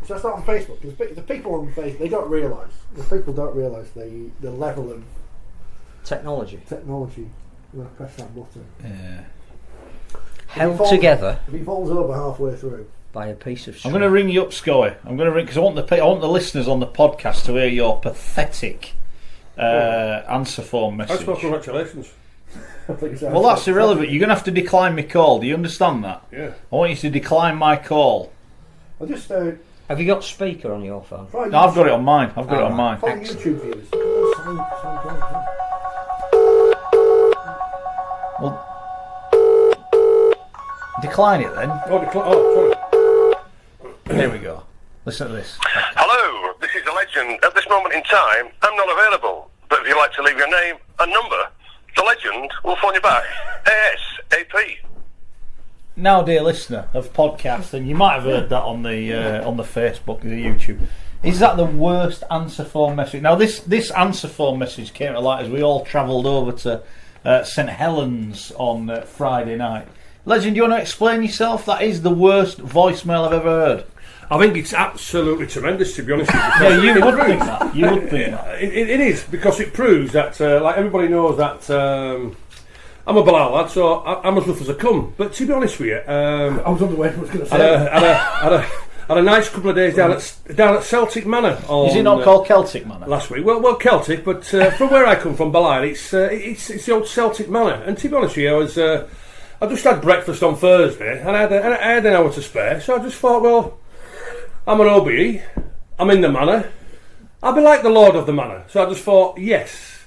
So that's not on Facebook. The people on Facebook, they don't realise. The people don't realise the level of technology. When I press that button. Yeah. Held together. If he falls over halfway through. By a piece of string. I'm going to ring you up, Schoey. I'm going to ring because I want the listeners on the podcast to hear your pathetic answer phone message. Congratulations. Well, that's irrelevant. You're going to have to decline my call. Do you understand that? Yeah. I want you to decline my call. I'll just. Have you got speaker on your phone? No, I've got it on mine. Follow YouTube views. Well, decline it then. Sorry. There we go. Listen to this. Hello, this is a legend. At this moment in time, I'm not available. But if you'd like to leave your name and number, the legend will phone you back. ASAP. Now, dear listener of podcast, and you might have heard that on the Facebook, the YouTube. Is that the worst answer phone message? Now, this answer phone message came to light as we all travelled over to St Helens on Friday night. Legend, do you want to explain yourself? That is the worst voicemail I've ever heard. I think it's absolutely tremendous, to be honest with you. Yeah, you would think that. You would think that. It is, because it proves that, like everybody knows that I'm a Bilal lad, so I'm as rough as I come. But to be honest with you, I was on the way. I was going to say. Had a nice couple of days down at Celtic Manor. Is it not called Celtic Manor? Last week. Well, Celtic, but from where I come from, Bilal, it's the old Celtic Manor. And to be honest with you, I just had breakfast on Thursday, and I had an hour to spare. So I just thought, well, I'm an OBE, I'm in the manor, I'll be like the Lord of the Manor. So I just thought, yes,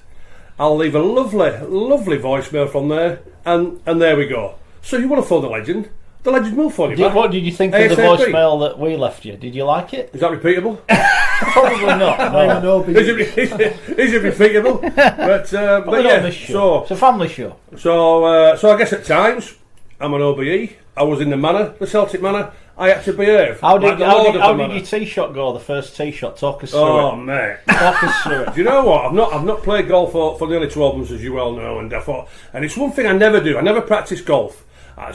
I'll leave a lovely voicemail from there, and there we go. So you want to phone the legend will phone you back. What did you think of the voicemail that we left you? Did you like it? Is that repeatable? Probably not. No. Is it repeatable? But yeah, on this show. It's a family show. So I guess at times I'm an OBE. I was in the manor, the Celtic Manor. I had to behave. How did your tee shot go? The first tee shot. Talk us through it. Oh mate, talk us through it. Do you know what? I've not played golf for nearly 12 months, as you well know, and it's one thing I never do. I never practice golf.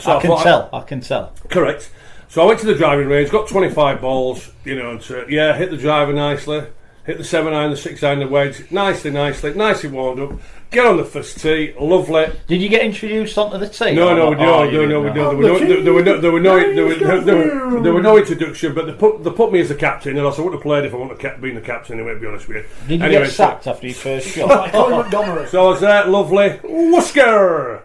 So I can tell. Correct. So I went to the driving range, got 25 balls, hit the driver nicely, hit the 7-iron, the 6-iron, the wedge, nicely warmed up. Get on the first tee, lovely. Did you get introduced onto the tee? No. There were no introduction, but they put me as the captain, and I wouldn't have played if I wouldn't have been the captain. Anyway, to be honest with you. Did you get sacked after your first shot? So I was there, lovely, Woosker.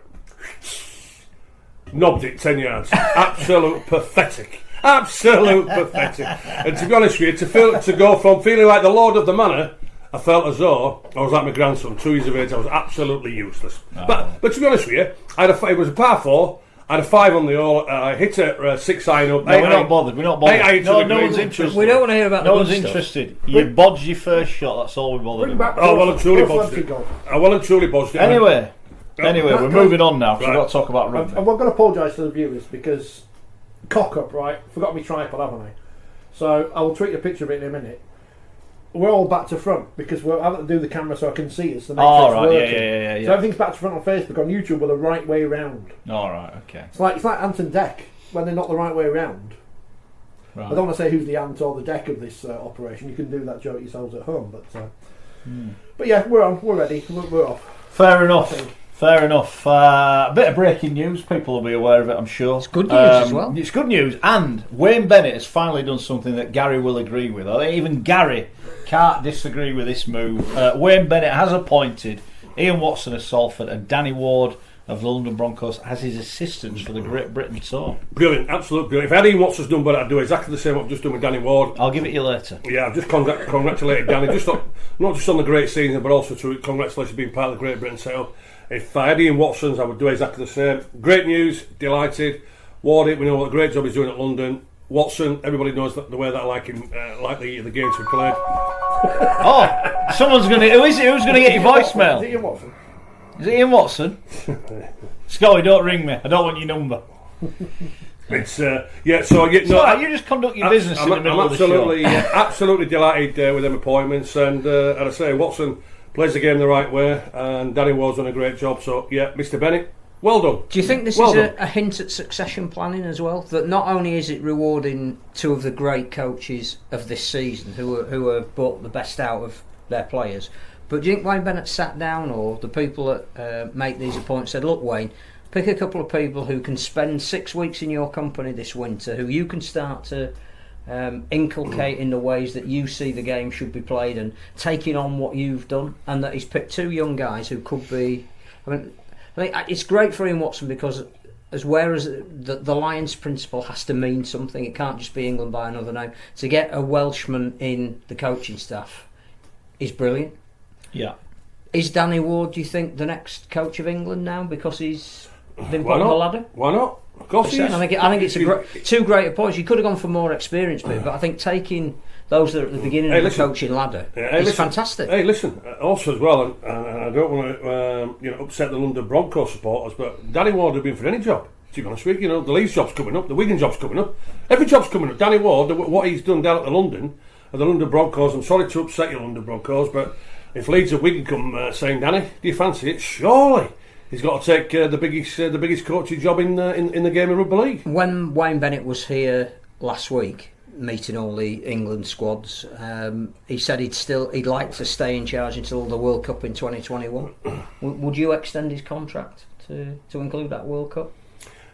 Knobbed it 10 yards. Absolute pathetic. And to be honest with you, to go from feeling like the Lord of the Manor, I felt as though I was like my grandson, 2 years of age. I was absolutely useless. Oh. But to be honest with you, it was a par 4. I had a 5 on the hole. I hit a 6-iron up. No, we're not bothered. No one's interested. We don't want to hear about. No one's interested. You bodged your first shot. That's all we're bothered about. Well and truly bodged it. Anyway, we're moving on now because we've got to talk about rugby. I'm going to apologise to the viewers because cock up, right? Forgot my tripod, haven't I? So I will tweet you a picture of it in a minute. We're all back to front because we're having to do the camera so I can see us. So everything's back to front on Facebook. On YouTube, we're the right way round. All right, okay. It's like Ant and Deck when they're not the right way round. Right. I don't want to say who's the ant or the deck of this operation. You can do that joke yourselves at home, but yeah, we're on. We're ready. We're off. Fair enough. A bit of breaking news. People will be aware of it, I'm sure. It's good news as well. It's good news. And Wayne Bennett has finally done something that Gary will agree with. I think even Gary can't disagree with this move. Wayne Bennett has appointed Ian Watson of Salford and Danny Ward of the London Broncos as his assistants for the Great Britain tour. Brilliant, absolutely brilliant. If Ian Watson's done better, I'd do exactly the same what I've just done with Danny Ward. I'll give it you later. Yeah, I've just congratulated Danny, not just on the great season, but also to congratulations being part of the Great Britain setup. If I had Ian Watson's, I would do exactly the same. Great news, delighted. Wardy, we know what a great job he's doing at London. Watson, everybody knows the way that I like him, like the games we played. Oh, someone's going to... Who is it? Who's going to get your voicemail? Is it Ian Watson? Is it Ian Watson? Schoey, don't ring me. I don't want your number. It's So you just conduct your business in the middle of the show. Absolutely delighted with them appointments, and as I say, Watson plays the game the right way, and Danny Ward's done a great job. So yeah, Mr. Bennett, Well done. Do you think this is a hint at succession planning as well? That not only is it rewarding two of the great coaches of this season who have brought the best out of their players, but do you think Wayne Bennett sat down, or the people that make these appointments said, look Wayne, pick a couple of people who can spend 6 weeks in your company this winter, who you can start to inculcate in the ways that you see the game should be played and taking on what you've done, and that he's picked two young guys who could be... I think it's great for Ian Watson because whereas the Lions principle has to mean something, it can't just be England by another name. To get a Welshman in the coaching staff is brilliant. Yeah. Is Danny Ward, do you think, the next coach of England now because he's been put on the ladder? Why not? Of course he is. I think it's two great points. You could have gone for more experienced people, but I think taking those that are at the beginning of the coaching ladder is fantastic. Hey, listen, also as well, and I don't want to upset the London Broncos supporters, but Danny Ward would have been for any job, to be honest with you. The Leeds job's coming up, the Wigan job's coming up, every job's coming up. Danny Ward, what he's done down at the London Broncos, I'm sorry to upset you London Broncos, but if Leeds or Wigan come saying, Danny, do you fancy it? Surely he's got to take the biggest coaching job in the game of rugby league. When Wayne Bennett was here last week, meeting all the England squads, he said he'd like to stay in charge until the World Cup in 2021. Would you extend his contract to include that World Cup?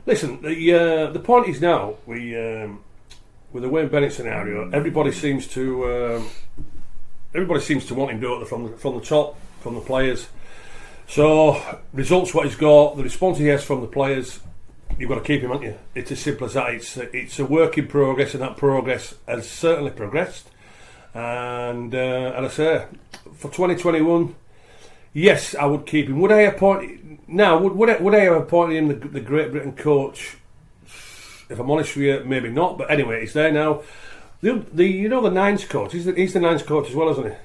Listen, the point is now with the Wayne Bennett scenario, everybody seems to want him to do it from the top, from the players. So results what he's got, the response he has from the players, you've got to keep him, haven't you? It's as simple as that. It's a work in progress, and that progress has certainly progressed. And I say, for 2021, yes, I would keep him. Would I appoint now? Would I have appointed him the Great Britain coach? If I'm honest with you, maybe not. But anyway, he's there now. The Nines coach. He's the Nines coach as well, isn't he?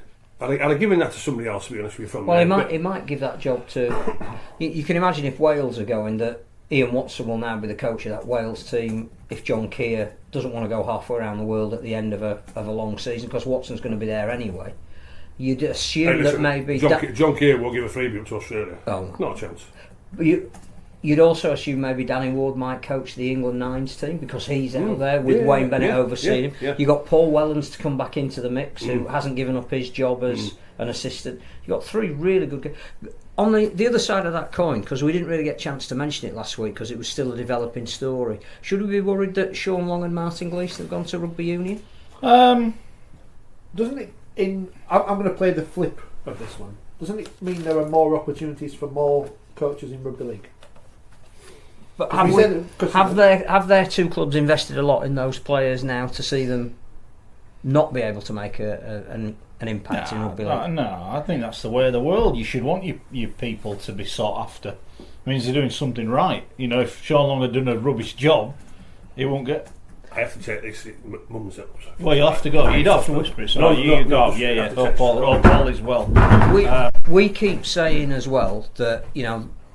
I'd have given that to somebody else, to be honest with you. From well, he might give that job to. You can imagine if Wales are going that. Ian Watson will now be the coach of that Wales team if John Keir doesn't want to go halfway around the world at the end of a long season, because Watson's going to be there anyway. You'd assume that maybe John Keir will give a freebie up to Australia. Oh, not a chance. You'd also assume maybe Danny Ward might coach the England Nines team because he's out there with Wayne Bennett overseeing him. Yeah. You've got Paul Wellens to come back into the mix, who hasn't given up his job as an assistant. You've got three really good. On the other side of that coin, because we didn't really get a chance to mention it last week because it was still a developing story, should we be worried that Sean Long and Martin Gleeson have gone to rugby union? Doesn't it? I'm going to play the flip of this one. Doesn't it mean there are more opportunities for more coaches in rugby league? But have their two clubs invested a lot in those players now to see them not be able to make an impact in rugby league? No, I think that's the way of the world. You should want your people to be sought after. It means they're doing something right. If Sean Long had done a rubbish job, he won't get. I have to take this. Mum's up. Well, you'll have to go. You'd have to whisper it. So you go. Yeah. Paul as well. We keep saying as well that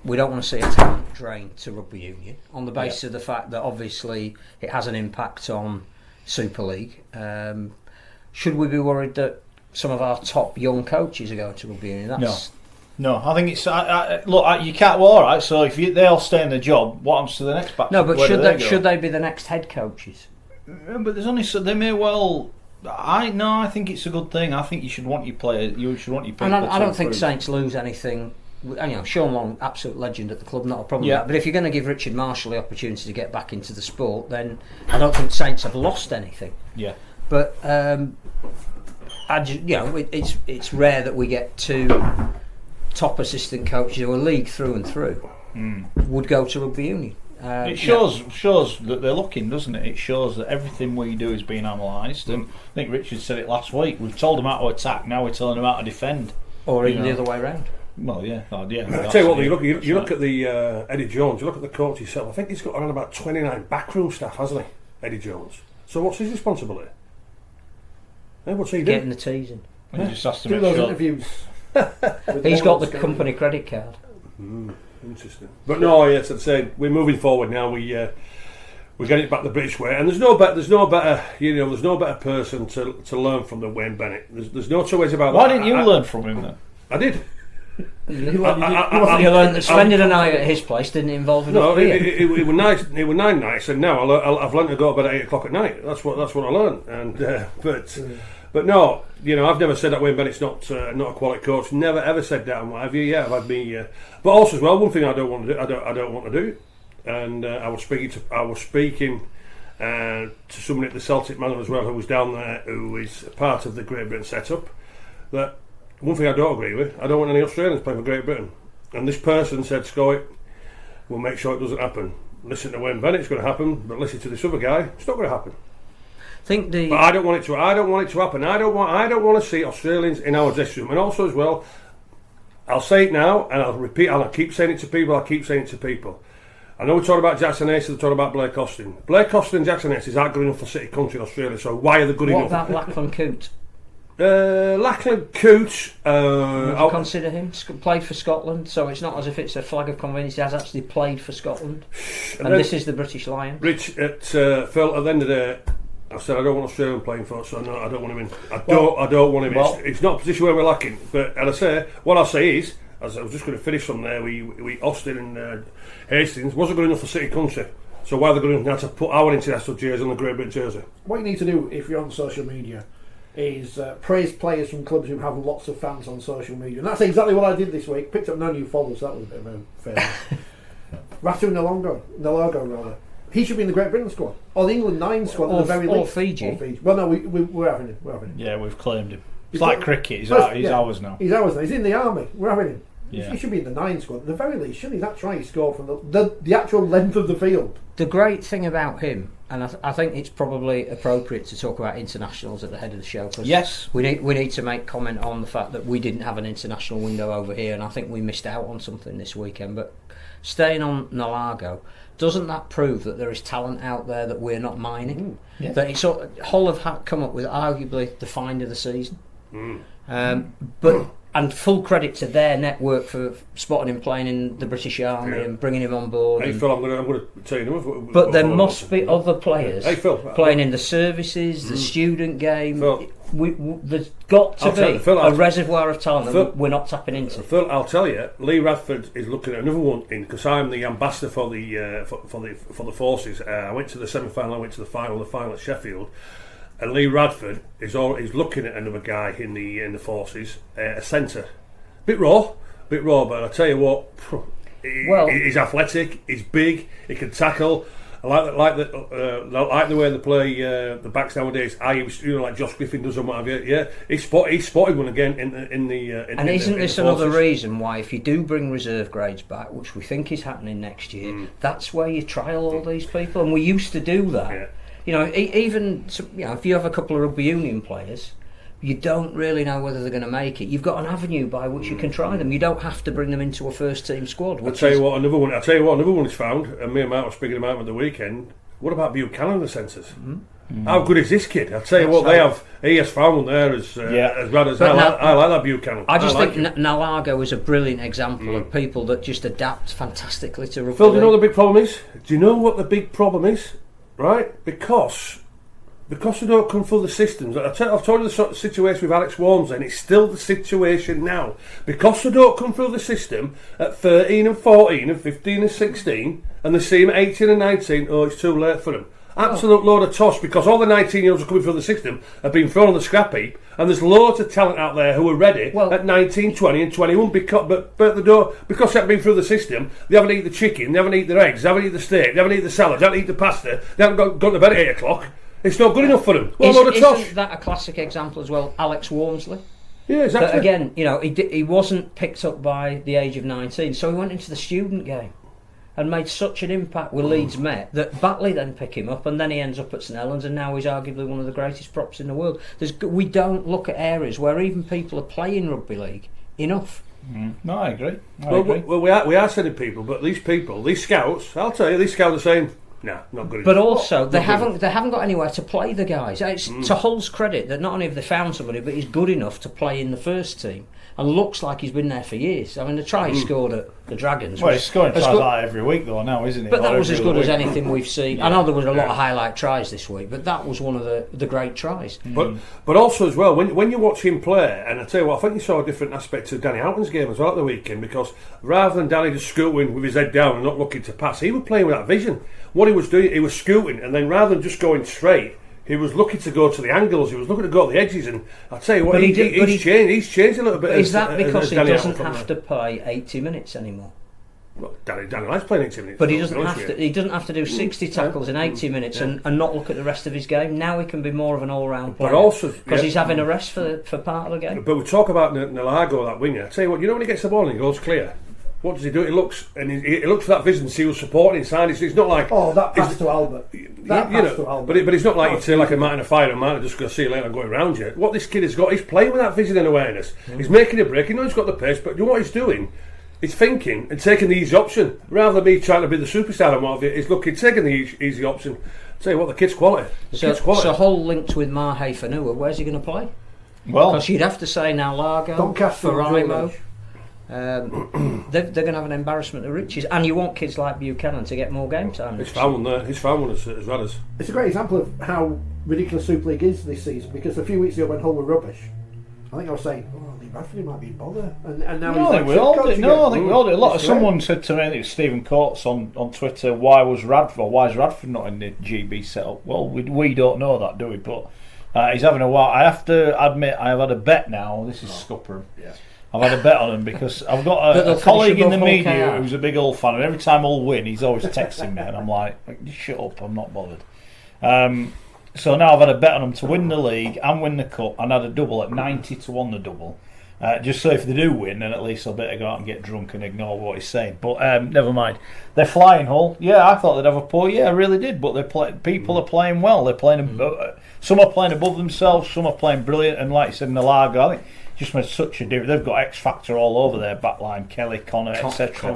we don't want to see a talent drain to rugby union on the basis of the fact that obviously it has an impact on Super League. Should we be worried that some of our top young coaches are going to rugby union? No, I think it's look. You can't. Well, all right. So if they all stay in the job, what happens to the next batch? No, but should they be the next head coaches? But there's only they may well. I think it's a good thing. I think you should want your players. You should want your people. And I don't think Saints lose anything. Sean Long, absolute legend at the club, not a problem with that. But if you're going to give Richard Marshall the opportunity to get back into the sport, then I don't think Saints have lost anything. Yeah. But it's rare that we get two top assistant coaches who are league through and through would go to rugby union. It shows that they're looking, doesn't it? It shows that everything we do is being analysed. And I think Richard said it last week. We've told them how to attack. Now we're telling them how to defend, or even the other way around. Well, yeah. I tell you what, you look at the Eddie Jones. You look at the coach himself. I think he's got around about 29 backroom staff, hasn't he, Eddie Jones? So what's his responsibility? What's he doing? Getting the teas in. He just has to do those interviews. He's got the company credit card. Interesting. But no, yes, I'd say we're moving forward now. We're getting it back the British way, and there's no better person to learn from than Wayne Bennett. There's no two ways about that. Why didn't you learn from him then? I did. You learned that spending a night at his place didn't involve enough beer. It was nice. It was 9 nights, and now I've learned to go to bed at 8 o'clock at night. That's what I learned. And but no, I've never said that Wayne Bennett's not a quality coach. Never ever said that. And what have you? Yeah, I've had me. But also as well, one thing I don't want to do. I don't want to do. And I was speaking to somebody at the Celtic Manor as well, who was down there, who is part of the Great Britain setup. That one thing I don't agree with, I don't want any Australians playing for Great Britain. And this person said, Schoey, we'll make sure it doesn't happen. Listen to Wayne Bennett, it's going to happen, but listen to this other guy, it's not going to happen. But I don't want it to happen. I don't want to see Australians in our dressing room. And also as well, I'll say it now, and I'll repeat, and I'll keep saying it to people. I know we're talking about Jackson Ace, we're talking about Blake Austin. Blake Austin and Jackson Ace aren't good enough for City Country in Australia, so why are they good enough? What about Lachlan Coote? Lachlan Coote, would you consider him? Played for Scotland, so it's not as if it's a flag of convenience. He has actually played for Scotland, and this is the British Lions. Rich, Phil, at the end of the day, I said I don't want Australian playing for us, so no, I don't want him in. I don't want him in. It's not a position where we're lacking. But and I say, what I'll say is, as I was just going to finish from there, we Austin and Hastings wasn't good enough for City Country. So why are they good enough now to put our international jersey on the Great Britain jersey? What you need to do if you're on social media is praise players from clubs who have lots of fans on social media, and that's exactly what I did this week. Picked up no new followers, that was a bit of a failure. Ratu Nalogo, he should be in the Great Britain squad or the England 9 squad at the very least. Or Fiji. Well, no, we're having him. Yeah, we've claimed him. It's like cricket. He's ours now. He's ours now. He's in the army. We're having him. Yeah. He should be in the 9 squad at the very least, shouldn't he? That try he scored from the actual length of the field. The great thing about him, and I think it's probably appropriate to talk about internationals at the head of the show. Cause yes, we need to make comment on the fact that we didn't have an international window over here, and I think we missed out on something this weekend. But staying on Nalago, doesn't that prove that there is talent out there that we're not mining? Yeah. That it's Hull have come up with arguably the find of the season. And full credit to their network for spotting him playing in the British Army and bringing him on board. Hey Phil, I'm going to tell you. But there must be other players playing in the services, the student game. There's got to be a reservoir of talent that we're not tapping into. Phil, I'll tell you, Lee Radford is looking at another one in, because I'm the ambassador for the forces. I went to the semi-final, I went to the final at Sheffield. And Lee Radford is looking at another guy in the forces, a centre, bit raw, but I tell you what, he's athletic, he's big, he can tackle. I like the way they play the backs nowadays. Like Josh Griffin does and what have you. Yeah, he spotted one again in the. And isn't this another reason why, if you do bring reserve grades back, which we think is happening next year, that's where you trial all these people, and we used to do that. Yeah. Even if you have a couple of rugby union players, you don't really know whether they're going to make it. You've got an avenue by which you can try them. You don't have to bring them into a first team squad. I'll tell you what another one is found, and me and Matt were speaking about at the weekend. What about Buchanan in the centres? How good is this kid? I'll tell you what, he has found one there as bad as I like that Buchanan. I just think Nalago is a brilliant example of people that just adapt fantastically to rugby. Phil, do you know what the big problem is? Do you know what the big problem is? Right, because they don't come through the systems. I've told you the sort of situation with Alex Walmsley, and it's still the situation now. Because they don't come through the system at 13 and 14 and 15 and 16, and they see him at 18 and 19, it's too late for them. Absolute load of toss, because all the 19-year-olds who are coming through the system have been thrown on the scrap heap, and there's loads of talent out there who are ready at 19, 20 and 21, but they don't, because they haven't been through the system. They haven't eaten the chicken, they haven't eaten their eggs, they haven't eaten the steak, they haven't eaten the salad, they haven't eaten the pasta, they haven't gone to bed at 8 o'clock. It's not good enough for them. What a load of toss. Isn't that a classic example as well? Alex Walmsley. Yeah, exactly. But again, he wasn't picked up by the age of 19, so he went into the student game and made such an impact with Leeds Met that Batley then pick him up, and then he ends up at St Helens, and now he's arguably one of the greatest props in the world. We don't look at areas where even people are playing rugby league enough. No, I agree. Well, we are sending people, but these scouts, I'll tell you, these scouts are saying, no, not good enough. But also, they haven't got anywhere to play the guys. It's to Hull's credit that not only have they found somebody, but he's good enough to play in the first team, and looks like he's been there for years. I mean, the try he scored at the Dragons. Well, he's scoring as tries good- like every week though now, isn't he? But that Or was as every good as week. anything we've seen. I know there was a lot of highlight tries this week, but that was one of the great tries. But also as well, when you watch him play, and I tell you what, I think you saw a different aspect of Danny Houghton's game as well at the weekend, because rather than Danny just scooting with his head down and not looking to pass, he was playing with that vision. What he was doing, he was scooting, and then rather than just going straight, he was looking to go to the angles. He was looking to go to the edges, and I tell you what, But he's changed a little bit. Is that because he Danny doesn't Houghton have to play 80 minutes anymore? Well, Danny likes playing 80 minutes. But he doesn't have to. He doesn't have to do 60 tackles in 80 minutes and not look at the rest of his game. Now he can be more of an all-round player. But also, because he's having a rest for part of the game. But we talk about Nalago, that winger. I tell you what, you know when he gets the ball and he goes clear. What does he do? He looks for that vision to see who's supporting inside. It's not like that pass to Albert. That pass to Albert. But it's not like you say like a Martin of Fire and Martin just going to see you later and going around you. What this kid has got, he's playing with that vision and awareness. He's making a break. He knows he's got the pace, but you know what he's doing? He's thinking and taking the easy option rather than me trying to be the superstar and what have you. He's taking the easy option. Tell you what, the kid's quality. So Hull linked with Mahe Fanua. Where's he going to play? Well, because you'd have to say now Largo, Faraimo. They're going to have an embarrassment of riches, and you want kids like Buchanan to get more game time. He's found one there. He's found one as well as. It's a great example of how ridiculous Super League is this season, because a few weeks ago when Hull were rubbish, I think I was saying, Lee Bradford might be in bother, and now I think we all did. I think we all did. Someone said to me, I think it was Stephen Coates on Twitter, why is Radford not in the GB setup? Well, we don't know that, do we? But he's having a while. I have to admit, I have had a bet now. This is Scupper. Yeah. I've had a bet on him because I've got a colleague in the media who's a big Hull fan, and every time Hull win, he's always texting me, and I'm like, shut up, I'm not bothered. So now I've had a bet on them to win the league and win the cup, and had a double at 90 to 1 the double. Just so if they do win, then at least I'll better go out and get drunk and ignore what he's saying. But never mind. They're flying, Hull. Yeah, I thought they'd have a poor year. I really did. But people are playing well. They're playing. Some are playing above themselves. Some are playing brilliant. And like you said, Nalago, I think just made such a difference. They've got X Factor all over their backline. Kelly, Connor, etc.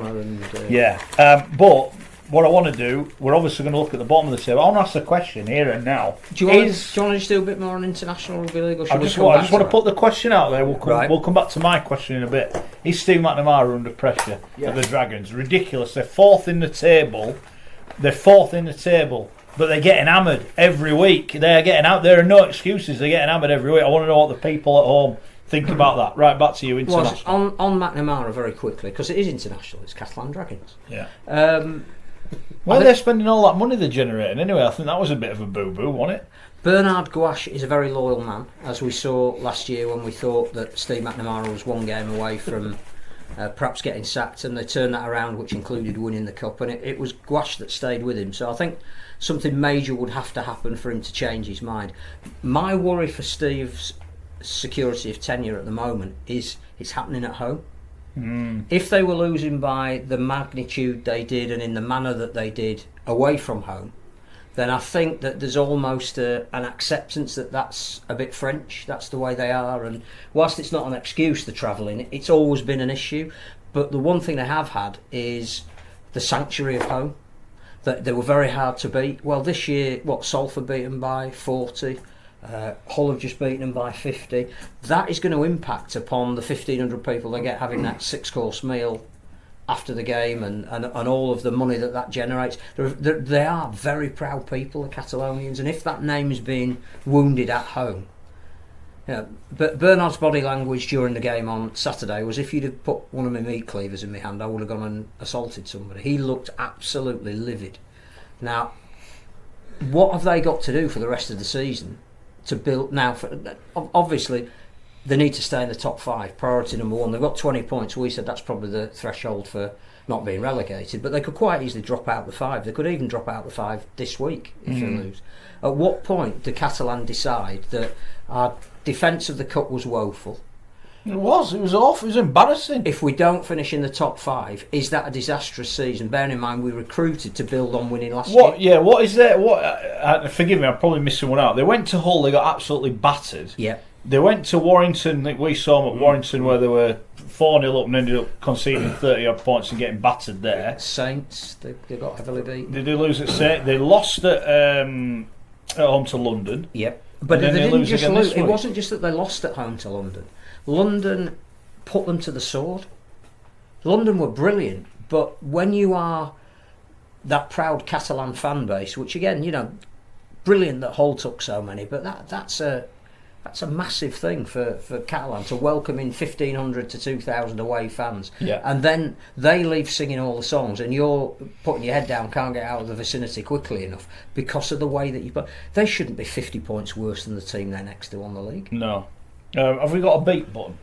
But what I want to do, we're obviously going to look at the bottom of the table. I want to ask a question here and now. Do you want to just do a bit more on international rugby league? Or I just want to put the question out there. We'll come back to my question in a bit. Is Steve McNamara under pressure at the Dragons? Ridiculous. They're fourth in the table. But they're getting hammered every week. They're getting out. There are no excuses. They're getting hammered every week. I want to know what the people at home think about that. Right, back to you, international. Well, on McNamara very quickly, because it is international. It's Catalan Dragons. Yeah. Well, they're spending all that money they're generating anyway. I think that was a bit of a boo-boo, wasn't it? Bernard Gouache is a very loyal man, as we saw last year when we thought that Steve McNamara was one game away from perhaps getting sacked, and they turned that around, which included winning the cup, and it was Gouache that stayed with him. So I think something major would have to happen for him to change his mind. My worry for Steve's security of tenure at the moment is it's happening at home. If they were losing by the magnitude they did and in the manner that they did away from home, then I think that there's almost an acceptance that that's a bit French, that's the way they are, and whilst it's not an excuse, the travelling, it's always been an issue. But the one thing they have had is the sanctuary of home, that they were very hard to beat. Well, this year, Salford beat them by 40, Hull have just beaten them by 50. That is going to impact upon the 1,500 people they get having that 6-course meal after the game, and all of the money that generates. They are very proud people, the Catalonians, and if that name's been wounded at home. But Bernard's body language during the game on Saturday was, if you'd have put one of my meat cleavers in my hand, I would have gone and assaulted somebody. He looked absolutely livid. Now, what have they got to do for the rest of the season to build now? Obviously, they need to stay in the top 5. Priority number 1. They've got 20 points. We said that's probably the threshold for not being relegated. But they could quite easily drop out the 5. They could even drop out the 5 this week if they lose. At what point do Catalan decide that our defence of the cup was woeful? It was awful. It was embarrassing. If we don't finish in the top 5, is that a disastrous season? Bearing in mind we recruited to build on winning last year. Yeah, what is there? Forgive me, I'm probably missing one out. They went to Hull, they got absolutely battered. Yeah. They went to Warrington. I think we saw them at Warrington where they were 4-0 up and ended up conceding 30 odd points and getting battered there. Saints, they got heavily beaten. They did lose at Saints. They lost at home to London. Yep. But they didn't just lose. It wasn't just that they lost at home to London. London put them to the sword. London were brilliant, but when you are that proud Catalan fan base, which again, brilliant that Hull took so many, but that's a massive thing for Catalan to welcome in 1,500 to 2,000 away fans, and then they leave singing all the songs, and you're putting your head down, can't get out of the vicinity quickly enough because of the way that you. But they shouldn't be 50 points worse than the team they're next to on the league. No. Have we got a beat button?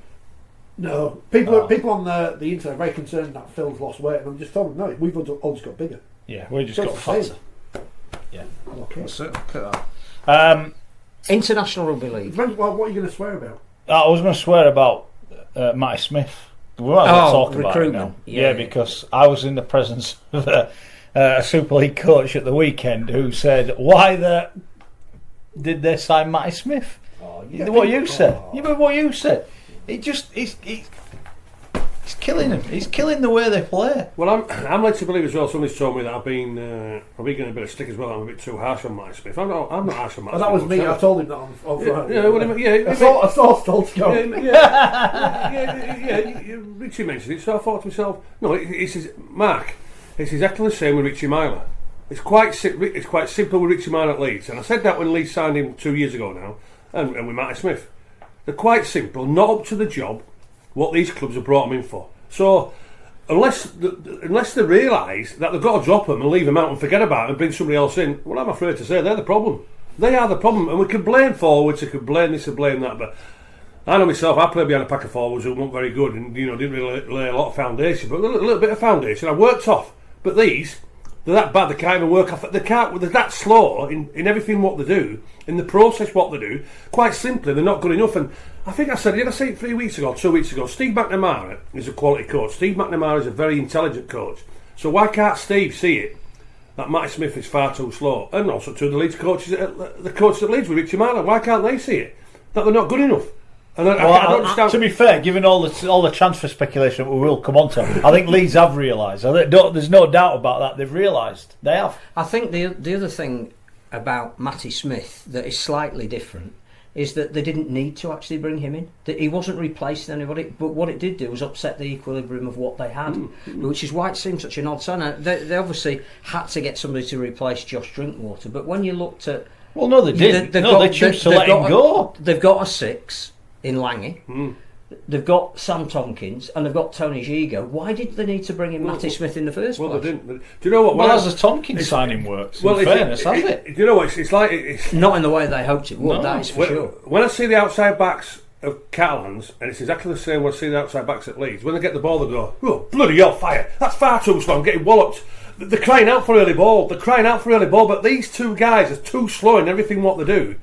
No. People on the internet are very concerned that Phil's lost weight, and I'm just telling them, no, we've all just got bigger. Yeah, we just So got it's the same. fatter. Yeah. Okay. That's it. Look at that. International Rugby League. What are you going to swear about? I was going to swear about Matty Smith. We might as well talk about it now. Yeah, because I was in the presence of a Super League coach at the weekend who said, "Why did they sign Matty Smith?" What you said. You remember what you said? He's killing him. He's killing the way they play. Well, I'm led to believe as well. Somebody's told me that I've been probably getting a bit of stick as well. I'm a bit too harsh on Matty Smith. I'm not harsh on Matty Smith. That was me. I told him that on Friday. I saw Stoltz go. Richie mentioned it, so I thought to myself, no, it's Mark. It's exactly the same with Richie Myler. It's quite simple with Richie Myler at Leeds, and I said that when Leeds signed him 2 years ago now, and with Matty Smith. They're quite simple, not up to the job what these clubs have brought them in for. So unless they realise that they've got to drop them and leave them out and forget about it and bring somebody else in, well, I'm afraid to say they're the problem. They are the problem, and we can blame forwards, we can blame this and blame that, but I know myself, I played behind a pack of forwards who weren't very good and didn't really lay a lot of foundation, but a little bit of foundation I worked off. But these, they're that bad, they can't even work off. They're that slow in everything what they do, in the process what they do. Quite simply, they're not good enough. And I think I said, did I say it 2 weeks ago? Steve McNamara is a quality coach. Steve McNamara is a very intelligent coach. So why can't Steve see it that Matty Smith is far too slow? And also to the Leeds coaches, the coaches at Leeds with Richie Myler, why can't they see it that they're not good enough? And I don't understand. To be fair, given all the transfer speculation that we will come on to, I think Leeds have realised. There's no doubt about that. They've realised. They have. I think the other thing about Matty Smith that is slightly different is that they didn't need to actually bring him in. That he wasn't replacing anybody, but what it did do was upset the equilibrium of what they had, which is why it seems such an odd sign. They obviously had to get somebody to replace Josh Drinkwater, but when you looked at... Well, no, they didn't. They chose to let him go. They've got a 6 in Lange. They've got Sam Tompkins and they've got Tony Gigo. Why did they need to bring in Matty Smith in the first place? Well, they didn't. Do you know what? Well, as a Tompkins signing works, in fairness, has it? Do you know what? It's like... It's not in the way they hoped it would, No. that is for sure. When I see the outside backs of Catalans, and it's exactly the same when I see the outside backs at Leeds, when they get the ball, they go, oh, bloody hell, fire. That's far too slow, I'm getting walloped. They're crying out for early ball. But these two guys are too slow in everything what they do.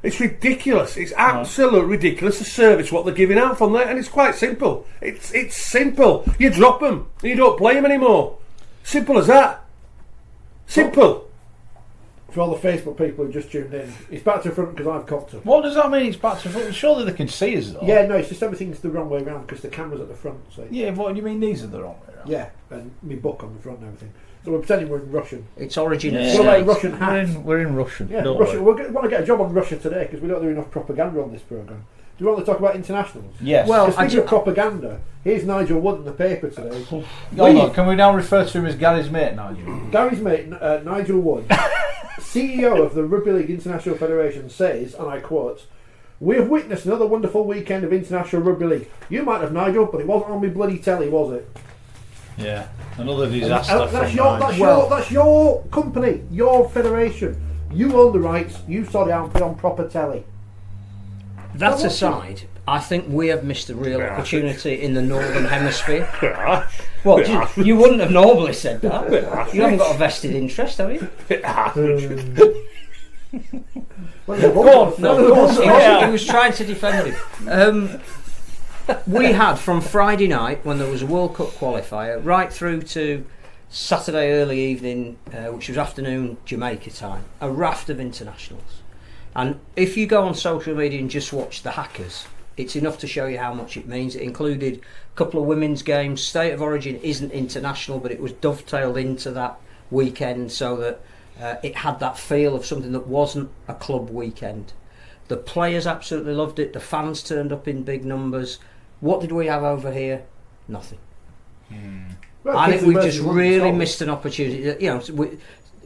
It's ridiculous. It's absolutely ridiculous, the service what they're giving out from there, and it's quite simple. It's simple. You drop them and you don't play them anymore. Simple as that. Simple. For all the Facebook people who just tuned in, it's back to front because I've cocked up. What does that mean? It's back to front. Surely they can see us though. Yeah, no, it's just everything's the wrong way around because the camera's at the front. So Yeah. What do you mean? These are the wrong way around? yeah, and my book on the front and everything. So we're pretending we're in Russian. Its origin Yeah. is What about state. Russian hats? We're in Russian. Yeah, don't Russia. we? We want to get a job on Russia today because we don't do enough propaganda on this programme. Do you want to talk about internationals? Yes. Well, Speaking of propaganda, here's Nigel Wood in the paper today. Hold on. Can we now refer to him as Gary's mate, Nigel? Gary's mate, Nigel Wood, CEO of the Rugby League International Federation, says, and I quote, "We have witnessed another wonderful weekend of international rugby league. You might have, Nigel, but it wasn't on me bloody telly, was it?" Yeah. Another disaster. That's your company, your federation. You own the rights. You sort it out and put it on proper telly. That aside, I think we have missed a real opportunity in the Northern Hemisphere. Well, you wouldn't have normally said that. You haven't got a vested interest, have you? He was trying to defend him. We had from Friday night, when there was a World Cup qualifier, right through to Saturday early evening, which was afternoon Jamaica time, a raft of internationals. And if you go on social media and just watch the hackers, it's enough to show you how much it means. It included a couple of women's games. State of Origin isn't international, but it was dovetailed into that weekend so that it had that feel of something that wasn't a club weekend. The players absolutely loved it. The fans turned up in big numbers. What did we have over here? Nothing. Well, I think Kingsley we've Mercy just won really the missed an opportunity. You know,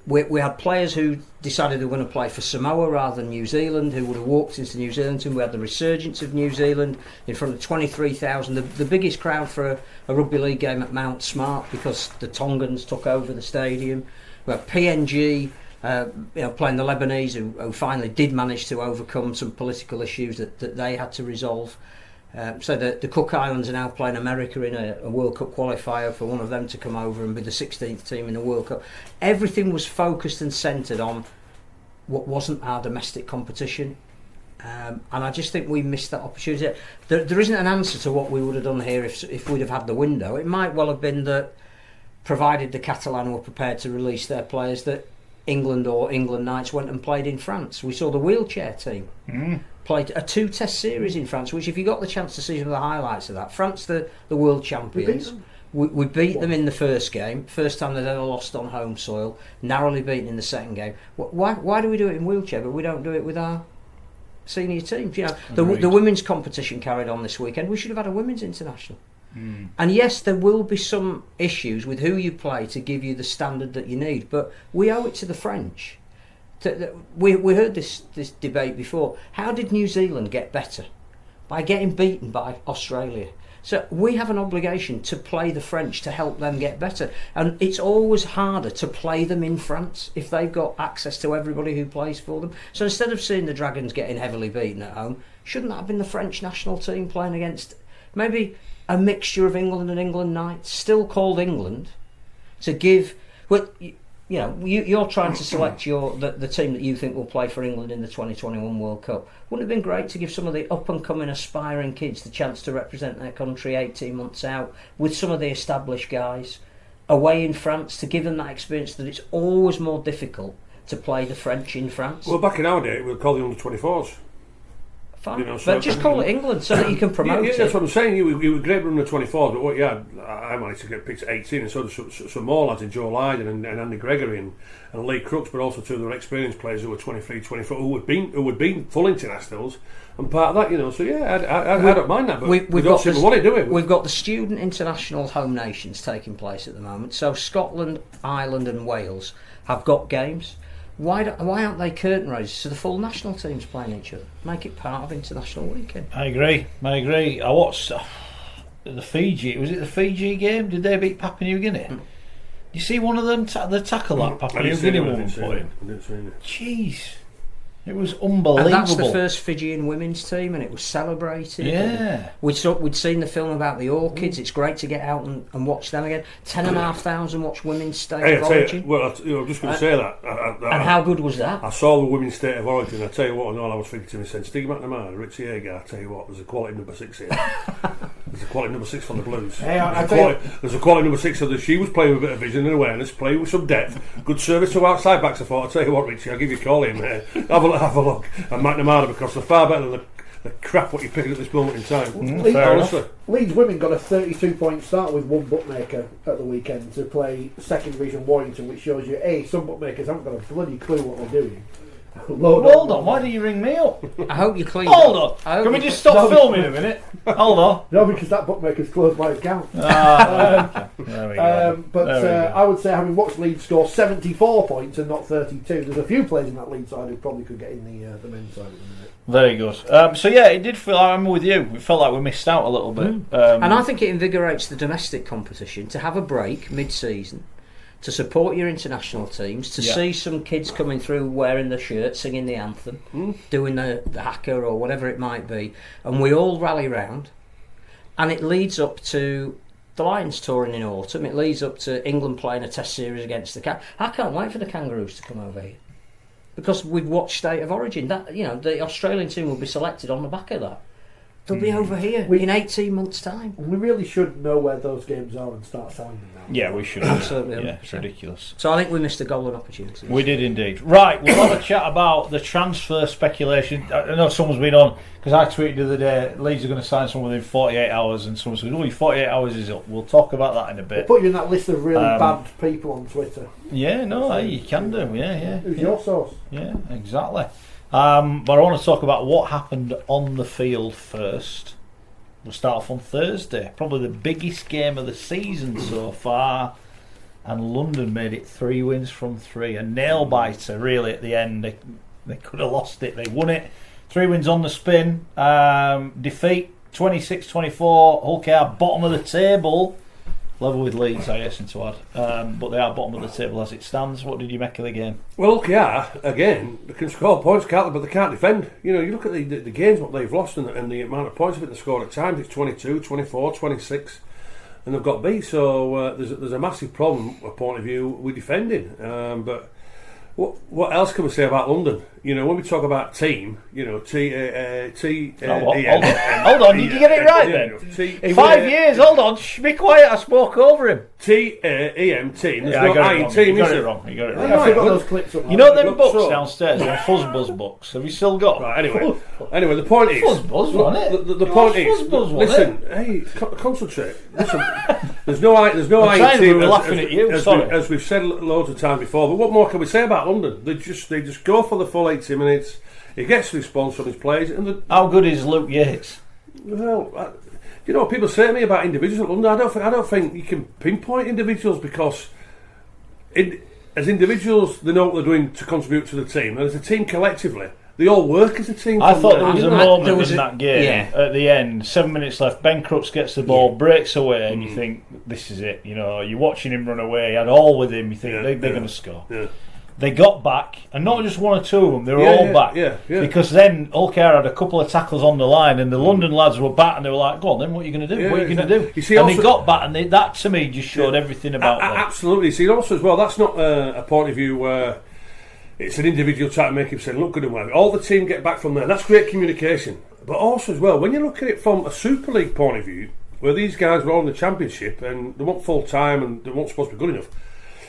we had players who decided they were going to play for Samoa rather than New Zealand, who would have walked into New Zealand, and we had the resurgence of New Zealand in front of 23,000, the biggest crowd for a rugby league game at Mount Smart, because the Tongans took over the stadium. We had PNG playing the Lebanese, who finally did manage to overcome some political issues that they had to resolve. So the Cook Islands are now playing America in a World Cup qualifier for one of them to come over and be the 16th team in the World Cup. Everything was focused and centred on what wasn't our domestic competition. And I just think we missed that opportunity. There isn't an answer to what we would have done here if we'd have had the window. It might well have been that, provided the Catalans were prepared to release their players, that England or England Knights went and played in France. We saw the wheelchair team played a 2-test series in France, which, if you got the chance to see some of the highlights of that, France, the world champions, we beat them in the first game, first time they'd ever lost on home soil, narrowly beaten in the second game. Why do we do it in wheelchair but we don't do it with our senior teams? You know, the women's competition carried on this weekend. We should have had a women's international. And yes, there will be some issues with who you play to give you the standard that you need, but we owe it to the French. We heard this debate before. How did New Zealand get better? By getting beaten by Australia. So we have an obligation to play the French to help them get better, and it's always harder to play them in France if they've got access to everybody who plays for them. So instead of seeing the Dragons getting heavily beaten at home, shouldn't that have been the French national team playing against maybe a mixture of England and England Knights, still called England, to give? Well, you're trying to select the team that you think will play for England in the 2021 World Cup. Wouldn't it have been great to give some of the up-and-coming aspiring kids the chance to represent their country 18 months out, with some of the established guys away in France, to give them that experience that it's always more difficult to play the French in France? Well, back in our day, we'd call the under-24s. Fine. But just call it England so that you can promote it. That's what I'm saying. You were great running the 24s, but I managed to get picked at 18, and so did some more lads in Joe Lydon and Andy Gregory and Lee Crooks, but also two of the experienced players who were 23, 24, who had been full internationals and part of that. So I don't mind that, but we don't seem to want to do it. We've got the student international home nations taking place at the moment. So Scotland, Ireland, and Wales have got games. Why aren't they curtain raisers so the full national teams playing each other? Make it part of international weekend. I agree. I watched the Fiji. Was it the Fiji game? Did they beat Papua New Guinea? Did you see one of them tackle that Papua New Guinea woman point? Jeez. It was unbelievable. And that's the first Fijian women's team, and it was celebrated. Yeah. We'd seen the film about the Orchids. It's great to get out and watch them again. 10,500 watch Women's State of Origin. I'm just going to say that. And how good was that? I saw the Women's State of Origin. I tell you what, and all I was thinking to myself, Stig McNamara, Richie Agar, I tell you what, there's a quality number 6 here. There's a quality number 6 for the Blues. There's a quality number 6 so that she was playing with a bit of vision and awareness, playing with some depth, good service to outside backs. I thought, I tell you what, Richie, I'll give you a call in there. Have a look at McNamara, because they're far better than the crap what you're picking at this moment in time. Leeds women got a 32-point start with one bookmaker at the weekend to play second division Warrington, which shows you some bookmakers haven't got a bloody clue what they're doing. Hold on, why do you ring me up? I hope you clean. Hold on, can we just stop filming a minute? Hold on. No, because that bookmaker's closed my account. There we go. I would say, having watched Leeds score 74 points and not 32, there's a few players in that Leeds side who probably could get in the men's side at the minute. Very good. It did feel, I'm with you, it felt like we missed out a little bit. And I think it invigorates the domestic competition to have a break mid-season, to support your international teams, to see some kids coming through wearing the shirt, singing the anthem, doing the haka or whatever it might be, and we all rally round, and it leads up to the Lions touring in autumn. It leads up to England playing a test series against the Cats. I can't wait for the Kangaroos to come over here, because we've watched State of Origin. That the Australian team will be selected on the back of that. They'll be over here in 18 months' time. We really should know where those games are and start selling them now. Yeah, we should. Absolutely. Yeah, it's ridiculous. So I think we missed a golden opportunity. We did indeed. Right, we'll have a chat about the transfer speculation. I know someone's been on, because I tweeted the other day, Leeds are going to sign someone within 48 hours, and someone said, your 48 hours is up. We'll talk about that in a bit. We'll put you in that list of really bad people on Twitter. Yeah, no, you can do. Yeah. Who's your source? Yeah, exactly. But I want to talk about what happened on the field first. We'll start off on Thursday. Probably the biggest game of the season so far. And London made it 3 wins from 3. A nail-biter, really, at the end. They could have lost it. They won it. 3 wins on the spin. Defeat 26-24. Hull KR bottom of the table. Level with Leeds, I hasten to add. But they are bottom of the table as it stands. What did you make of the game? Well, KR, again, they can score points, can't they? But they can't defend. You know, you look at the games, what they've lost, and the amount of points that they scored at times. It's 22, 24, 26. And they've got beat, so there's a massive problem, a point of view, with defending. But what else can we say about London? You know, when we talk about team, you know, hold on, did you get it right then? 5 years, hold on, be quiet, I spoke over him. TEM team, there's no I in You team, got is it there? wrong, you got it I wrong. forgot those clips up. You know them books so. downstairs, them Fuzzbuzz books, have you still got? Right, anyway, the point is... Fuzzbuzz, wasn't it? The point is, Fuzzbuzz, listen, hey, concentrate. Listen, there's no I in team, we were laughing at you, sorry. As we've said loads of times before, but what more can we say about London? They just go for the full 80 minutes. He gets the response from his players. How good is Luke Yates? Well, you know what people say to me about individuals at London? I don't think you can pinpoint individuals because, as individuals, they know what they're doing to contribute to the team, and as a team collectively, they all work as a team. I thought there was a moment in that game yeah. at the end, 7 minutes left. Ben Crooks gets the ball, breaks away, and you think, this is it. You know, you're watching him run away. He had all with him. You think they're going to score. Yeah. They got back, and not just one or two of them, they were all back. Yeah. Because then Hull KR had a couple of tackles on the line, and the London lads were back, and they were like, go on then, what are you going to do? What are you going to do? You see, and also, they got back, and that to me just showed everything about them. Absolutely. See, also as well, that's not a point of view where it's an individual trying to make himself look good and well. All the team get back from there, and that's great communication. But also as well, when you look at it from a Super League point of view, where these guys were all in the Championship, and they weren't full time, and they weren't supposed to be good enough,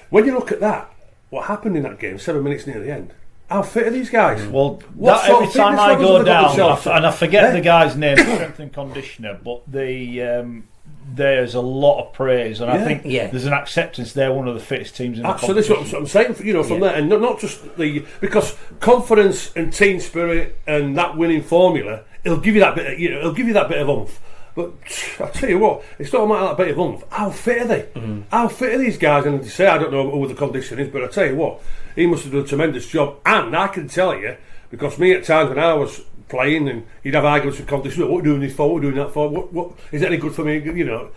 when you look at that, what happened in that game, 7 minutes near the end? How fit are these guys? Well, every time I go down, and I forget the guy's name, strength and conditioner, but there's a lot of praise, and I think there's an acceptance they're one of the fittest teams in the competition. Absolutely, that's what I'm saying. You know, from there, and not just because confidence and team spirit and that winning formula, it'll give you that bit. It'll give you that bit of oomph. But I tell you what, it's not a matter of that bit of oomph. How fit are they? Mm-hmm. How fit are these guys? And to say, I don't know who the condition is, but I tell you what, he must have done a tremendous job. And I can tell you, because me at times when I was playing, and you'd have arguments with condition. What are we doing this for? What are we doing that for? What is it any good for me? You know,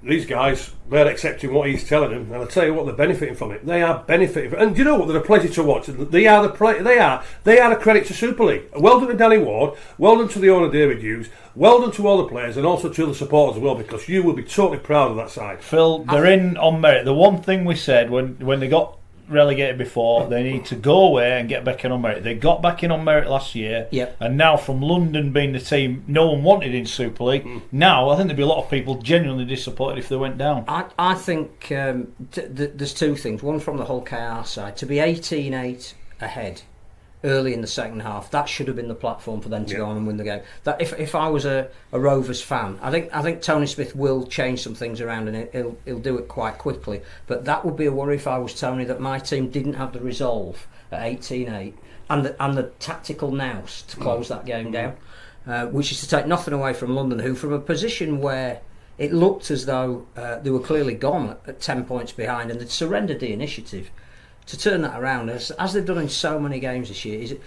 these guys, they're accepting what he's telling them, and I tell you what, they're benefiting from it. They are benefiting, and do you know what? They're a pleasure to watch. They are a credit to Super League. Well done to Danny Ward. Well done to the owner David Hughes. Well done to all the players, and also to the supporters as well, because you will be totally proud of that side. Phil, they're in on merit. The one thing we said when they got relegated before, they need to go away and get back in on merit. They got back in on merit last year, and now from London being the team no one wanted in Super League, now I think there'd be a lot of people genuinely disappointed if they went down. I think there's two things. One from the Hull KR side, to be 18-8 ahead early in the second half, that should have been the platform for them to go on and win the game. That if I was a Rovers fan, I think Tony Smith will change some things around, and he'll do it quite quickly. But that would be a worry if I was Tony, that my team didn't have the resolve at 18-8 and the tactical nous to close that game down, which is to take nothing away from London, who from a position where it looked as though they were clearly gone at 10 points behind and they'd surrendered the initiative, to turn that around, as they've done in so many games this year,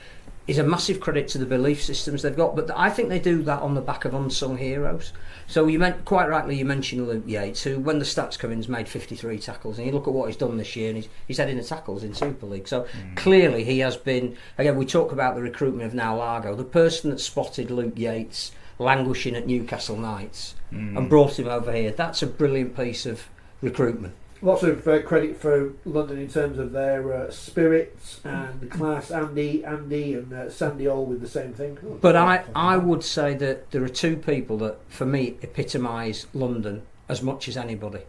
is a massive credit to the belief systems they've got. But I think they do that on the back of unsung heroes. So quite rightly you mentioned Luke Yates, who, when the stats come in, has made 53 tackles, and you look at what he's done this year, and he's heading the tackles in Super League. So clearly he has been. Again, we talk about the recruitment of now Largo. The person that spotted Luke Yates languishing at Newcastle Knights and brought him over here, that's a brilliant piece of recruitment. Lots of credit for London in terms of their spirit and the class. Andy and Sandy all with the same thing. But I would say that there are two people that, for me, epitomise London as much as anybody.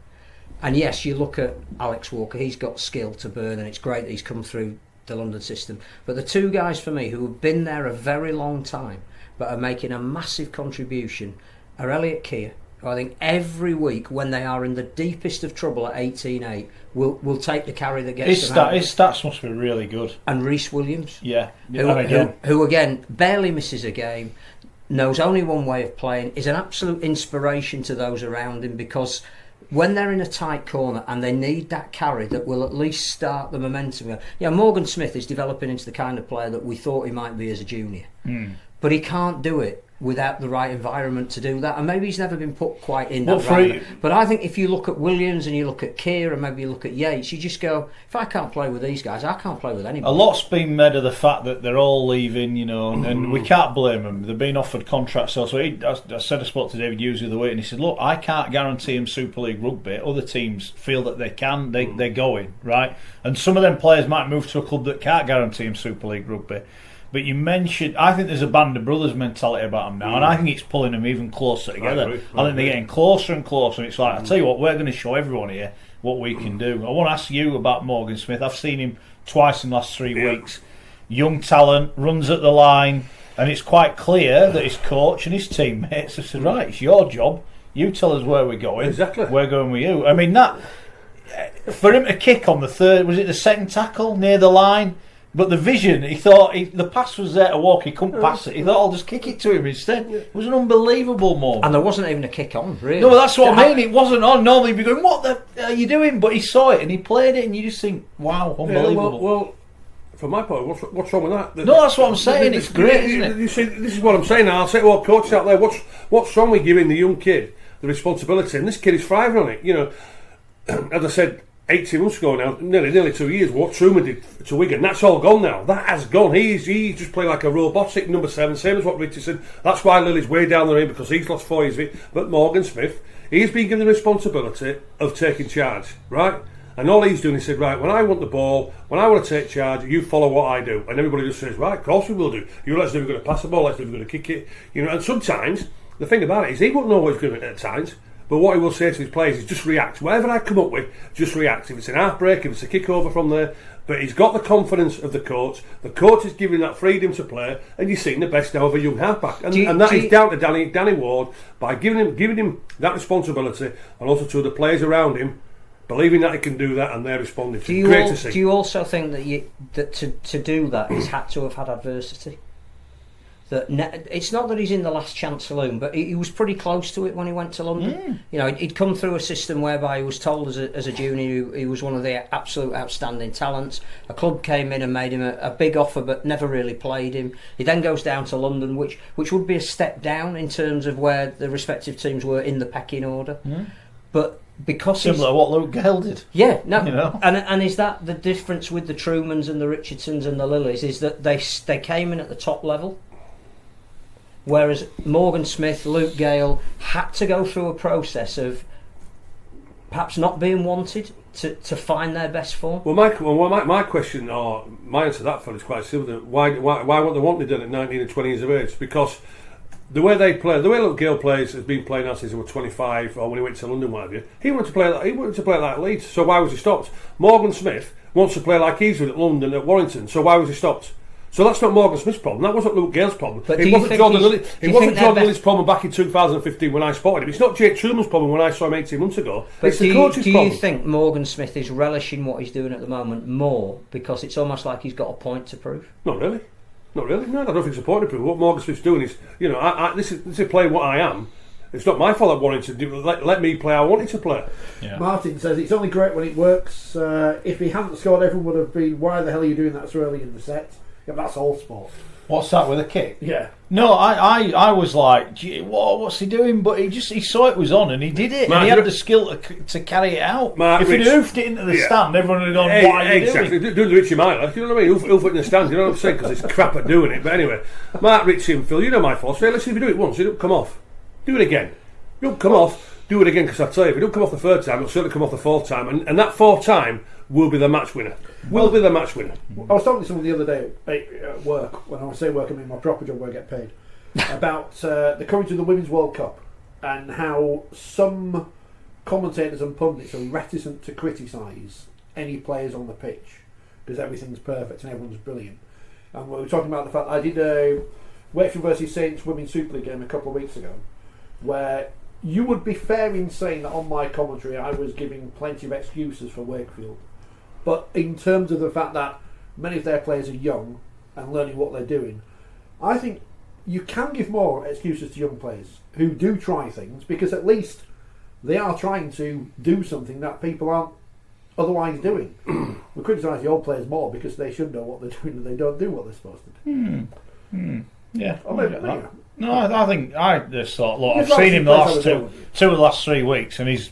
And yes, you look at Alex Walker, he's got skill to burn, and it's great that he's come through the London system. But the two guys for me who have been there a very long time but are making a massive contribution are Elliot Keir, who I think every week when they are in the deepest of trouble at 18-8 will take the carry that gets them out. His stats must be really good. And Rhys Williams, who again barely misses a game. knows only one way of playing, is an absolute inspiration to those around him, because when they're in a tight corner and they need that carry that will at least start the momentum. Yeah, Morgan Smith is developing into the kind of player that we thought he might be as a junior. But he can't do it without the right environment to do that, and maybe he's never been put quite in that round. But I think if you look at Williams and you look at Keir and maybe you look at Yates, you just go, if I can't play with these guys, I can't play with anybody. A lot's been made of the fact that they're all leaving, you know, and we can't blame them. They're being offered contracts. So I spoke to David Hughes the other week, and he said, look, I can't guarantee him Super League rugby. Other teams feel that they can. They're going, right? And some of them players might move to a club that can't guarantee him Super League rugby. But you mentioned, I think there's a band of brothers mentality about them now, and I think it's pulling them even closer together. I think they're getting closer and closer, and it's like, I'll tell you what, we're going to show everyone here what we can do. I want to ask you about Morgan Smith. I've seen him twice in the last 3 weeks. Young talent, runs at the line, and it's quite clear that his coach and his teammates have said, right, it's your job. You tell us where we're going. Exactly. We're going with you. I mean, that, for him to kick on the third, was it the second tackle near the line? But the vision, he thought the pass was there to walk, he couldn't pass it. He thought, I'll just kick it to him instead. It was an unbelievable moment. And there wasn't even a kick on, really. No, that's what I mean. It wasn't on. Normally you'd be going, what the are you doing? But he saw it and he played it, and you just think, wow, unbelievable. Well, from my point, what's wrong with that? No, that's what I'm saying. It's great, isn't it? You see, this is what I'm saying now. I'll say, well, coaches out there, what's wrong with giving the young kid the responsibility? And this kid is thriving on it. You know, as I said, 18 months ago now, nearly 2 years, what Truman did to Wigan, that's all gone now. That has gone. He's just playing like a robotic number 7, same as what Richardson. That's why Lily's way down the ring, because he's lost 4 years of it. But Morgan Smith, he's been given the responsibility of taking charge, right? And all he's doing is said, right, when I want the ball, when I want to take charge, you follow what I do. And everybody just says, right, of course we will do. You let us know if we're going to pass the ball, let us know if we're going to kick it. You know, and sometimes, the thing about it is he won't know what he's going to at times. But what he will say to his players is just react. Whatever I come up with, just react. If it's an half break, if it's a kick over from there. But he's got the confidence of the coach. The coach is giving that freedom to play, and you're seeing the best now of a young halfback. And that is down to Danny Ward by giving him that responsibility, and also to the players around him believing that he can do that, and they're responding. Great to see. Do you also think that to do that he's had to have had adversity? It's not that he's in the last chance saloon, but he was pretty close to it when he went to London. You know, he'd come through a system whereby he was told as a junior he was one of the absolute outstanding talents. A club came in and made him a big offer, but never really played him. He then goes down to London, which would be a step down in terms of where the respective teams were in the pecking order. But because similar to what Luke Gale did. Yeah, no, you know? and is that the difference with the Trumans and the Richardsons and the Lillys, is that they came in at the top level? Whereas Morgan Smith, Luke Gale had to go through a process of perhaps not being wanted to find their best form. Well, my question, or my answer to that is quite simple. Why weren't they wanted done at 19 and 20 years of age? Because the way they play, the way Luke Gale plays, has been playing now since he was 25, or when he went to London, what have you. He wanted to play like Leeds. So why was he stopped? Morgan Smith wants to play like he's doing at London, at Warrington. So why was he stopped? So that's not Morgan Smith's problem. That wasn't Luke Gale's problem. It wasn't Jordan Lilly's problem back in 2015 when I spotted him. It's not Jake Truman's problem when I saw him 18 months ago. But it's the coach's problem. Do you think Morgan Smith is relishing what he's doing at the moment more because it's almost like he's got a point to prove? Not really. No, I don't think it's a point to prove. What Morgan Smith's doing is, you know, this is playing what I am. It's not my fault I wanted to do. Let me play. I wanted to play. Yeah. Martin says it's only great when it works. If he hadn't scored, everyone would have been, why the hell are you doing that so early in the set? Yeah, that's all sport. What's that, with a kick? Yeah. No, I was like, gee, what's he doing? But he saw it was on and he did it. Mark, and he had the skill to carry it out. Mark, if he'd hoofed it into the stand, everyone would have gone, what are you exactly. doing? Do the Richie Myler. You know what I mean? Hoof it in the stand. You know what I'm saying? Because it's crap at doing it. But anyway, Mark, Richie and Phil, you know my fault. Say, let's see if you do it once. You don't come off. Do it again. You don't come off. Do it again, because I tell you, if you don't come off the third time, it'll certainly come off the fourth time. And that fourth time will be the match winner. I was talking to someone the other day at work. When I say work, I mean my proper job where I get paid. About the coverage of the Women's World Cup and how some commentators and pundits are reticent to criticise any players on the pitch because everything's perfect and everyone's brilliant. And we were talking about the fact I did a Wakefield versus Saints Women's Super League game a couple of weeks ago, where you would be fair in saying that on my commentary I was giving plenty of excuses for Wakefield. But in terms of the fact that many of their players are young and learning what they're doing, I think you can give more excuses to young players who do try things, because at least they are trying to do something that people aren't otherwise doing. We criticise the old players more because they should know what they're doing and they don't do what they're supposed to do. Yeah. No, I think I just thought, look, I've seen him the last two of the last 3 weeks, and he's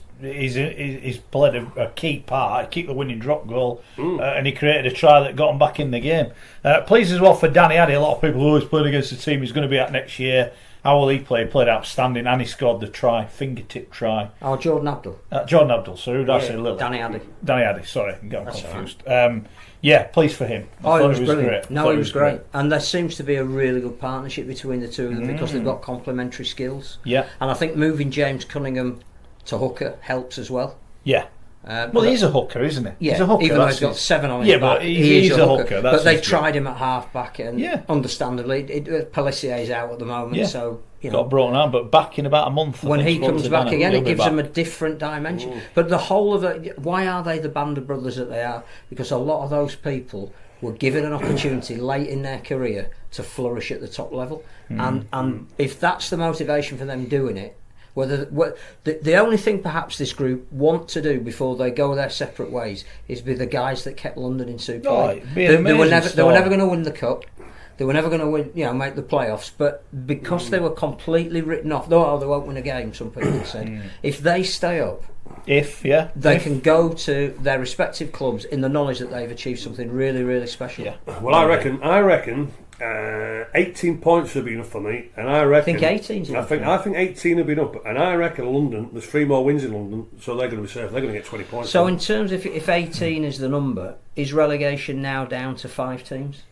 played a key part. He kicked the winning drop goal, and he created a try that got him back in the game. Pleased as well for Danny Addy. A lot of people who always played against the team he's going to be at next year. How will he play? He played outstanding, and he scored the try, fingertip try. Oh, Jordan Abdul. Jordan Abdul. So who did I say? Lily? Danny Addy. Danny Addy. Sorry, I'm getting confused. Yeah, pleased for him. He was brilliant. Great. No, he was great. And there seems to be a really good partnership between the two of them because they've got complementary skills. Yeah. And I think moving James Cunningham to hooker helps as well. Yeah. Well, he's a hooker, isn't he? Yeah, he's a hooker, even though he's got 7 on his back. But he's a hooker. But they've tried him at half back, and understandably, Pelissier's out at the moment, so got brought on, but back in about a month. When he comes back again, it gives them a different dimension. But the whole of it, why are they the band of brothers that they are? Because a lot of those people were given an opportunity late in their career to flourish at the top level, and if that's the motivation for them doing it. The only thing perhaps this group want to do before they go their separate ways is be the guys that kept London in Super League. They were never going to win the cup. They were never going to win, make the playoffs. But because they were completely written off, they won't win a game. Some people said if they stay up, they can go to their respective clubs in the knowledge that they've achieved something really, really special. Yeah. Well, I reckon. 18 points would be enough for me, and I reckon. I think 18's enough. I think 18 would be enough, and I reckon London. There's 3 more wins in London, so they're going to be safe. They're going to get 20 points. So, in terms of if 18 is the number, is relegation now down to 5 teams?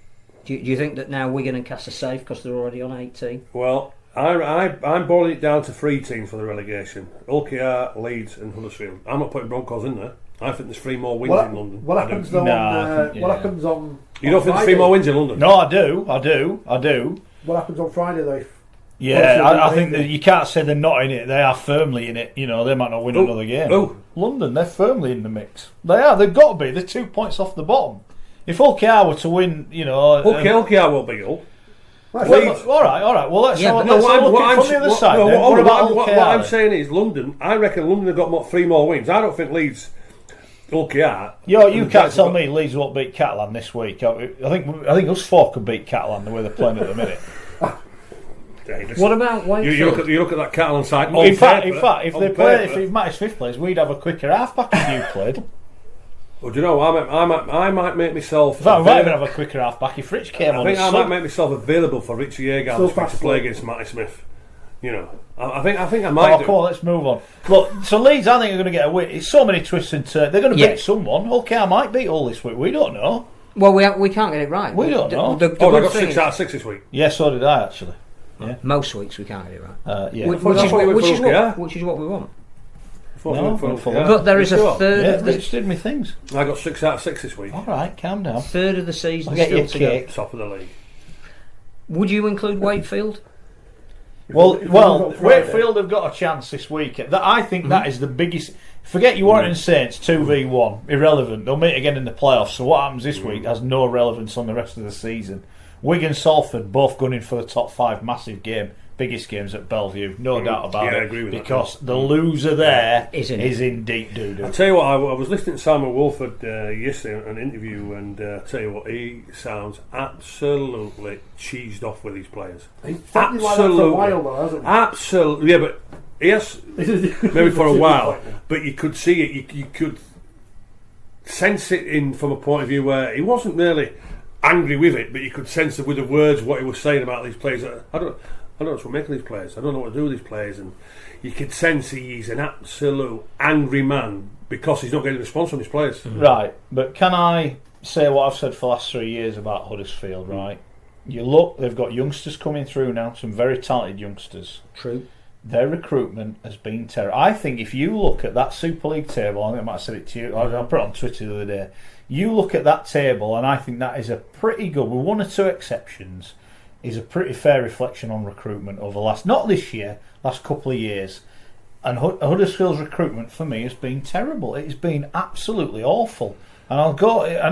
Do you think that now Wigan and Cass are safe because they're already on 18? Well, I'm boiling it down to 3 teams for the relegation: OKR, Leeds, and Huddersfield. I'm not putting Broncos in there. I think there's 3 more wins in London. What happens though? What happens on? You don't think there's 3 more wins in London? No, I do. What happens on Friday though? I think that you can't say they're not in it. They are firmly in it. They might not win another game. London, they're firmly in the mix. They are. They've got to be. They're 2 points off the bottom. If OKR were to win, OKR will be up. Well, all right. Well, let's look from the other side. What I'm saying is London. I reckon London have got 3 more wins. I don't think Leeds. OKR. You can't tell me Leeds won't beat Catalan this week. I think us 4 could beat Catalan the way they're playing at the minute. What about Wakefield? You look at that Catalan side. In fact, if it matters 5th place, we'd have a quicker halfback if you played. Well, do you know? I might make myself. I might even have a quicker halfback if Rich came on. I might make myself available for Richie Yeager this week to play against Matty Smith. I think I might. Come on, let's move on. Look, so Leeds, I think are going to get a win. It's so many twists and turns. They're going to beat someone. Okay, I might beat all this week. We don't know. Well, we can't get it right. We don't know. They got 6 out of 6 this week. Yeah, so did I actually. Yeah. Most weeks we can't get it right. Which is what we want. But there is a third of the... Rich did me things. I got 6 out of 6 this week. Alright, calm down. Third of the season still to go. Top of the league. Would you include Wakefield? Well, Wakefield have got a chance this week. I think that is the biggest... Forget you Warrington Saints 2v1. Irrelevant. They'll meet again in the playoffs. So what happens this week has no relevance on the rest of the season. Wigan, Salford, both gunning for the top 5. Massive game. Biggest games at Bellevue, no doubt about it. I agree with because the loser there is in deep doo-doo. I tell you what, I was listening to Simon Wolford yesterday on an interview, and tell you what, he sounds absolutely cheesed off with his players. He's absolutely like that for a while, though, hasn't he? Absolutely, yeah, but yes, maybe for a while. But you could see it, you could sense it in from a point of view where he wasn't really angry with it, but you could sense it with the words what he was saying about these players. I don't know what to make of these players. I don't know what to do with these players, and you can sense he's an absolute angry man because he's not getting a response from his players. Right, but can I say what I've said for the last 3 years about Huddersfield? Right, you look, they've got youngsters coming through now, some very talented youngsters. True. Their recruitment has been terrible. I think if you look at that Super League table, I think I might have said it to you. I put it on Twitter the other day. You look at that table, and I think that is a pretty good, with 1 or 2 exceptions, is a pretty fair reflection on recruitment over the last, not this year, last couple of years. And Huddersfield's recruitment for me has been terrible. It has been absolutely awful. And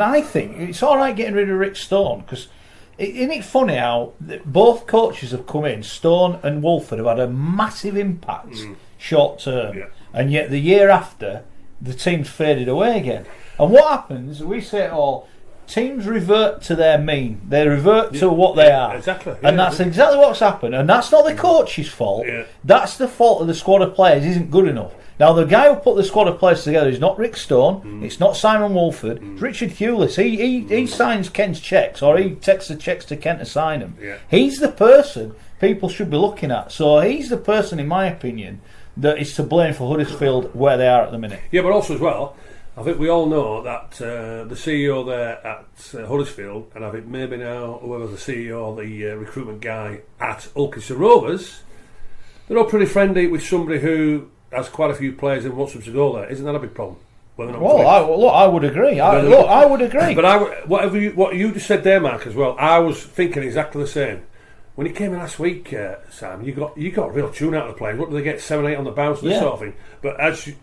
I think it's all right getting rid of Rick Stone because Isn't it funny how both coaches have come in? Stone and Wolford have had a massive impact short term, and yet the year after, the team's faded away again. And what happens? We say, teams revert to their mean. They revert to what they are. Exactly. And that's exactly what's happened. And that's not the coach's fault. Yeah. That's the fault of the squad of players isn't good enough. Now, the guy who put the squad of players together is not Rick Stone. It's not Simon Wolford. It's Richard Hewlett. He signs Kent's cheques, or he takes the cheques to Kent to sign them. Yeah. He's the person people should be looking at. So he's the person, in my opinion, that is to blame for Huddersfield where they are at the minute. Yeah, but also as well, I think we all know that the CEO there at Huddersfield, and I think maybe now whoever the CEO or the recruitment guy at Ulkiston Rovers, they're all pretty friendly with somebody who has quite a few players and wants them to go there. Isn't that a big problem? I would agree. I would agree. But what you just said there, Mark, as well, I was thinking exactly the same. When he came in last week, Sam, you got real tune out of the players. What do they get? 7-8 on the bounce and this sort of thing. But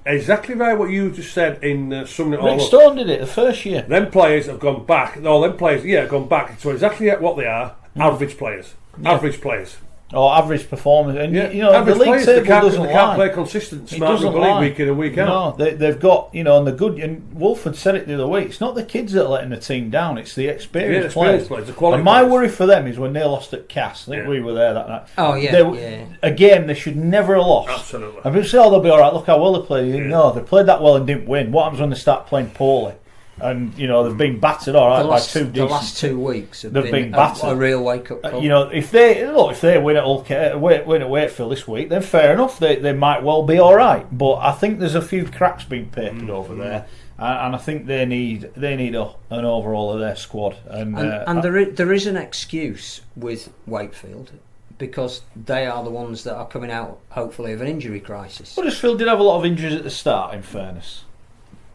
exactly right what you just said in summing it all up. Rick Stone did it the first year. Them players have gone back. No, them players, have gone back to exactly what they are. Average players. Average players. Or average performance, and average the league table doesn't lie. They can't play consistent, smart rugby league week in and week out. No, they've got and the good. And Wolford said it the other week. It's not the kids that are letting the team down; it's the experienced players. The quality. And my worry for them is when they lost at Cass. I think we were there that night. Oh yeah, Again, they should never have lost. Absolutely. And people say, "Oh, they'll be all right. Look how well they played." No, they played that well and didn't win. What happens when they start playing poorly? And they've been battered by two decent. The last 2 weeks have been battered. A real wake up call. If they win at Wakefield this week, then fair enough. They might well be all right. But I think there's a few cracks being papered over there, and I think they need an overhaul of their squad. And there is an excuse with Wakefield, because they are the ones that are coming out, hopefully, of an injury crisis. Huddersfield did have a lot of injuries at the start, in fairness.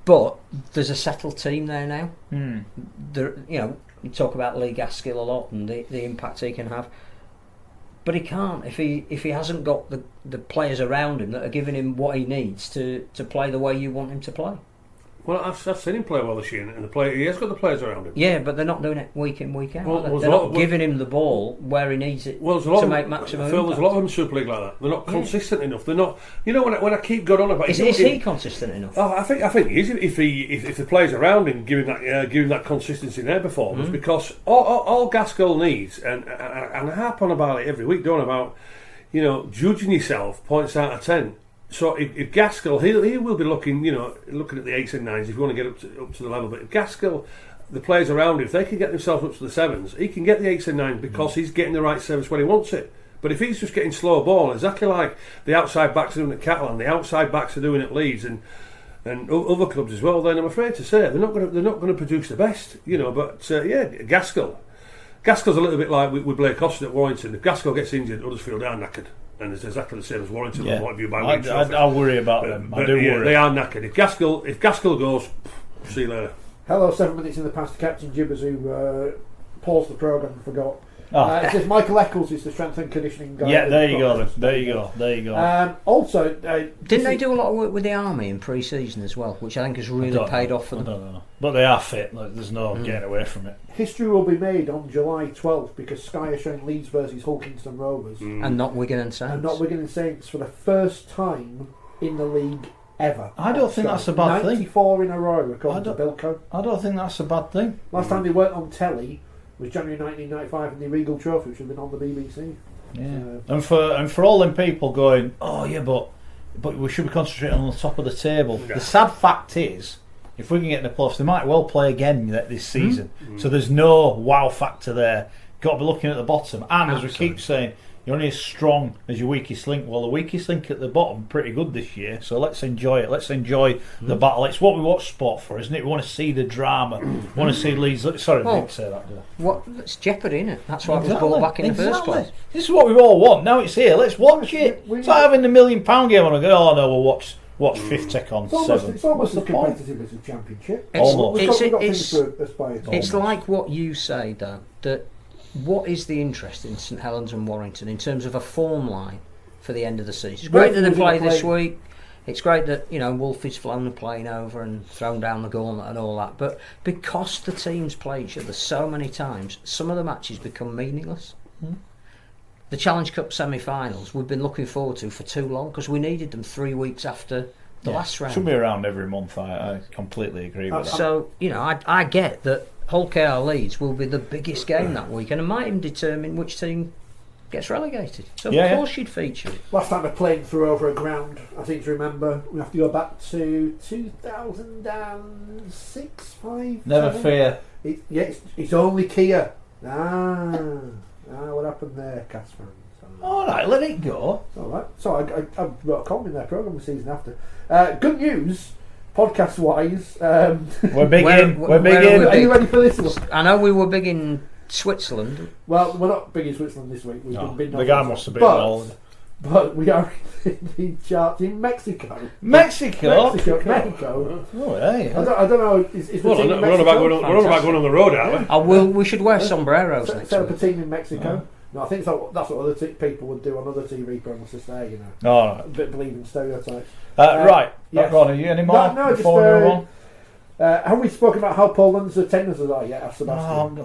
But there's a settled team there now. You talk about Lee Gaskill a lot and the impact he can have, but he can't if he hasn't got the players around him that are giving him what he needs to play the way you want him to play. Well, I've seen him play well this year, and he has got the players around him. Yeah, but they're not doing it week in, week out. They're not giving him the ball where he needs it to make maximum impact. There's a lot of them in Super League like that. They're not consistent enough. They're not. When I keep going on about, is he consistent enough? Oh, I think he is. If the players around him giving that consistency in their performance, because all Gaskell needs, and I harp on about it every week, don't about judging yourself points out of 10. So if Gaskell, he will be looking at the 8s and 9s if you want to get up to the level. But if Gaskell, the players around him, if they can get themselves up to the 7s, he can get the 8s and 9s because he's getting the right service when he wants it. But if he's just getting slow ball, exactly like the outside backs are doing at Catalans, the outside backs are doing at Leeds and other clubs as well, then I'm afraid to say they're not going to produce the best. But Gaskell's a little bit like with Blake Austin at Warrington. If Gaskell gets injured, Huddersfield are knackered. And it's exactly the same as Warrington from the point of view by week. I worry about them. But I do worry. They are knackered. If Gaskell goes, see you later. Hello, 7 minutes in the past. Captain Gibbers, who paused the programme and forgot. It says Michael Eccles is the strength and conditioning guy. Yeah, there you go. Also, didn't they do a lot of work with the Army in pre-season as well, which I think has really paid off for them? I don't know. But they are fit. There's no getting away from it. History will be made on July 12th because Sky are showing Leeds versus Hulkingston Rovers. And not Wigan and Saints. For the first time in the league ever. I don't think that's a bad 94 thing. 94 in a row, according to Bilko. I don't think that's a bad thing. Last time they weren't on telly was January 1995 in the Regal Trophy, which had been on the BBC. Yeah. And for all them people going, but we should be concentrating on the top of the table. Yeah. The sad fact is, if we can get in the playoffs, they might well play again this season. So there's no wow factor there. Got to be looking at the bottom. And as we keep saying, you're only as strong as your weakest link. Well, the weakest link at the bottom pretty good this year, so let's enjoy it. Let's enjoy the battle. It's what we watch sport for, isn't it? We want to see the drama. We want to see Leeds. Sorry, I didn't say that. It's jeopardy, isn't it? That's why it was brought back in the first place. This is what we all want. Now it's here. Let's watch it. It's like having the £1 million game on and go, oh no, we'll watch 5th take on 7. It's almost as competitive as a championship. It's like what you say, Dan, that what is the interest in St Helens and Warrington in terms of a form line for the end of the season? It's great that they play this week. It's great that, you know, Wolfie's flown the plane over and thrown down the gauntlet and all that, but because the teams play each other so many times, some of the matches become meaningless. The Challenge Cup semi-finals we've been looking forward to for too long because we needed them 3 weeks after the last round. Should be around every month. I completely agree with that. So, you know, I get that Hull KR Leeds will be the biggest game that week, and it might even determine which team gets relegated. So of course you'd feature it. Last time a plane flew over a ground, I think to remember, we have to go back to 2006, 5. Never 7. fear. It's only Kia. What happened there, Cass fans? All right, let it go. All right. So I wrote a comment in their programme the season after. Good news, podcast wise. We're big in. We're big in. Are you ready for this one? I know we were big in Switzerland. Well, we're not big in Switzerland this week. We've been the guy must have been involved. But we are in the charts in Mexico. Mexico. Oh, hey. I don't know. Is the We're team in on Mexico? about going on the road, aren't we? We should wear sombreros next Set up a week. team in Mexico. No, I think that's what other people would do on other TV programmes this day, you know. All right. A bit believing stereotypes. Right. Yes. Ron, are you any more No, before we move on? have we spoken about how Poland's attendances are yet, asked Sebastian?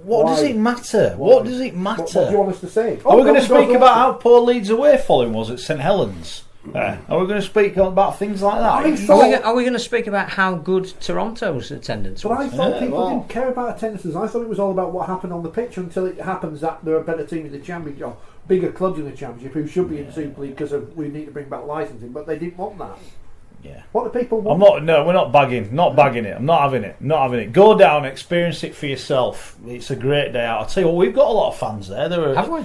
What does it matter? What does it matter? What do you want us to say? Are we going to speak about how poor Leeds away following was at St Helens? Are we going to speak about things like that? Are we going to speak about how good Toronto's attendance was? But I thought people didn't care about attendances. I thought it was all about what happened on the pitch until it happens that there are better teams in the Championship, or bigger clubs in the Championship who should be in Super League because we need to bring back licensing, but they didn't want that. Yeah. What do people want? We're not bagging. Not bagging it. I'm not having it. Not having it. Go down, experience it for yourself. It's a great day out. I'll tell you what, we've got a lot of fans there. Have we?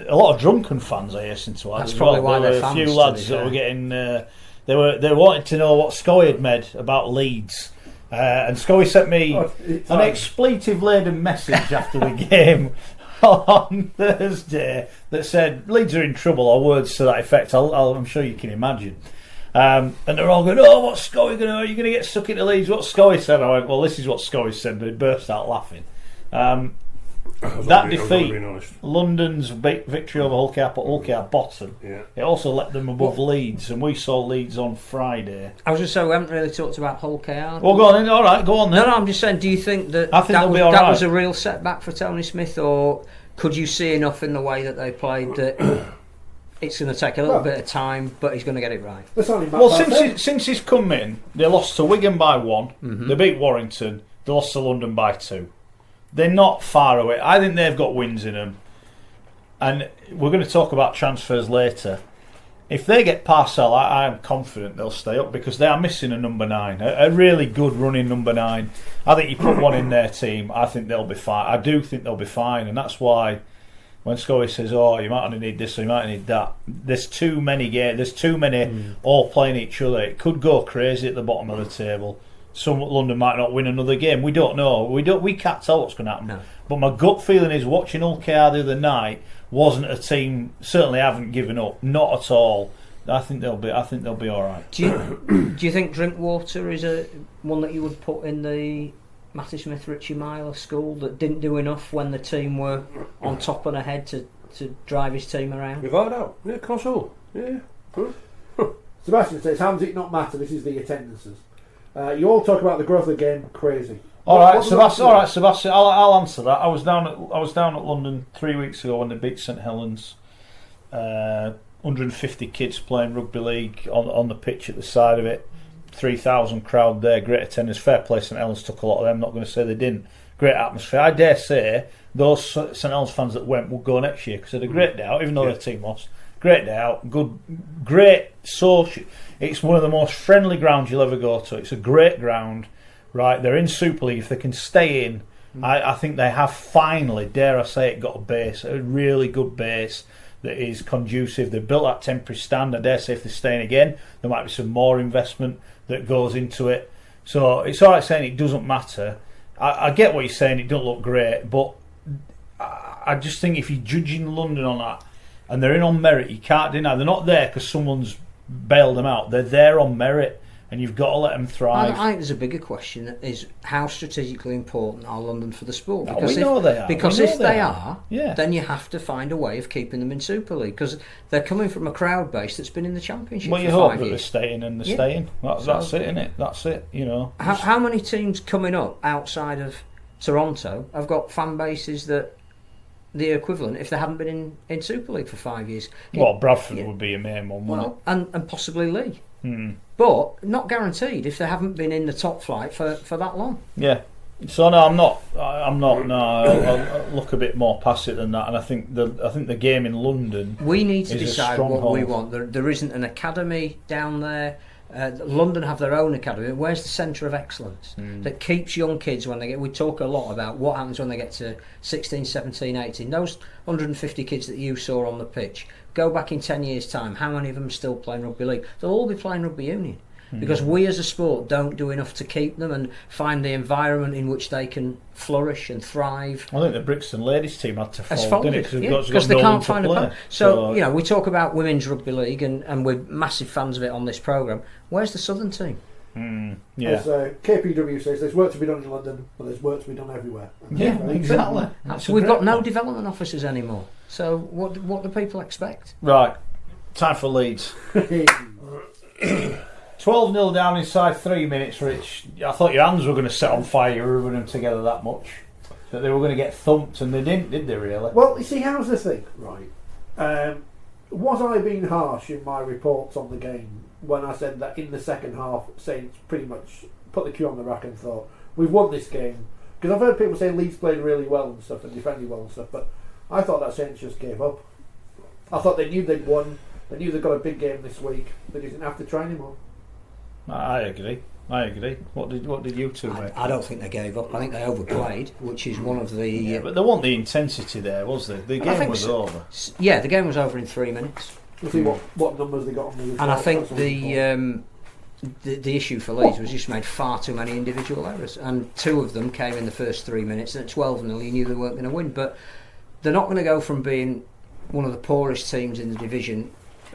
A lot of drunken fans I listened to. That's probably why there they're were a few fans, lads that were getting. They were wanting to know what Schoey had made about Leeds, and Schoey sent me an expletive-laden message after the game on Thursday that said Leeds are in trouble, or words to that effect. I'm sure you can imagine. And they're all going, "Oh, what's Schoey going to? Are you going to get stuck into Leeds?" What Schoey said, I went, "Well, this is what Schoey said." They burst out laughing. That defeat, London's victory over Hull KR, put Hull KR bottom. Yeah. It also let them above Leeds, and we saw Leeds on Friday. I was just saying we haven't really talked about Hull KR. Well, go on then. All right, go on then. No, I'm just saying. Do you think that was a real setback for Tony Smith, or could you see enough in the way that they played that it's going to take a little bit of time, but he's going to get it right? Well, since he's come in, they lost to Wigan by 1. Mm-hmm. They beat Warrington. They lost to London by 2. They're not far away. I think they've got wins in them. And we're going to talk about transfers later. If they get Parcell, I am confident they'll stay up because they are missing a number 9. A really good running number 9. I think you put one in their team, I think they'll be fine. I do think they'll be fine. And that's why when Schoey says, "Oh, you might only need this or you might need that," there's too many games. There's too many all playing each other. It could go crazy at the bottom of the table. London might not win another game. We don't know. We can't tell what's going to happen. No. But my gut feeling is watching Hull KR the other night wasn't a team. Certainly haven't given up. Not at all. I think they'll be all right. Do you think Drinkwater is one that you would put in the Matty Smith, Richie Myler school that didn't do enough when the team were on top and ahead to drive his team around? Without a doubt. Yeah, of course so. Yeah. Sebastian says, "How does it not matter? This is the attendances." You all talk about the growth of the game, crazy. All right, Sebastian. I'll answer that. I was down at London 3 weeks ago when they beat St Helens. 150 kids playing rugby league on the pitch at the side of it. 3,000 crowd there. Great attendance. Fair play. St Helens took a lot of them. Not going to say they didn't. Great atmosphere. I dare say those St Helens fans that went will go next year because they had a great day out, even though their team lost. Great day out. Great social. It's one of the most friendly grounds you'll ever go to. It's a great ground, right? They're in Super League. If they can stay in, I think they have finally, dare I say it, got a really good base that is conducive. They've built that temporary stand. I dare say if they're staying again, there might be some more investment that goes into it. So it's all right saying it doesn't matter. I get what you're saying. It don't look great, but I just think if you're judging London on that, and they're in on merit, you can't deny they're not there because someone's bailed them out. They're there on merit, and you've got to let them thrive. I think there's a bigger question: is how strategically important are London for the sport? No, we know they are. Because if they are, yeah, then you have to find a way of keeping them in Super League because they're coming from a crowd base that's been in the Championship. Well, you for hope 5 that years. they're staying and they're staying. That's it, innit? That's it. You know. How many teams coming up outside of Toronto have got fan bases that the equivalent if they hadn't been in Super League for 5 years? Well, Bradford would be a main one, wouldn't well, and possibly Leigh. it? But not guaranteed if they haven't been in the top flight for that long. Yeah. So no, I'm not. No, I'll look a bit more past it than that. And I think the game in London. We need to is a decide stronghold. what we want. There isn't an academy down there. London have their own academy. Where's the centre of excellence that keeps young kids when they get? We talk a lot about what happens when they get to 16, 17, 18. Those 150 kids that you saw on the pitch. Go back in 10 years' time. How many of them are still playing rugby league? They'll all be playing rugby union. Because we as a sport don't do enough to keep them and find the environment in which they can flourish and thrive. I think the Brixton ladies team had to fold, didn't it? Because they can't find a player. So, we talk about Women's Rugby League and we're massive fans of it on this programme. Where's the Southern team? Yeah. As KPW says, there's work to be done in London, but there's work to be done everywhere. Yeah, exactly. We've got no development officers anymore. So what do people expect? Right. Time for Leeds. 12-0 down inside 3 minutes, Rich. I thought your hands were going to set on fire rubbing them together that much. That they were going to get thumped, and they didn't, did they, really? Well, you see, how's the thing, right? Was I being harsh in my reports on the game when I said that in the second half, Saints pretty much put the cue on the rack and thought, we've won this game? Because I've heard people say Leeds played really well and stuff and defended well and stuff, but I thought that Saints just gave up. I thought they knew they'd won, they knew they'd got a big game this week, they didn't have to try anymore. I agree. What did you two make? I don't think they gave up. I think they overplayed, which is one of the. Yeah, but there wasn't the intensity there, was there? The game was over. Yeah, the game was over in 3 minutes. We'll see what numbers they got on the result. And I think the issue for Leeds was just made far too many individual errors, and 2 of them came in the first 3 minutes. And at 12-0, you knew they weren't going to win. But they're not going to go from being one of the poorest teams in the division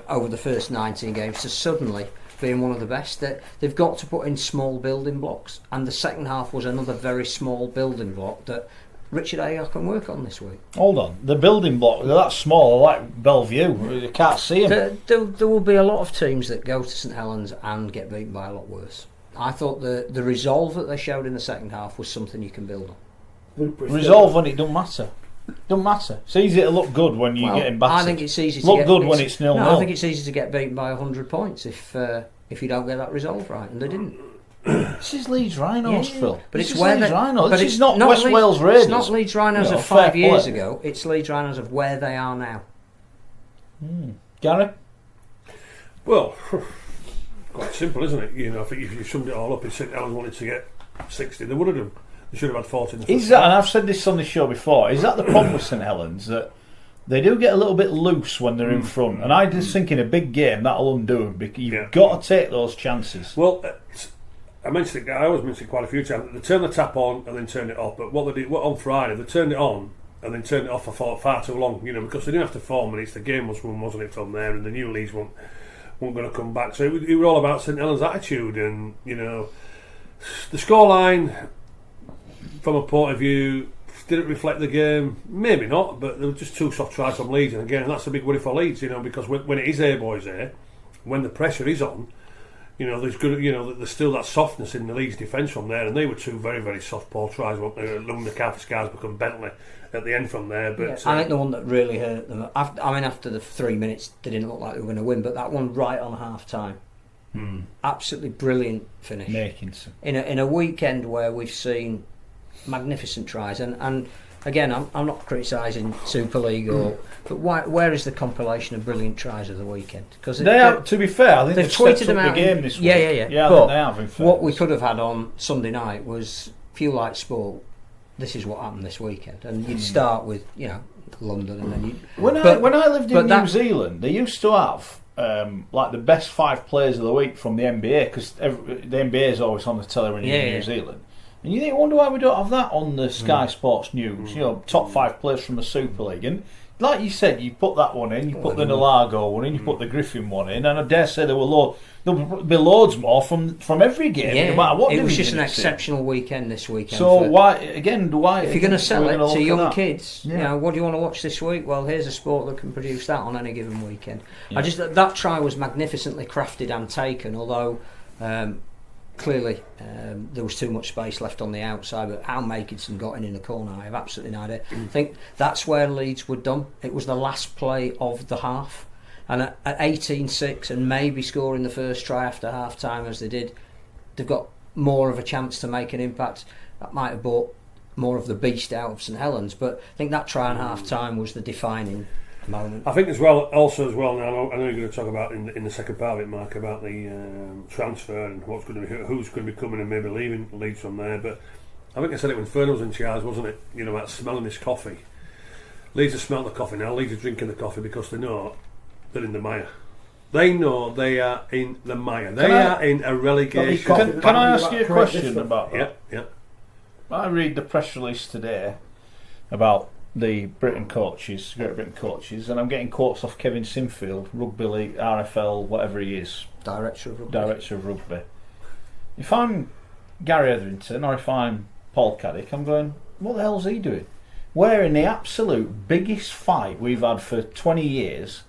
over the first 19 games to suddenly being one of the best. They've got to put in small building blocks, and the second half was another very small building block that Richard Ayer can work on this week. Hold on, the building block, they're that small, like Bellevue, you can't see them. There will be a lot of teams that go to St Helens and get beaten by a lot worse. I thought the resolve that they showed in the second half was something you can build on. Resolve when it doesn't matter. Doesn't matter. It's easy to look good when you're getting battered. I think it's easy to look good when it's 0-0. No, I think it's easy to get beaten by 100 points if you don't get that resolve right, and they didn't. This is Leeds Rhinos, Phil. But this it's is where Leeds Rhinos. But This it's is not West Wales Raiders. It's not Leeds Rhinos of 5 years ago. It's Leeds Rhinos of where they are now. Gary? Well, quite simple, isn't it? If you summed it all up, if St Helens wanted to get 60, they would have done. They should have had 40 in the first And I've said this on the show before, is that the problem with St Helens, that they do get a little bit loose when they're in front, and I just think in a big game that'll undo them, because you've got to take those chances. Well, I always mention it quite a few times. They turn the tap on and then turn it off, but what they did on Friday, they turned it on and then turned it off for far too long, because they didn't have to 4 minutes. The game was won, wasn't it, from there, and the new Leeds weren't going to come back. So it was all about St Helens' attitude, and the scoreline from a point of view did it reflect the game? Maybe not, but there were just 2 soft tries from Leeds, and again that's a big worry for Leeds, because when it is boys there, when the pressure is on, there's still that softness in the Leeds defence from there, and they were 2 very, very soft ball tries. Lung Scars become Bentley at the end from there. But I think the one that really hurt them, after the 3 minutes, they didn't look like they were going to win, but that one right on half time, absolutely brilliant finish. Making some. In a weekend where we've seen magnificent tries, and again, I'm not criticising Super League, but where is the compilation of brilliant tries of the weekend? Because to be fair, I think they've tweeted them out the game this week. Yeah. But I think they have, what we could have had on Sunday night was Few Like Sport. This is what happened this weekend, and you'd start with London, and then you. When I lived in New Zealand, they used to have like the best 5 players of the week from the NBA, because the NBA is always on the telly when you're in New Zealand. And you think, wonder why we don't have that on the Sky Sports News. Top 5 players from the Super League, and like you said, you put that one in, you put the Nalago one in, you put the Griffin one in, and I dare say there'll be loads more from every game, no matter what. It was just an exceptional weekend this weekend. So why? If you're going to sell it to young kids, what do you want to watch this week? Well, here's a sport that can produce that on any given weekend. Yeah. That try was magnificently crafted and taken, although clearly there was too much space left on the outside. But how Makinson got in the corner, I have absolutely no idea. I think that's where Leeds were done. It was the last play of the half. And at 18-6 and maybe scoring the first try after half time as they did, they've got more of a chance to make an impact. That might have brought more of the beast out of St Helens, but I think that try and half time was the defining moment. I think now, I know you're going to talk about in the second part of it, Mark, about the transfer and who's going to be coming and maybe leaving Leeds from there. But I think I said it when Fernell was in charge, wasn't it? About smelling this coffee. Leeds have smelt the coffee now. Leeds are drinking the coffee because they know they're in the mire. They know they are in the mire. They are in a relegation. Can I ask you a question about that? Yeah. I read the press release today about the Great Britain coaches, and I'm getting quotes off Kevin Sinfield, Rugby League, RFL, whatever he is. Director of Rugby. If I'm Gary Etherington or if I'm Paul Caddick, I'm going, what the hell's he doing? We're in the absolute biggest fight we've had for 20 years.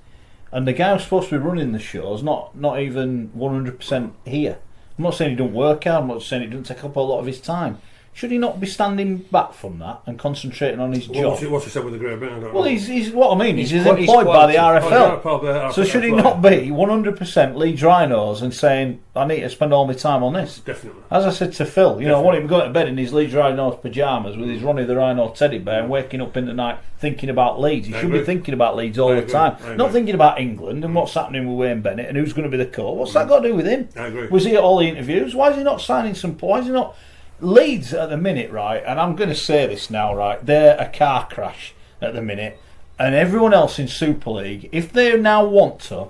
And the guy who's supposed to be running the show is not even 100% here. I'm not saying he don't work out, I'm not saying he doesn't take up a lot of his time. Should he not be standing back from that and concentrating on his job? What's he said with the Great Britain? Well, he's what I mean. He's employed by the RFL. So should he not be 100% Leeds Rhinos and saying, I need to spend all my time on this? Definitely. As I said to Phil, I want him going to bed in his Leeds Rhinos pyjamas with his Ronnie the Rhino teddy bear and waking up in the night thinking about Leeds. He should be thinking about Leeds all the time. Not thinking about England and what's happening with Wayne Bennett and who's going to be the coach. What's that got to do with him? I agree. Was he at all the interviews? Why is he not signing some... Why is he not... Leeds at the minute, right, and I'm going to say this now, right, they're a car crash at the minute, and everyone else in Super League, if they now want to,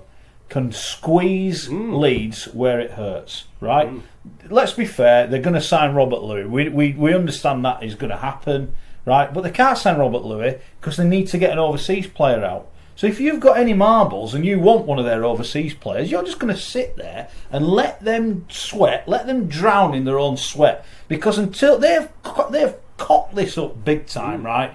can squeeze Leeds where it hurts, right? Let's be fair, they're going to sign Robert Louis. We understand that is going to happen, right? But they can't sign Robert Louis because they need to get an overseas player out. So if you've got any marbles and you want one of their overseas players, you're just going to sit there and let them sweat, let them drown in their own sweat. Because until they've cocked this up big time, right?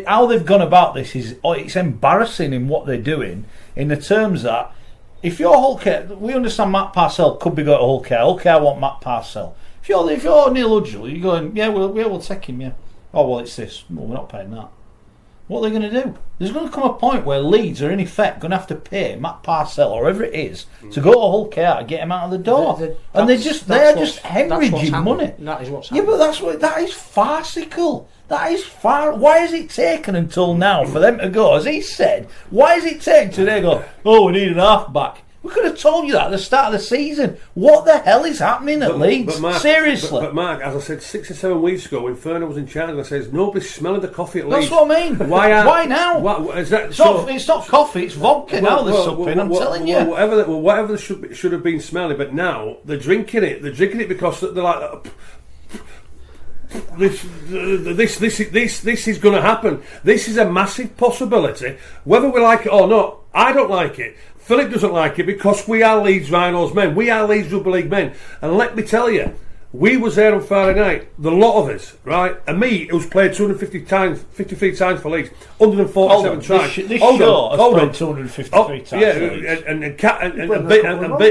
How they've gone about this is it's embarrassing in what they're doing. In the terms that if you're Hull Care, we understand Matt Parcell could be going to Hull Care. Hull Care want Matt Parcell. If you're Neil Udgell, you're going, we'll take him. Yeah. Oh well, it's this. Well, we're not paying that. What are they going to do? There's going to come a point where Leeds are in effect going to have to pay Matt Parcell or whoever it is to go to Hull Care to get him out of the door, and they're just hemorrhaging money. That is what's happening. But that is farcical. That is far. Why has it taken until now for them to go? As he said, why has it taken till they go? Oh, we need an half-back. We could have told you that at the start of the season. What the hell is happening at Leeds? Mark, seriously. But Mark, as I said 6 or 7 weeks ago when Fernell was in charge, I said nobody's smelling the coffee at Leeds. That's what I mean. Why now? Is that, it's not coffee, it's vodka now they're supping, I'm telling you. Whatever should have been smelling, but now they're drinking it. They're drinking it because they're like... This is going to happen. This is a massive possibility. Whether we like it or not, I don't like it. Philip doesn't like it because we are Leeds Rhinos men. We are Leeds Rugby League men. And let me tell you, we was there on Friday night, the lot of us, right? And me, who's played 53 times for Leeds, 147 tries. This show has played 253 times. Yeah,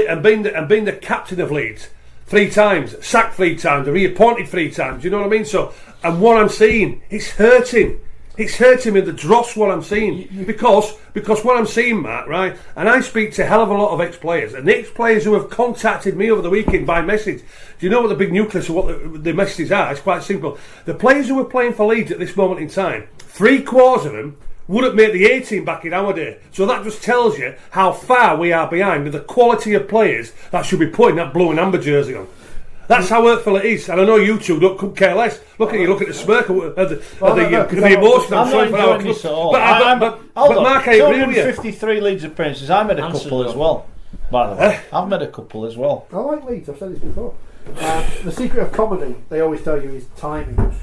and being the captain of Leeds 3 times, sacked 3 times, reappointed 3 times. You know what I mean? So, and what I'm seeing, it's hurting. It's hurting me, the dross, what I'm seeing. Because what I'm seeing, Matt, right, and I speak to a hell of a lot of ex-players, and the ex-players who have contacted me over the weekend by message. Do you know what the big nucleus of what the messages are? It's quite simple. The players who are playing for Leeds at this moment in time, 3/4 of them wouldn't make the 18 back in our day. So that just tells you how far we are behind with the quality of players that should be putting that blue and amber jersey on. That's how hurtful it is, and I know you two couldn't care less. Look at the smirk of the emotion I'm showing for our club. But Mark, I agree with you. 253 Leeds appearances. I made a couple as well. By the way, I've made a couple as well. I like Leeds. I've said this before. The secret of comedy, they always tell you, is timing.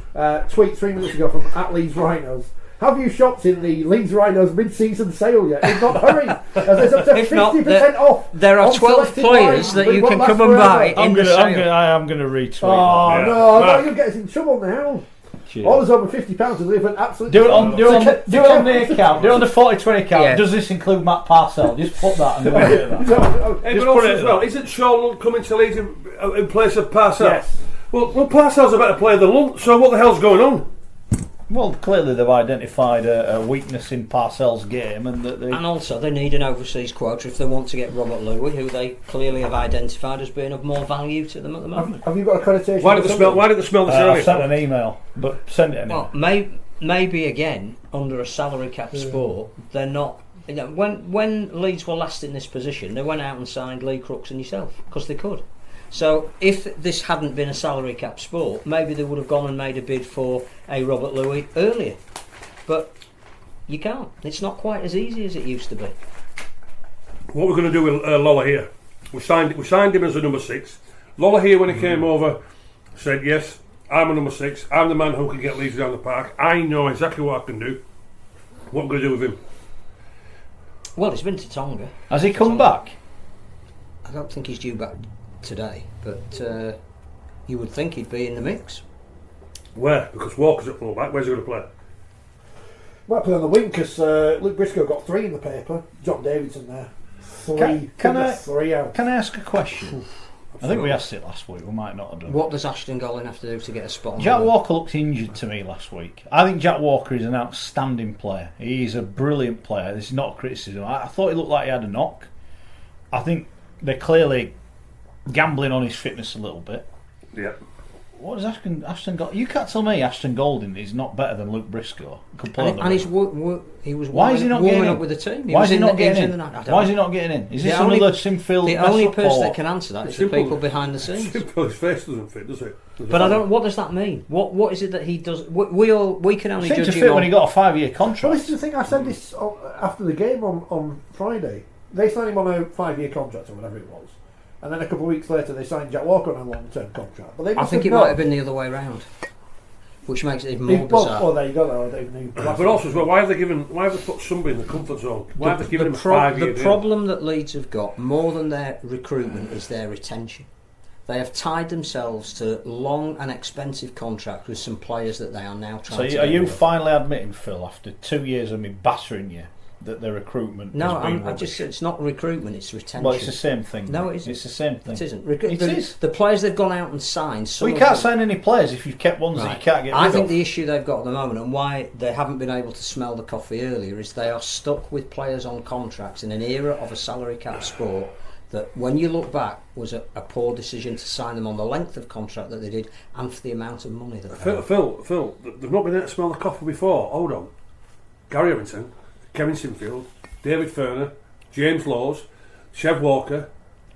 Tweet 3 minutes ago from @Leeds Rhinos. Have you shopped in the Leeds Rhinos mid-season sale yet? If not, hurry. There's up to If not, 50% off. There are on 12 selected players wines, that but you it can won't come last and buy forever. in the sale. I am going to retweet Oh, that. no, Mark. you'll get us in trouble now. Cheers. All those over £50 to live an absolute. Do it on the account. Do it on the 4020 account. Yeah. Does this include Matt Parcell? Just put that and leave it at that. Hey, Just but put also it as in well, there. isn't Shaw Lunt coming to Leeds in place of Parcell? Yes. Well, Parcell's a better player than Lunt, so what the hell's going on? Well, clearly they've identified a weakness in Parcell's game, and that they. And also, they need an overseas quota if they want to get Robert Louis, who they clearly have identified as being of more value to them at the moment. Have you got accreditation? Why didn't they smell this I've earlier? sent an email, but send it anyway. Well, maybe again, under a salary cap sport, they're not. You know, when Leeds were last in this position, they went out and signed Lee Crooks and yourself because they could. So if this hadn't been a salary cap sport, maybe they would have gone and made a bid for a Robert Louis earlier. But you can't. It's not quite as easy as it used to be. What we're going to do with Lola here? We signed him as a number 6. Lola here, when he came over, said, "Yes, I'm a number 6. I'm the man who can get Leeds down the park. I know exactly what I can do. What am I going to do with him?" Well, he's been to Tonga. Has he come back? I don't think he's due back today, but you would think he'd be in the mix. Where? Because Walker's at full back. Where's he going to play? Might play on the wing because Luke Briscoe got 3 in the paper. John Davidson there. 3. Can I- 3 out. Can I ask a question? I think we asked it last week. We might not have done. What does Ashton Golden have to do to get a spot on Jack the Walker looked injured to me last week. I think Jack Walker is an outstanding player. He's a brilliant player. This is not a criticism. I thought he looked like he had a knock. I think they're clearly gambling on his fitness a little bit. Yeah. What does Ashton Golding? You can't tell me Ashton Golding is not better than Luke Briscoe. And he was Why is he not warming getting up in? with the team. Why is he not was getting in? the night. I don't Why is know. he not getting in? Is The this only- another Sinfield? The only person that can answer that is the Simple. people behind the scenes. Simple, his face doesn't fit, does it? But I don't. What does that mean? What is it that he does? We can only Seemed judge to him fit when he on. got a 5-year Well, contract. this is the thing. I said this after the game on Friday. They signed him on a 5-year contract or whatever it was, and then a couple of weeks later they signed Jack Walker on a long-term contract. But they I must think have it might known. have been the other way round, which makes it even more Well, bizarre. there you go. Though. They knew But also as well, why have they put somebody in the comfort zone? Why have they given him a The 5-year deal? problem that Leeds have got more than their recruitment is their retention. They have tied themselves to long and expensive contracts with some players that they are now So trying to are get you rid of. finally admitting, Phil, after 2 years of me battering you, that the recruitment No, has been I rubbish? just it's not recruitment, it's retention. Well, it's the same thing. No, mate. it isn't. It's the same thing. It isn't. It is. The players they've gone out and signed. Some Well, you of can't them- sign any players if you've kept ones that Right. you can't get rid I think of. the issue they've got at the moment and why they haven't been able to smell the coffee earlier is they are stuck with players on contracts in an era of a salary cap sport that, when you look back, was a poor decision to sign them on the length of contract that they did and for the amount of money that they had. Phil, they've not been able to smell the coffee before. Hold on. Gary Evington, Kevin Sinfield, David Ferner, James Laws, Chev Walker,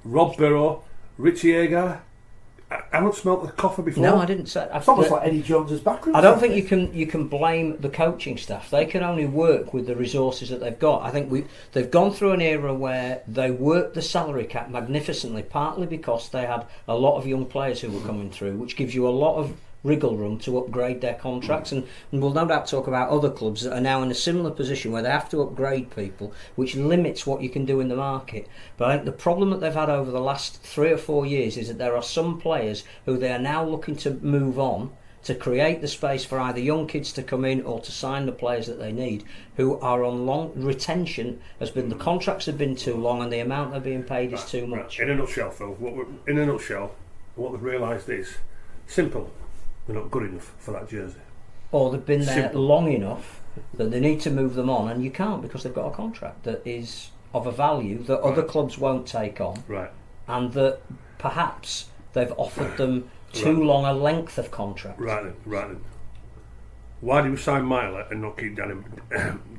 Rob Burrow, Richie Agar. I haven't smelt the coffee before. No, I didn't say. It's almost like Eddie Jones's background. I don't think you can blame the coaching staff. They can only work with the resources that they've got. I think they've gone through an era where they worked the salary cap magnificently, partly because they had a lot of young players who were coming through, which gives you a lot of wriggle room to upgrade their contracts, and we'll no doubt talk about other clubs that are now in a similar position where they have to upgrade people, which limits what you can do in the market. But I think the problem that they've had over the last 3 or 4 years is that there are some players who they are now looking to move on to create the space for either young kids to come in or to sign the players that they need, who are on long retention. The contracts have been too long and the amount they're being paid is too much. In a nutshell, Phil, what we've realised is simple. We're not good enough for that jersey. Or they've been there Simple. long enough that they need to move them on, and you can't because they've got a contract that is of a value that other clubs won't take on, Right. and that perhaps they've offered them too Right. long a length of contract. Right then. Why did we sign Myler and not keep Danny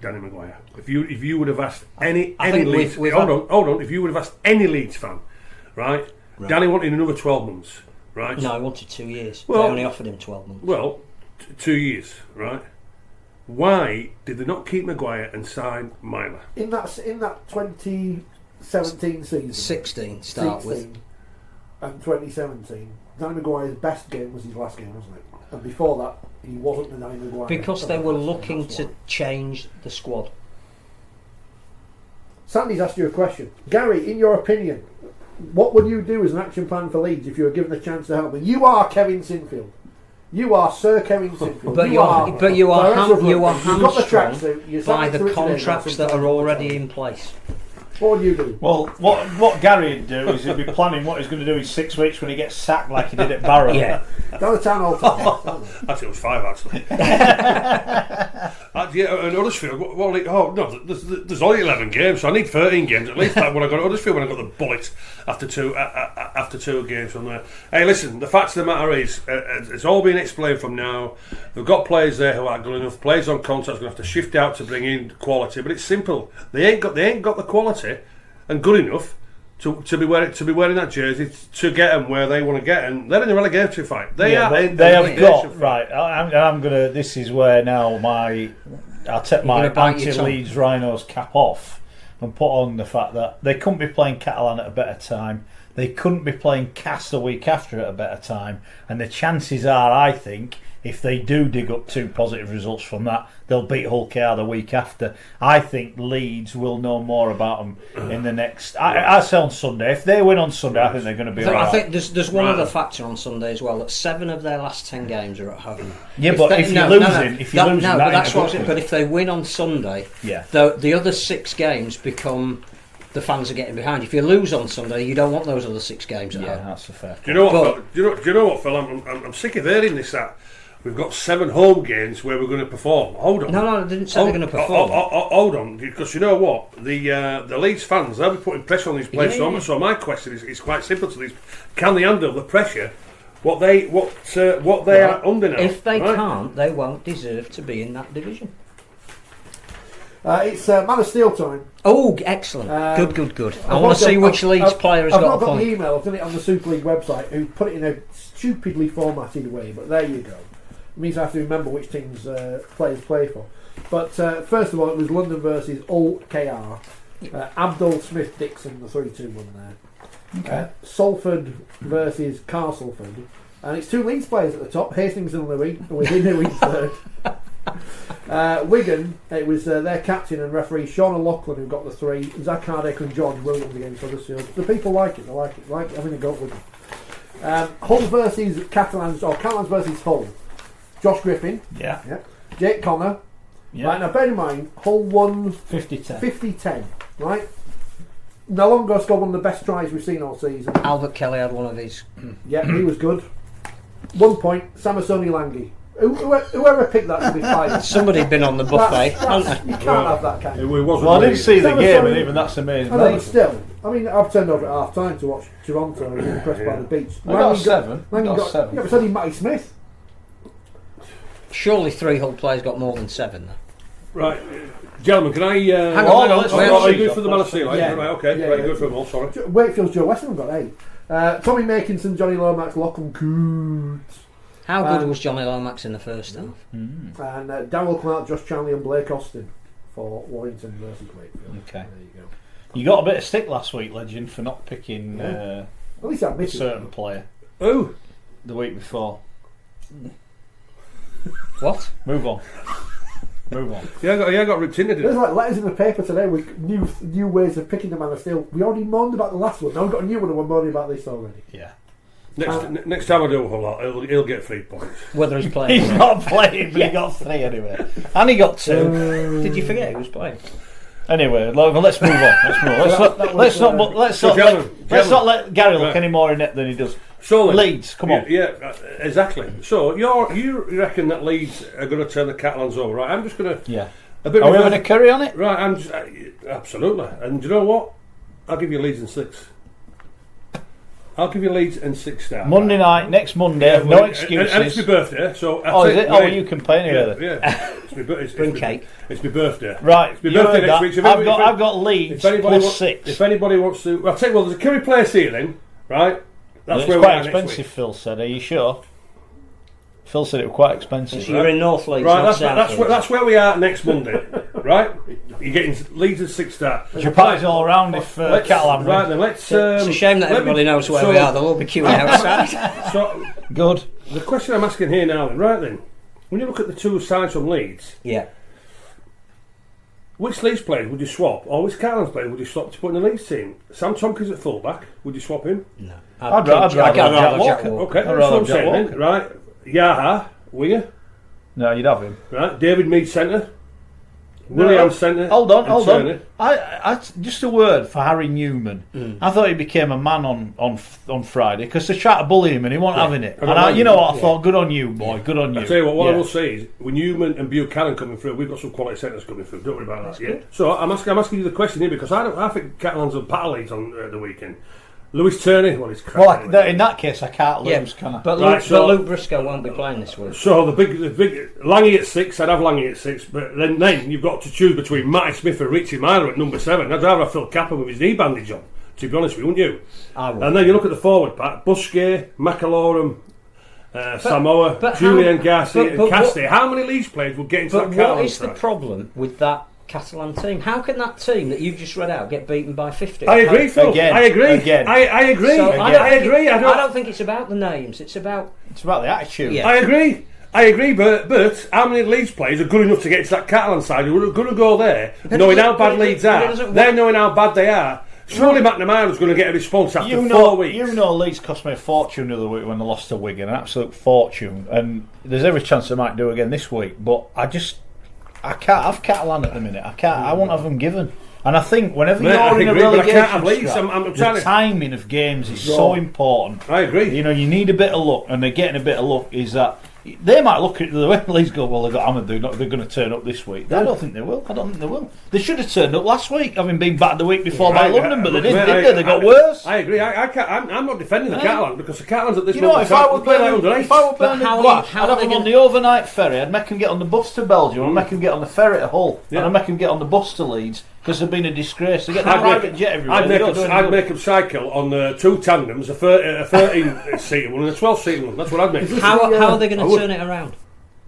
Maguire? If you would have asked any I think Leeds, we've hold on. If you would have asked any Leeds fan, right? Danny wanted another 12 months, right? No, he wanted 2 years. Well- They only offered him 12 months. Well, 2 years, right? Why did they not keep Maguire and sign Myler? in that 2017 season, 16 start with. 16 and 2017, Danny Maguire's best game was his last game, wasn't it? And before that, he wasn't the Danny Maguire. Because they were looking to change the squad. Sandy's asked you a question. Gary, in your opinion, what would you do as an action plan for Leeds if you were given a chance to help them? You are Kevin Sinfield. You are Sir Kevin Sinfield. But you are You've got the hamstrung tracksuit, you're by sat the next to Richard contracts Evans that are sometimes. already in place. What would you do? Well, what Gary would do is he'd be planning what he's going to do in 6 weeks when he gets sacked like he did at Barrow. Yeah. Down the town hall time. Actually, it was 5 actually. And Huddersfield. There's only 11 games, so I need 13 games at least. Like when I got to Huddersfield, when I got the bullets after two games from there. Hey, listen, the fact of the matter is, it's all been explained from now. They've got players there who aren't good enough. Players on contracts going to have to shift out to bring in quality, but it's simple. They ain't got the quality and good enough to be wearing that jersey to get them where they want to get, and they're in the relegation fight. They have got fight. Right. I'm gonna. This is where now I'll take my anti-Leeds Rhinos cap off and put on the fact that they couldn't be playing Catalan at a better time. They couldn't be playing Cast the week after at a better time, and the chances are, I think, if they do dig up 2 positive results from that, they'll beat Hull KR the week after. I think Leeds will know more about them in the next... I say on Sunday. If they win on Sunday, I think they're going to be all right. I think there's one other factor on Sunday as well, that 7 of their last 10 games are at home. Yeah, if you're losing, but if they win on Sunday, the other 6 games become... The fans are getting behind. If you lose on Sunday, you don't want those other 6 games at home. Yeah, that's a fair. Do you know what, Phil? I'm sick of hearing this. That we've got 7 home games where we're going to perform. Hold on. No, I didn't say they're going to perform. Hold on, because you know what? The Leeds fans, they'll be putting pressure on these players so much. So my question is quite simple to these: can they handle the pressure? What they are under now? If they can't, they won't deserve to be in that division. It's Man of Steel time. Oh, excellent. Good. I want to see which Leeds player has got a point. I've not got the email, I've done it on the Super League website, who put it in a stupidly formatted way, but there you go. It means I have to remember which teams players play for. But first of all, it was London versus Hull KR. Abdul Smith Dixon, the 3-2 one there. Okay. Salford versus Castleford. And it's 2 Leeds players at the top, Hastings and Louis, and within who he's third. Wigan, it was their captain and referee Sean O'Loughlin who got the 3. Zach Hardacre and George Williams against Huddersfield. The people like it. They like having a go at Wigan. Hull versus Catalans, or Catalans versus Hull. Josh Griffin. Yeah. Jake Connor. Yeah. Right, now bear in mind, Hull won 50-10. Right. Nalongo scored one of the best tries we've seen all season. Albert Kelly had one of his. Yeah, he was good. 1 point. Samasoni Langi. Whoever picked that to be fired. Somebody had been on the buffet. You can't have that kind of. I didn't see the game, and even that's amazing. I know, but still, I've turned over at half time to watch Toronto. I was impressed by the beach. I got 7. Yeah, but so did Matty Smith. Surely 3 Hull players got more than 7 though. Right, gentlemen, can I? Hang on. Are you good for the Man of Steel? Yeah. Right, okay. Yeah, right, yeah. good for them all. Sorry. Wakefield's Joe Weston got 8. Tommy Makinson, Johnny Lomax, Lachlan Coots. How good was Johnny Lomax in the first half? And Darryl Clark, Josh Charnley and Blake Austin for Warrington versus Wakefield. Okay. There you go. You got a bit of stick last week, Legend, for not picking At least I a admit certain player Oh, the week before. What? Move on. yeah, I got ripped into There's it. like letters in the paper today with new ways of picking the Man of Steel. We already moaned about the last one. Now we've got a new one and we're moaning about this already. Yeah. Next time I do a whole lot, he'll get 3 points. Whether he's playing. He's not playing, but he got 3 anyway. And he got 2. Did you forget he was playing? Anyway, let's move on. Let's not let Gary look any more in it than he does. So then, Leeds, come on. Yeah, exactly. So you reckon that Leeds are going to turn the Catalans over, right? I'm just going to. Yeah. A bit Are we having a curry on it? Right, I'm just, absolutely. And do you know what? I'll give you Leeds in 6. I'll give you Leeds and 6 stars. Monday night, next Monday, no excuses. And it's my birthday, so... Is it? Oh, you can play anyway. Yeah. It's Bring cake. It's my birthday. Right, it's my birthday next week. So I've got Leeds plus 6. If anybody wants to... I'll tell you what, there's a curry place here then, right? That's where quite expensive, Phil said. Are you sure? Phil said it was quite expensive. So you're in North Leeds, right? not South Leeds. That's where we are next Monday, right? You're getting Leeds and 6 stars. Your party's all around if Catalan. Right then, let's. It's a shame that everybody knows where we are. They'll all be queuing outside. So good. The question I'm asking here now, then, right then, when you look at the 2 sides from Leeds, yeah, which Leeds players would you swap, or which Catalans players would you swap to put in the Leeds team? Sam Tompkins at fullback, would you swap him? No. I'd rather Jack Walker. Okay, I'd that's rather what I'm Jack saying then. Walker. Right, Yaha, winger. No, you'd have him. Right, David Mead centre. William centre. Hold on. Turner. I just a word for Harry Newman. I thought he became a man on Friday because they tried to bully him and he wasn't having it. And you know what I thought? Good on you, boy. Good on you. I tell you what I will say is, with Newman and Buchanan coming through, we've got some quality centres coming through. Don't worry about that. Yeah. So I'm asking you the question here because I think Catalans and Battle Leagues on the weekend. Lewis Turney, well, he's cracking. Well, in that case, I can't lose, can I? But Luke Briscoe won't be playing this week. So the big Langy at 6, I'd have Langy at 6, but then you've got to choose between Matty Smith and Richie Myler at number 7. I'd rather have Phil Capper with his knee bandage on, to be honest with you, wouldn't you? I would. And then you look at the forward pack: Busquets, McAlorum, Samoa, Julian Garcia, and Casti. How many Leeds players will get into that Catalan what is side? the problem with that Catalan team? How can that team that you've just read out get beaten by 50? I agree, Phil. Again. I agree. Again. I agree. So I agree. I don't think it's about the names. It's about the attitude. Yeah. I agree, but how many Leeds players are good enough to get to that Catalan side who are going to go there knowing how bad Leeds are? They're knowing how bad they are. Surely McNamara's going to get a response after 4 weeks. You know Leeds cost me a fortune the other week when they lost to Wigan, an absolute fortune. And there's every chance they might do again this week. But I can't have Catalan at the minute. I won't have them given. And I think whenever you're in a relegation scrap, the timing of games is so important. I agree. You know, you need a bit of luck, and they're getting a bit of luck. Is that they might look at the way Leeds go, well, they've got hammered, they're going to turn up this week. I don't think they will. They should have turned up last week, having been battered the week before by London, but they didn't, did they? They got worse. I agree. I'm not defending the Catalans because the Catalans at this moment, if I were Burnley I'd have them on the overnight ferry. I'd make them get on the bus to Belgium, I'd make them get on the ferry to Hull, and I'd make them get on the bus to Leeds. Because they've been a disgrace. They get the private jet everywhere. I'd make them cycle on 2 tandems, a 13-seater one and a 12-seater one. That's what I'd make. How are they going to turn it around?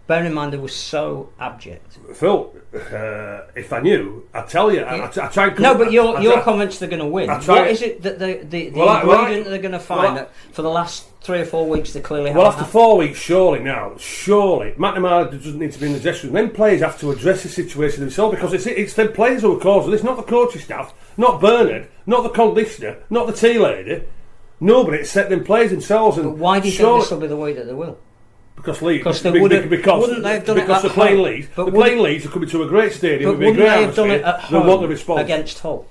Bearing in mind they were so abject. Phil, if I knew, I'd tell you. I try and but you're convinced they're going to win. What is it that the ingredient that they're going to find that for the last 3 or 4 weeks they clearly haven't? Well, after 4 weeks, surely McNamara doesn't need to be in the dressing room. Then players have to address the situation themselves because it's the players who are causing this, not the coaching staff, not Bernard, not the conditioner, not the tea lady. Nobody except them players themselves. And but why do you think this will be the way that they will? Because Leeds, wouldn't they have done it at they're playing Leeds. They're playing Leeds are coming to a great stadium. But wouldn't they have done it at home against Hull?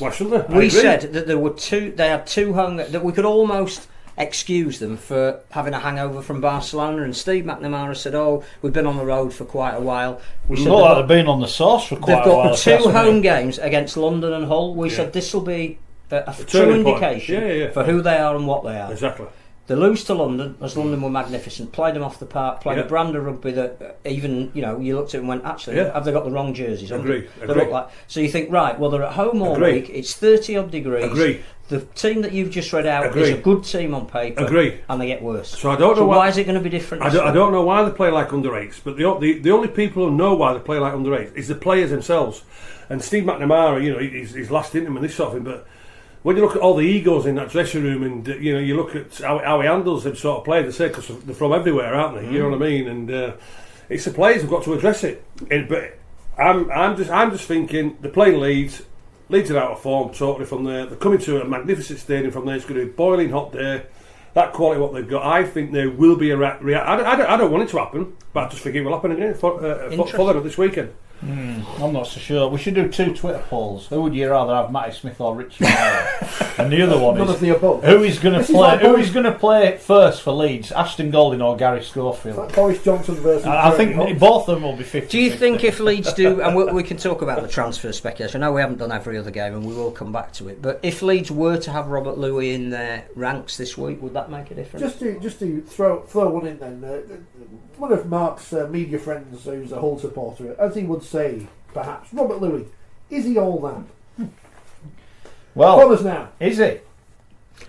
Why shouldn't they? We said that there were they had 2 home that we could almost excuse them for having a hangover from Barcelona, and Steve McNamara said, we've been on the road for quite a while. We said they've been on the sauce for quite a while. They've got 2 home games against London and Hull. We said this will be a true indication for who they are and what they are. Exactly. They lose to London, as London were magnificent, played them off the park, played a brand of rugby that even, you looked at it and went, actually, have they got the wrong jerseys on? Agree. They look like, so you think, right, well, they're at home all week, it's 30 odd degrees. Agree. The team that you've just read out is a good team on paper. Agree. And they get worse. So I don't know why is it going to be different? I don't know why they play like under 8s, but the only people who know why they play like under 8s is the players themselves. And Steve McNamara, he's last in them and this sort of thing, but when you look at all the egos in that dressing room, and you look at how he handles them sort of players, they say because they're from everywhere, aren't they? You know what I mean? And it's the players who've got to address it. But I'm just thinking they're playing Leeds. Leeds are out of form totally from there. They're coming to a magnificent stadium from there. It's going to be boiling hot there. That quality what they've got, I think there will be a reaction. I don't want it to happen, but I just think it will happen again for them this weekend. I'm not so sure. We should do 2 Twitter polls. Who would you rather have, Matty Smith or Richie Myler? And the other one is who is going to play first for Leeds, Ashton Golding or Gary Schofield? Boris Johnson versus. I think both of them will be 50. Do you think if Leeds do, and we can talk about the transfer speculation. I know we haven't done every other game, and we will come back to it. But if Leeds were to have Robert Louis in their ranks this week, would that make a difference? Just to throw one in then. One of Mark's media friends, who's a Hull supporter, as he would say, perhaps Robert Louis, is he all that? Well, tell us now. Is he?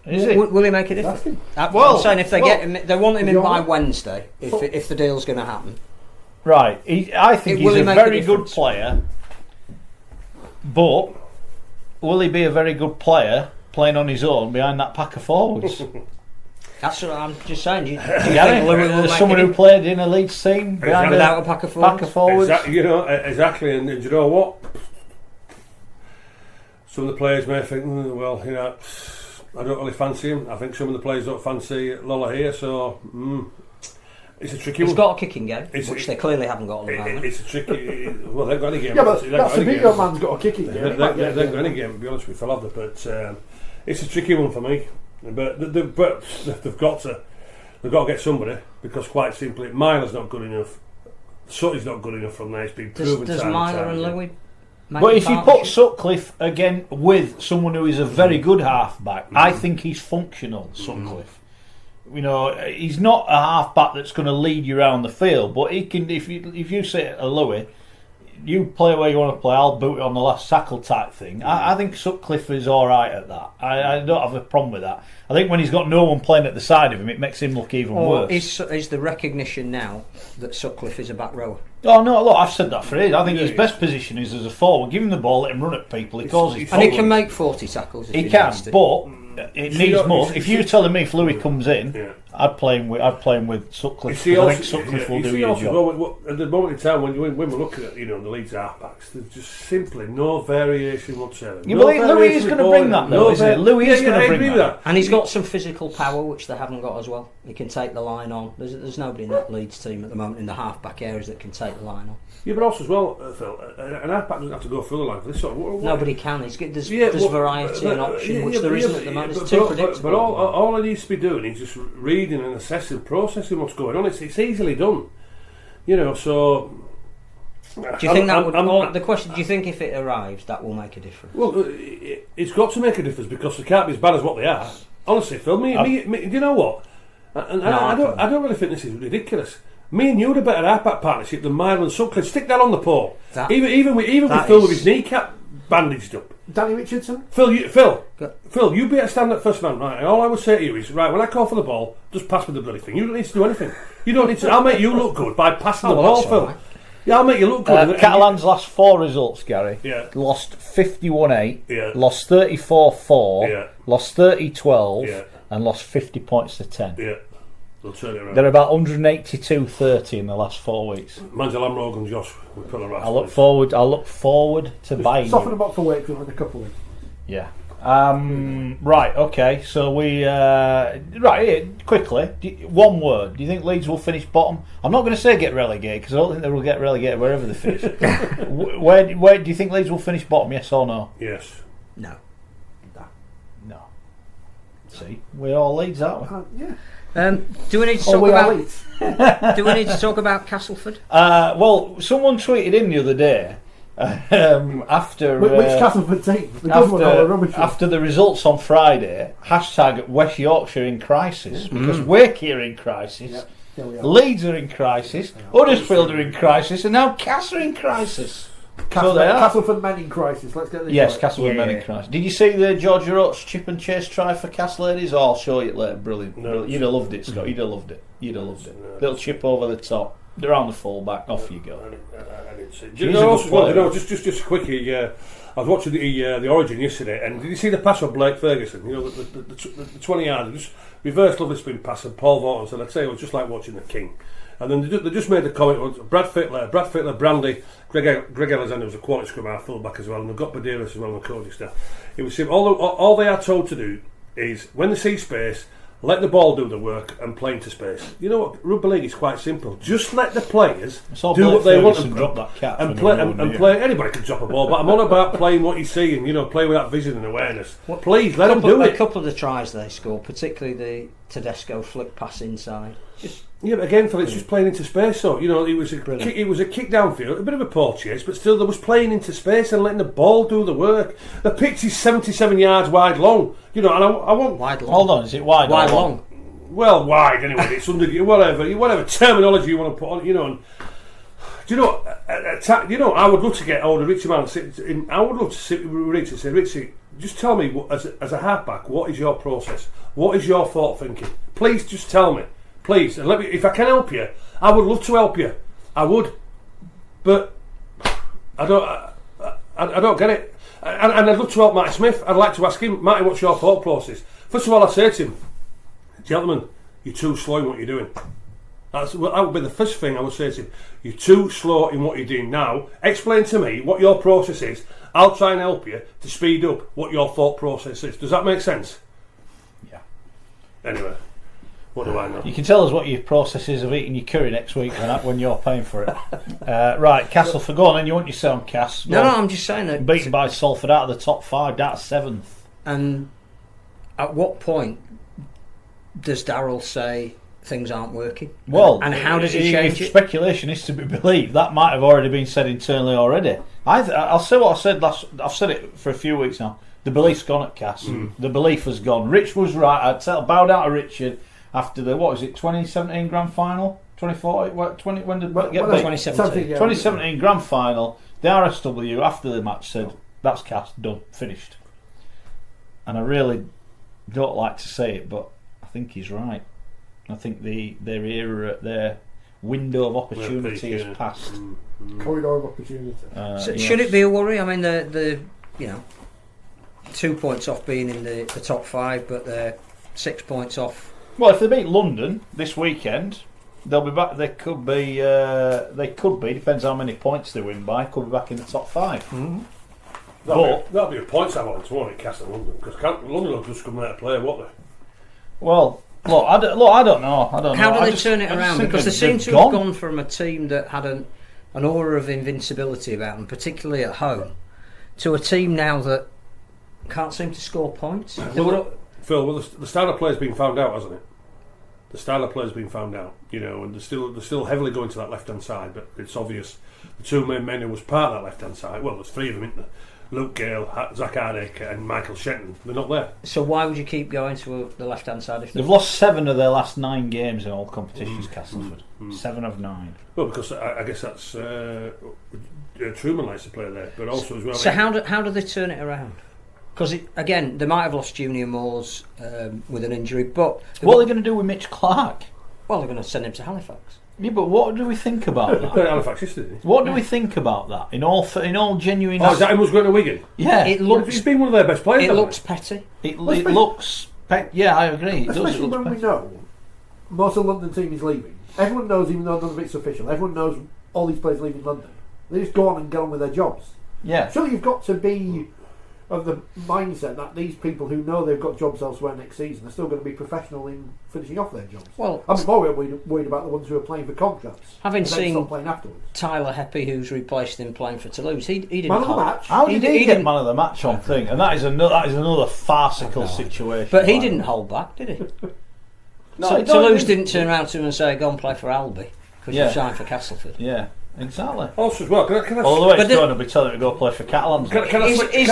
Will he make a difference? I'm saying if they get him, they want him in by Wednesday. If the deal's going to happen, right? I think he's a very good player, but will he be a very good player playing on his own behind that pack of forwards? That's what I'm just saying. Do you think there's someone who played in a Leeds team without a pack of forwards? Exactly, and you know what? some of the players may think, well, you know, I don't really fancy him. I think some of the players don't fancy Lola here, so it's a tricky one. He's got a kicking game, which they clearly haven't got at the moment. It's a tricky... well, they've got any game. Yeah, but that's the big young man's got a kicking game. They've got any game, to be honest with you, Phil, but it's a tricky one for me. But they've got to get somebody, because quite simply, Myler's not good enough. Sutty's not good enough from there. It's been proven. Does Myler and Louis? But if you put Sutcliffe again with someone who is a very good halfback, I think he's functional. Sutcliffe, you know, he's not a halfback that's going to lead you around the field, but he can. If you say to Louis, you play where you want to play, I'll boot it on the last tackle type thing. I think Sutcliffe is all right at that. I don't have a problem with that. I think when he's got no one playing at the side of him, it makes him look even worse. Is the recognition now that Sutcliffe is a back rower? Oh no! Look, I've said that for ages. I think his best position is as a forward. Give him the ball, let him run at people. He causes and he can make 40 tackles. If he can, but it needs more. If you're telling me if Louis comes in, I'd play him with Sutcliffe. I think Sutcliffe will do your job. Well, at the moment in time when we're looking at the Leeds halfbacks, there's just simply no variation whatsoever. Yeah, Louis is going to bring that, though, isn't it? Louis is going to bring that. And he's got some physical power, which they haven't got as well. He can take the line on. There's nobody in that Leeds team at the moment in the half-back areas that can take the line on. Yeah, but also as well, Phil, an half-back doesn't have to go through the line for this sort of... Nobody can. There's variety and option, which there isn't at the moment. It's too predictable. But all he needs to be doing is just reading and assessing, processing what's going on. It's easily done. You know, so... Do you think that would... the question, do you think if it arrives, that will make a difference? Well, it's got to make a difference, because they can't be as bad as what they are. Honestly, Phil, do you know what? I don't really think this is ridiculous. Me and you had a better halfback partnership than Myler and Sutcliffe. Stick that on the pole. Even with Phil with his kneecap bandaged up. Danny Richardson? Phil, you be able to stand at first man, right? And all I would say to you is, right, when I call for the ball, just pass me the bloody thing. You don't need to do anything. You don't need to. I'll make you look good by passing the ball, Phil. Right. Yeah, I'll make you look good. Catalans' last 4 results, Gary. Yeah. Lost 51-8. Yeah. Lost 34-4. Yeah. Lost 30-12. Yeah. And lost 50 points to 10. Yeah. They'll turn it around. They're about 182-30 in the last 4 weeks. Manzalam, Rogan, Josh. I look forward to buying. Soften them up for Wakefield in a couple of weeks. Yeah. Right. Okay. So we quickly. One word. Do you think Leeds will finish bottom? I'm not going to say get relegated, because I don't think they will get relegated wherever they finish. Where do you think Leeds will finish bottom? Yes or no? Yes. No. See, we're all Leeds, aren't we? Yeah. Do we need to talk about? Do we need to talk about Castleford? Well, someone tweeted in the other day after which Castleford team? The good one or the rubbish one? After the results on Friday. #West Yorkshire in crisis, because Wakey are in crisis, Leeds are in crisis, Huddersfield are in crisis, and now Cass are in crisis. Castleford men in crisis. Let's get this yes, right. Castleford men in crisis. Did you see the Georgia Oates chip and chase try for Cass ladies? Oh, I'll show you it later. Brilliant. No, you'd have loved it, Scott. You'd have loved it. No. Little chip over the top. They're on the full-back. Off you go. I didn't see. Just quickly. I was watching the Origin yesterday, and did you see the pass of Blake Ferguson? You know, the 20 yards, just reverse lovely spin pass, and Paul Vaughan said, I'd say it was just like watching the King. And then they just made the comment, Brad Fittler, Brandy, Greg Alexander was a quality scrum half full-back as well, and they've got Badeiras as well on the coaching staff. It was all they are told to do is, when they see space, let the ball do the work and play into space. You know what? Rugby league is quite simple. Just let the players do what they want and play. Anybody can drop a ball, but I'm on about playing what you see and play with that vision and awareness. Please let them do it. A couple of the tries they scored, particularly the Tedesco flick pass inside. But again, Phil, it's just playing into space. So it was a kick downfield, a bit of a poor chase, but still there was playing into space and letting the ball do the work. The pitch is 77 yards wide long. And I want wide long. Hold on, is it wide long? Well, wide anyway. It's under whatever terminology you want to put on. And do you know? I would love to get hold of Richie Man. I would love to sit with Richie and say, Richie, just tell me as a halfback, what is your process? What is your thought thinking? Please, just tell me. Please, and let me. If I can help you, I would love to help you. I would, but I don't get it. And I'd love to help Matty Smith. I'd like to ask him, Matty, what's your thought process? First of all, I'd say to him, gentlemen, you're too slow in what you're doing. That would be the first thing I would say to him. You're too slow in what you're doing now. Explain to me what your process is, I'll try and help you to speed up what your thought process is. Does that make sense? Yeah. Anyway, what do I know? You can tell us what your process is of eating your curry next week when you're paying for it. Right, Castleford, go on then. You want your say on Cass? No, I'm just saying that. Beaten by Salford out of the top 5, that's 7th. And at what point does Darryl say things aren't working? Well, and how does he change if it? Speculation is to be believed, that might have already been said internally already. I'll say what I said last. I've said it for a few weeks now. The belief's gone at Cass. The belief has gone. Rich was right. I'd bow down to Richard after the 2017 grand final, 2014. When did it get beat? 2017. 2017 grand final. The RSW after the match said that's Cass done, finished. And I really don't like to say it, but I think he's right. I think their window of opportunity has passed. Corridor of opportunity. Should it be a worry? I mean, the 2 points off being in the top 5, but they're 6 points off. Well, if they beat London this weekend, they'll be back. They could be. Depends how many points they win by. Could be back in the top 5. Mm-hmm. That'll be a points avalanche, won't it, Castle London? Because London will just come there to play, won't they? Well, I don't know. How do they turn it around? Because they seem to have gone from a team that had an aura of invincibility about them, particularly at home, to a team now that can't seem to score points. Phil, the style of play has been found out, hasn't it? The style of play has been found out, and they're still heavily going to that left-hand side, but it's obvious the two main men who was part of that left-hand side, well, there's 3 of them, isn't there? Luke Gale, Zach Hardacre and Michael Shenton, they're not there. So why would you keep going to the left-hand side? They've lost 7 of their last 9 games in all competitions, Castleford. 7 of 9. Well, because I guess that's Truman likes to play there, but also as well. So how do they turn it around? Because again, they might have lost Junior Moores with an injury, but what are they going to do with Mitch Clark? Well, they're going to send him to Halifax. Yeah, but what do we think about that? Halifax yesterday. What do we think about that? In all genuine. Oh, is that him was going to Wigan? Yeah, he's been one of their best players. It looks petty. It looks. Yeah, I agree. It especially when we know most of the London team is leaving. Everyone knows, even though none of it's official. Everyone knows all these players leaving London. They just go on and get on with their jobs. Yeah. Surely you've got to be of the mindset that these people who know they've got jobs elsewhere next season are still going to be professional in finishing off their jobs. Well, I'm more worried about the ones who are playing for contracts. Having seen playing afterwards. Tyler Heppy, who's replaced him playing for Toulouse, he didn't man of the match. How did he get man of the match on thing? And that is another farcical situation. But he didn't hold back, did he? No, Toulouse didn't turn around to him and say, "Go and play for Albi," because you signed for Castleford. Yeah. Exactly. Also, as well, can I all the way it's going to be telling him to go play for Catalans. Is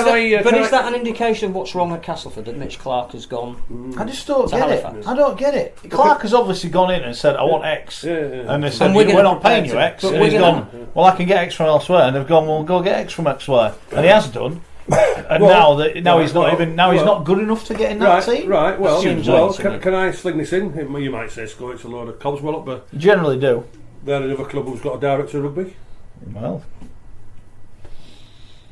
that an indication of what's wrong at Castleford, that Mitch Clark has gone? I just don't get it. I don't get it. Clark has obviously gone in and said, "I want X," and they said, "We're not paying you X." And he's gone, "Well, I can get X from elsewhere," and they've gone, "Well, go get X from elsewhere," and he has done. And now he's not good enough to get in that team. Right. Well, can I sling this in? You might say, "Schoey, it's a load of cobs." Well, but you generally do. They're another club who's got a director of rugby. Well,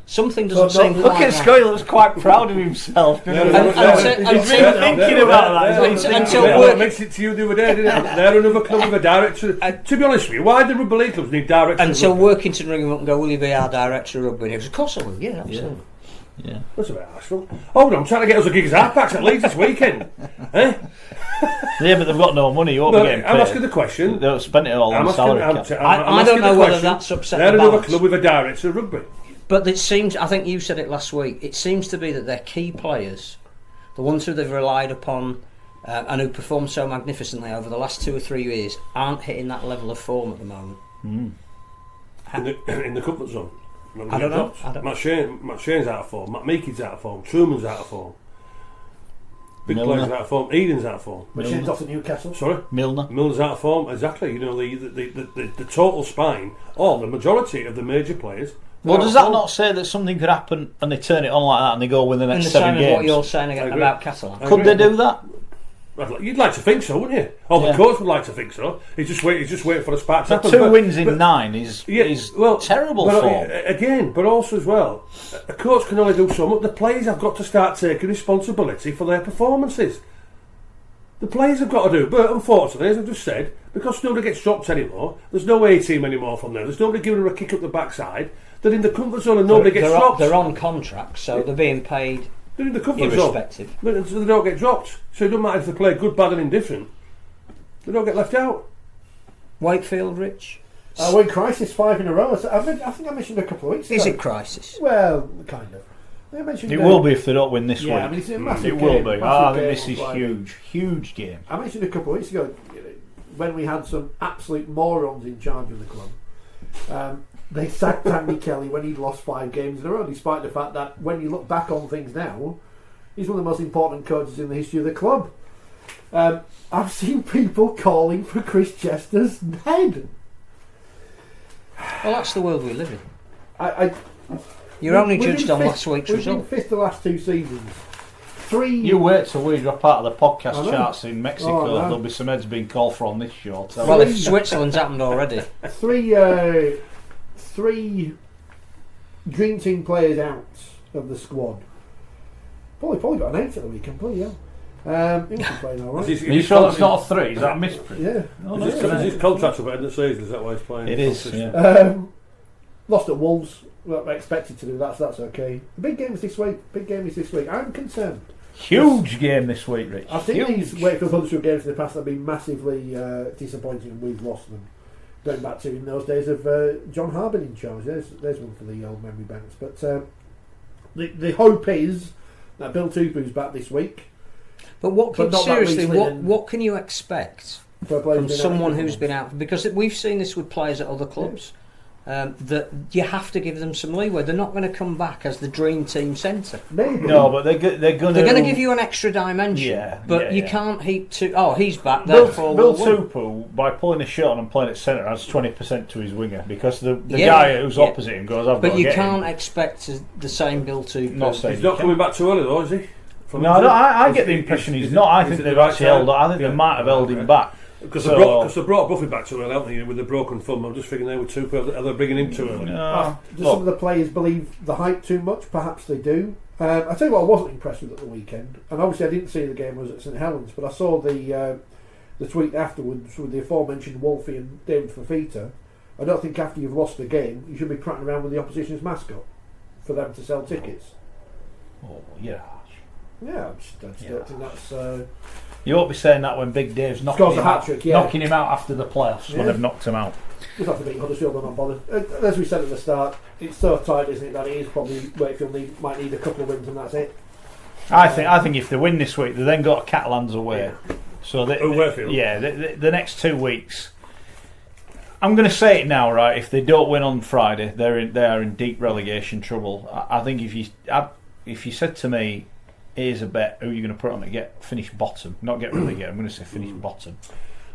something doesn't seem. Look at Schoey, looks quite proud of himself. He's been thinking about that. I mentioned it to you the other day, didn't I? They're another club with a director. To be honest with you, why do rugby league clubs need directors? Until Workington ring him up and go, "Will you be our director of rugby?" And he goes, "Of course I will." Yeah, absolutely. Yeah. That's a bit harsh. Hold on, I'm trying to get us a gig as halfbacks at Leeds this weekend. Yeah, but they've got no money. You won't be getting paid. I'm asking the question. They'll spend it all on salary cap. I don't know whether that's upset. They're another club with a director of rugby. But it seems, I think you said it last week, it seems to be that their key players, the ones who they've relied upon and who performed so magnificently over the last 2 or 3 years, aren't hitting that level of form at the moment. In the comfort zone. I don't know. Matt Shane's out of form. Matt Meekins out of form. Truman's out of form. Big Milner. players out of form. Eden's out of form. Machine's off at Newcastle. Sorry? Milner's out of form. Exactly. The total spine, or the majority of the major players. Well, does that not say that something could happen and they turn it on like that and they go win the next 7 games? What you're saying about Catalans. Could they do that? You'd like to think so, wouldn't you? Or the coach would like to think so. He's just waiting for the spark to happen. 2 wins in 9 is terrible form. Again, but also as well, a coach can only do so much. The players have got to start taking responsibility for their performances. The players have got to do, but unfortunately, as I've just said, because nobody gets dropped anymore, there's no A team anymore from there. There's nobody giving them a kick up the backside. They're in the comfort zone and nobody gets dropped. They're on contract, so they're being paid They're in the comfort irrespective. zone. So they don't get dropped. So it doesn't matter if they play good, bad and indifferent. They don't get left out. Wakefield, Rich? We're in crisis 5 in a row. I think I mentioned a couple of weeks ago. Is it crisis? Well, kind of. I mentioned, It will be if they don't win this week. I mean, it's a massive It will game, be. I think this is huge game. I mentioned a couple of weeks ago when we had some absolute morons in charge of the club. They sacked Andy Kelly when he'd lost 5 games in a row, despite the fact that when you look back on things now, he's one of the most important coaches in the history of the club. I've seen people calling for Chris Chester's head. Well, that's the world we live in. You're We've only been judged on fifth- last week's we've result. been 5th the last 2 seasons. 3. You wait till we drop out of the I podcast know. charts in Mexico. Oh, I know. There'll be some heads being called for on this show. Well, if Switzerland's happened already. 3 Dream Team players out of the squad. Probably got an 8 at the weekend, bloody hell. He must be playing alright. Are you sure that's not a 3? Is that a misprint? Yeah. Oh, no, Is his contract up at the end of the season? Is that why he's playing? It is, yeah. Lost at Wolves. What I expected to do. That's okay. The big game is this week. I'm concerned. Huge game this week, Rich. I've seen these Wakefield Huddersfield games in the past that have been massively disappointing, and we've lost them. Going back to in those days of John Harbin in charge. There's one for the old memory banks. But the hope is that Bill Tupu's back this week. But what can you expect For a player from who's been someone out who's been out? Because we've seen this with players at other clubs. That you have to give them some leeway. They're not going to come back as the dream team centre. Maybe. No, but they're going to give you an extra dimension. Yeah, but you yeah. can't heap to. Oh, he's back. Bill Therefore, we'll win. Tupu, by pulling a shot and playing at centre, adds 20% to his winger because the Yeah, guy who's yeah. opposite him goes, I've got But to you get can't him. expect the same Bill Tupu. Not saying He's not coming back too early though, is he? No, I get the impression he's not. I think they've actually held. I think they might have held him back. Because they brought Buffy back too early, haven't they? With the broken thumb. I'm just thinking they were too. Are they bringing him too early? Do some of the players believe the hype too much? Perhaps they do. I tell you what, I wasn't impressed with at the weekend, and obviously I didn't see the game. I was at St Helens, but I saw the tweet afterwards with the aforementioned Wolfie and David Fafita. I don't think after you've lost the game, you should be prattling around with the opposition's mascot for them to sell tickets. Oh, yeah. Yeah, I just don't think that's. You won't be saying that when Big Dave's knocking Scores a him, out, hat-trick, yeah. knocking him out after the playoffs when they've knocked him out. We'll have to beat Huddersfield, I'm not bothered. As we said at the start, it's so tight, isn't it, that it is probably Wakefield might need a couple of wins and that's it. I think if they win this week, they then got Catalans away. Yeah. So Wakefield. Yeah, the next 2 weeks. I'm going to say it now, right? If they don't win on Friday, they are in deep relegation trouble. I think if you said to me, here's a bet, who are you going to put on to finish bottom? Not get relegated, I'm going to say finish bottom.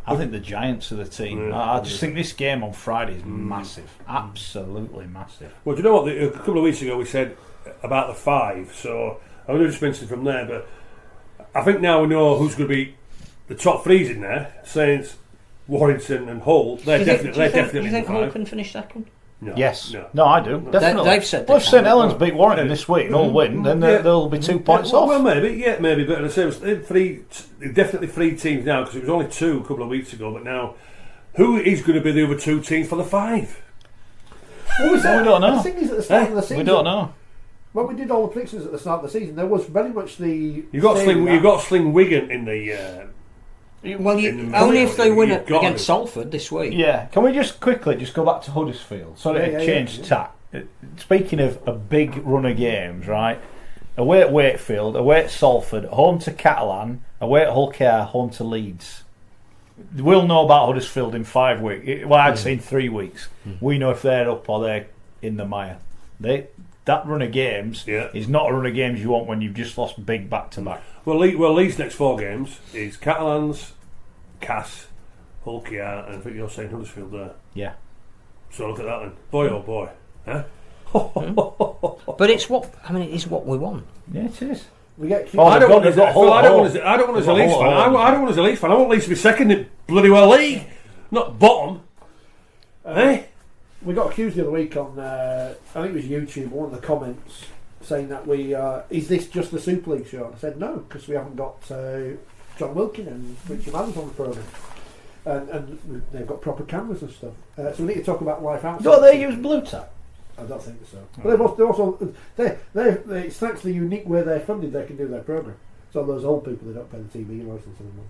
I think the Giants are the team. I just think this game on Friday is massive. Absolutely massive. Well, do you know what? A couple of weeks ago we said about the 5, so I'm going to just mention from there, but I think now we know who's going to be the top 3's in there. Saints, Warrington and Hull. They're definitely Do you think in the Hull 5. can finish second? No, Yes. No. I do. Definitely. They've said they well, if can. St Helens beat Warrington this week and all win, then they'll be 2 points off. Well, maybe, but as I say, definitely 3 teams now because it was only 2 a couple of weeks ago. But now, who is going to be the other 2 teams for the 5? What was that? We don't know. The thing is, at the start of the season, We don't know. when we did all the predictions at the start of the season, there was very much the. You got Sling Wigan in the. Well, only if they win against Salford this week. Yeah. Can we just quickly go back to Huddersfield? Sorry to change tack. Speaking of a big run of games, right? Away at Wakefield, away at Salford, home to Catalan, away at Hull KR, home to Leeds. We'll know about Huddersfield in 5 weeks. Well, I'd say in 3 weeks. We know if they're up or they're in the mire. That run of games is not a run of games you want when you've just lost big back-to-back. Well, Leeds' next 4 games is Catalans, Cass, Hull KR, and I think you're saying Huddersfield there. Yeah. So look at that then. Boy, oh boy. Huh? But it is what we want. Yeah, it is. We get. I don't want as a Leeds fan. I don't want as a Leeds fan. I want Leeds to be second in bloody well league, not bottom. We got accused the other week on, I think it was YouTube, one of the comments saying that is this just the Super League show? And I said no, because we haven't got John Wilkin and Richie Adams on the programme. And they've got proper cameras and stuff. So we need to talk about life outside. Don't they use blue tack? I don't think so. But it's thanks to the unique way they're funded, they can do their programme. So those old people, they don't pay the TV license anymore.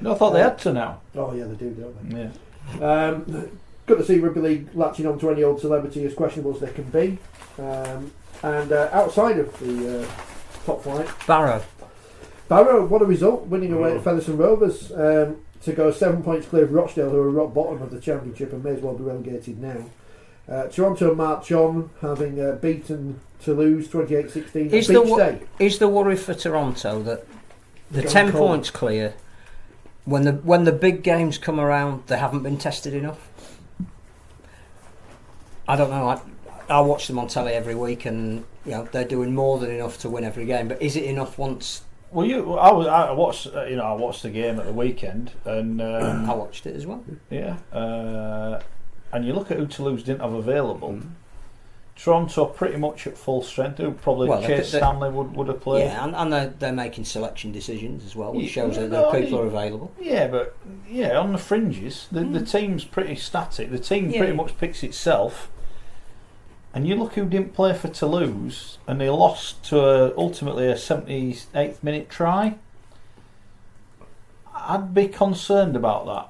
No, I thought they had to now. Oh yeah, they do, don't they? Yeah. Good to see Rugby League latching on to any old celebrity as questionable as they can be. And outside of the top flight, Barrow, what a result, winning away at Featherstone Rovers to go 7 points clear of Rochdale, who are rock bottom of the Championship and may as well be relegated now. Toronto march on, having beaten Toulouse 28-16. Is the worry for Toronto that the 10 points clear, when the big games come around, they haven't been tested enough? I don't know. I watch them on telly every week, and they're doing more than enough to win every game. But is it enough once? Well, I watched the game at the weekend, and I watched it as well. Yeah, and you look at who Toulouse didn't have available. Toronto pretty much at full strength. Who probably Chase Stanley would have played. Yeah, and they're making selection decisions as well, which shows that the people are available. Yeah, but on the fringes, the team's pretty static. The team pretty much picks itself. And you look who didn't play for Toulouse, and they lost to ultimately a 78th minute try. I'd be concerned about that.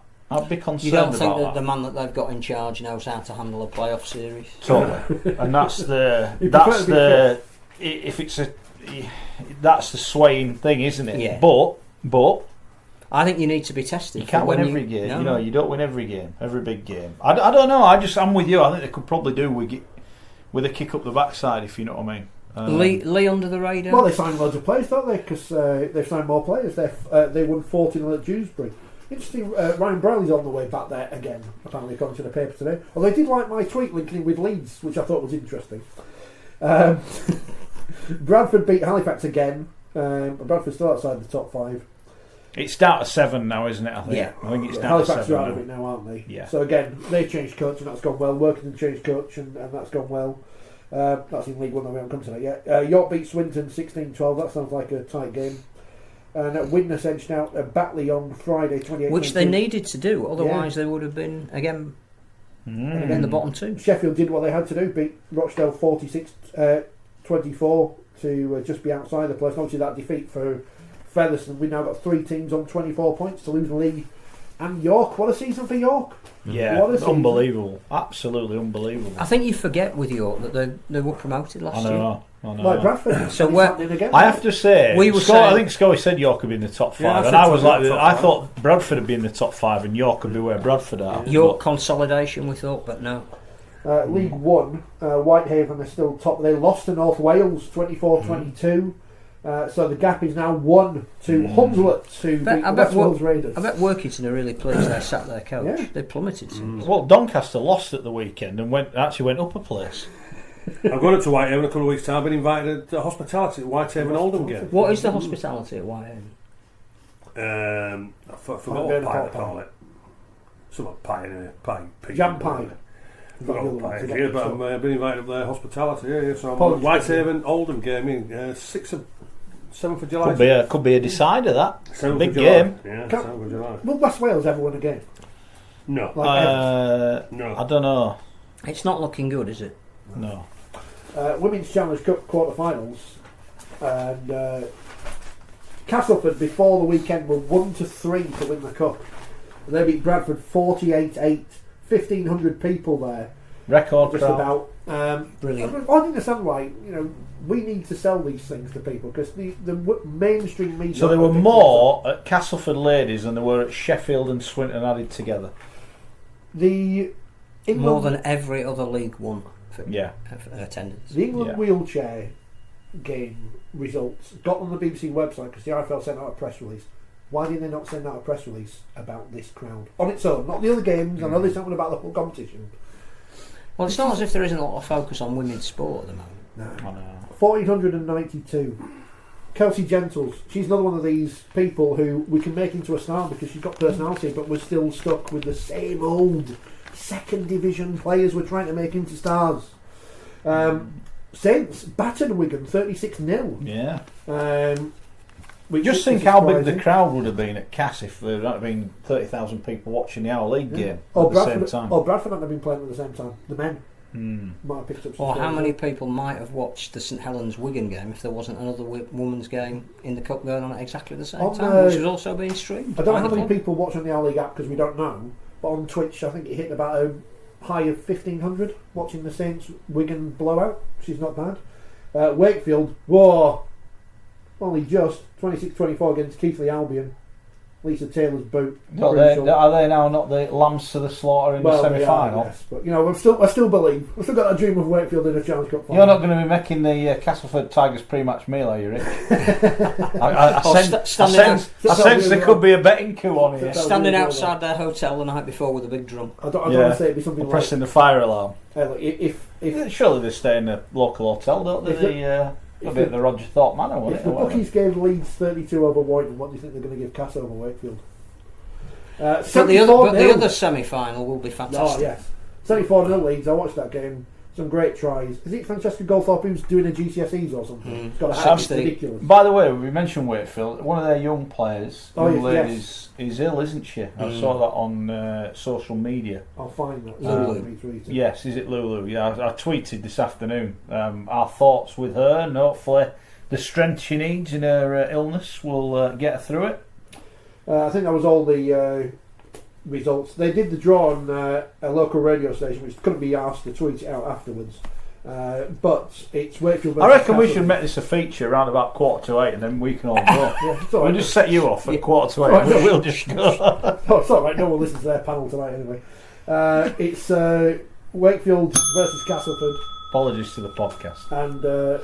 You don't think that the man that they've got in charge knows how to handle a playoff series? Totally. And that's the swaying thing, isn't it? Yeah. But I think you need to be tested. You can't win every game. No. You don't win every game, every big game. I don't know. I'm with you. I think they could probably do with a kick up the backside, if you know what I mean. Lee under the radar. Well, they signed loads of players, don't they? Because they've signed more players. They won 14 at Dewsbury. Interesting, Ryan Browley's on the way back there again, apparently, according to the paper today. Although I did like my tweet linking him with Leeds, which I thought was interesting. Bradford beat Halifax again. Bradford's still outside the top 5. It's down to 7 now, isn't it? I think. Yeah. I think it's down to 7 Halifax are out of it now, aren't they? Yeah. So again, they changed coach and that's gone well. Workington changed coach and that's gone well. That's in League 1, we haven't come to that yet. York beat Swinton 16-12. That sounds like a tight game. And Widnes edged out Batley on Friday 28-22. Which they needed to do, otherwise they would have been again the bottom 2. Sheffield did what they had to do, beat Rochdale 46-24 to just be outside the place. And obviously that defeat for Featherstone. We've now got 3 teams on 24 points, Toulouse, Lee and York. What a season for York. Yeah, unbelievable. Absolutely unbelievable. I think you forget with York that they were promoted last year. I know. Like Bradford. So I have to say, I think Schoey said York would be in the top 5, and I was like, I thought Bradford would be in the top 5, and York would be where Bradford are. York consolidation, we thought, but no. League 1, Whitehaven are still top. They lost to North Wales 24-22. So the gap is now 1 to Hunslet to beat West Wales Raiders. I bet Workington are really pleased they sat their coach. Yeah. They plummeted since. Well, Doncaster lost at the weekend and went up a place. I'm going up to Whitehaven in a couple of weeks' time. I've been invited to hospitality at Whitehaven Oldham game. What is the hospitality at Whitehaven? I forgot what pie they call it. Some pie anyway. Jam pie. I've been invited up there, hospitality. Yeah. So I'm Whitehaven Oldham game 7th of July. Could be a decider, that. 7th big of July. game. Yeah, 7th of July. Will West Wales ever win a game? No. No. I don't know. It's not looking good, is it? No. Women's Challenge Cup quarter-finals, and Castleford before the weekend were 1-3 to win the cup. And they beat Bradford 48-8. 1,500 people there. Record just crowd. About. Brilliant. I don't understand why. We need to sell these things to people because the mainstream media. So there were more at Castleford Ladies than there were at Sheffield and Swinton added together. More than every other League One. Attendance. The England wheelchair game results got on the BBC website because the RFL sent out a press release. Why did they not send out a press release about this crowd on its own? Not the other games. I know there's something about the whole competition. Well, it's not as if there isn't a lot of focus on women's sport at the moment. No. 1,492. Kelsey Gentles. She's another one of these people who we can make into a star because she's got personality, but we're still stuck with the same old second division players we're trying to make into stars. Saints battered Wigan 36-0. Yeah. Just think how big the crowd would have been at Cass if there had been 30,000 people watching the Our League game at the same time. Bradford hadn't been playing at the same time. The men. Might have picked up some Or how scores. many people might have watched the St Helens Wigan game if there wasn't another women's game in the cup going on at exactly the same On, time, which was also being streamed. I don't know by how the many club. people watch on the R League app because we don't know, but on Twitch I think it hit about a high of 1,500 watching the Saints Wigan blowout, which is not bad. Wakefield, whoa, only just 26-24 against Keighley Albion. Lisa Taylor's boot. Are they now not the lambs to the slaughter in the semi-final? Yes, but I still believe. We've still got that dream of Wakefield in a Challenge Cup final. You're not going to be making the Castleford Tigers pre-match meal, are you, Rich? I sense there could be a betting coup on here. Standing outside their hotel the night before with a big drum. I don't want to say it'd be something pressing the fire alarm. If Surely they stay in a local hotel, don't they? It'll be at the Roger Thorpe Manor, won't if it? the bookies gave Leeds 32 over Warrington, what do you think they're going to give Cass over Wakefield? But the other semi-final will be fantastic. Oh yes, 74-0 Leeds. I watched that game. Some great tries. Is it Francesca Goldthorpe who's doing a GCSEs or something? It's got a hat. It's ridiculous. By the way, we mentioned Wakefield. One of their young players, yes. is ill, isn't she? I saw that on social media. I'll find that. Lulu. Yes, is it Lulu? Yeah, I tweeted this afternoon. Our thoughts with her, and hopefully the strength she needs in her illness will get her through it. I think that was all the results. They did the draw on a local radio station, which couldn't be asked to tweet it out afterwards. But it's Wakefield. I reckon we should make this a feature around about 7:45, and then we can all go. Yeah, it's all right. We'll just set you off at 7:45. We'll just go. Oh, it's all right. No one listens to their panel tonight anyway. It's Wakefield versus Castleford. Apologies to the podcast. And